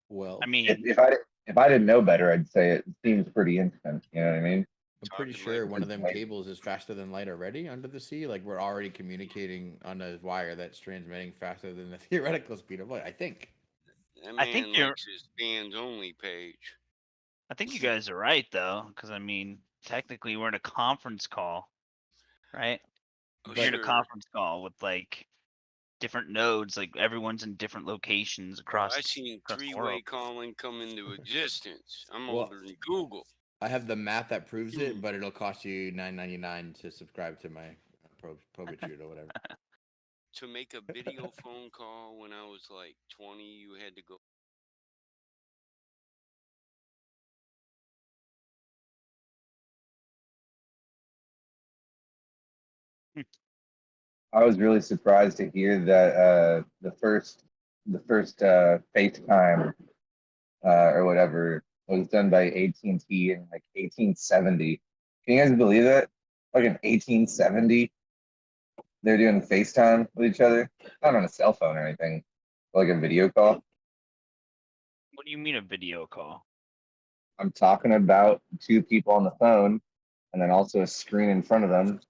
Well, I mean, if I didn't know better, I'd say it seems pretty instant. You know what I mean? I'm pretty sure one of them cables is faster than light already under the sea. Like we're already communicating on a wire that's transmitting faster than the theoretical speed of light. I think. That I think man you're- likes his fans only page. I think you guys are right though, because I mean, technically we're in a conference call, right? We're in a conference call with like different nodes, like everyone's in different locations across. I seen across the three-way world. calling come into existence. I'm Well, older than Google. I have the math that proves it, but it'll cost you $9.99 to subscribe to my Probitude or whatever. To make a video phone call when I was like 20, you had to go. I was really surprised to hear that the first FaceTime or whatever was done by AT&T in like 1870. Can you guys believe that? Like in 1870, they're doing FaceTime with each other, not on a cell phone or anything, but like a video call. What do you mean a video call? I'm talking about two people on the phone, and then also a screen in front of them.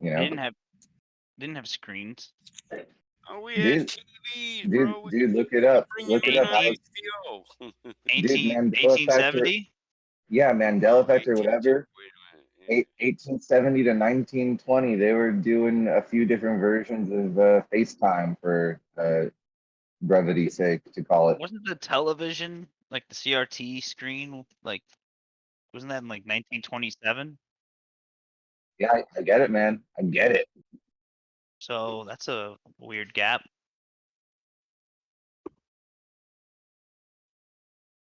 You know, They didn't have screens. Oh, we had TVs, bro. Dude, look it up. Look it up. HBO. Dude, Mandela effect. 1870? Yeah, Mandela effect or whatever. 1870 to 1920, they were doing a few different versions of FaceTime for brevity's sake, to call it. Wasn't the television like the CRT screen like? Wasn't that in like 1927? Yeah, I get it, man. I get it. So that's a weird gap.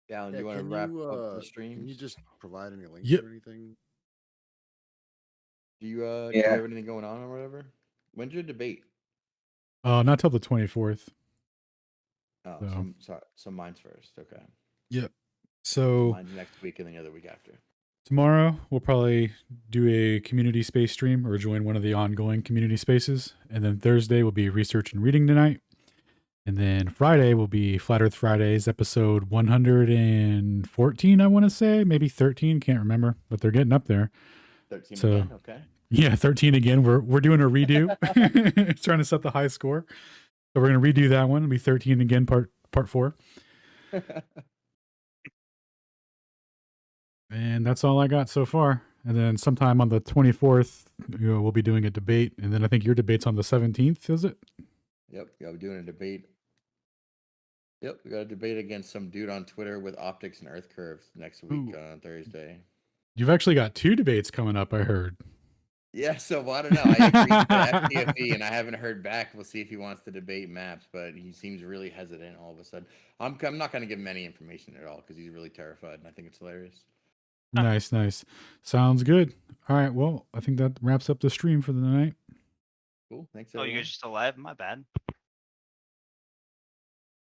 Yeah, do you want to wrap up the stream? Can you just provide any links Yep. or anything? Do you have anything going on or whatever? When's your debate? Not till the 24th. Oh, so mine's first. Okay. Yep. So mine's next week and then the other week after. tomorrow we'll probably do a community space stream or join one of the ongoing community spaces. And then Thursday will be research and reading tonight. And then Friday will be Flat Earth Fridays, episode 114, I want to say. Maybe 13, can't remember. But they're getting up there. 13 So, again? Okay. Yeah, 13 again. We're doing a redo. Trying to set the high score. So we're going to redo that one. It'll be 13 again, part 4. And that's all I got so far. And then sometime on the 24th, we'll be doing a debate. And then I think your debate's on the 17th, is it? Yep, we're doing a debate. Yep, we got a debate against some dude on Twitter with optics and Earth curves next week on Thursday. You've actually got 2 debates coming up, I heard. Yeah, so well, I don't know. I agreed to FTFE and I haven't heard back. We'll see if he wants to debate maps, but he seems really hesitant all of a sudden. I'm not going to give him any information at all because he's really terrified and I think it's hilarious. Nice. Sounds good. All right, well, I think that wraps up the stream for the night. Cool, thanks Oh, everyone. you guys are still alive? My bad.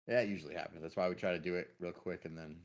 Yeah, it usually happens. That's why we try to do it real quick and then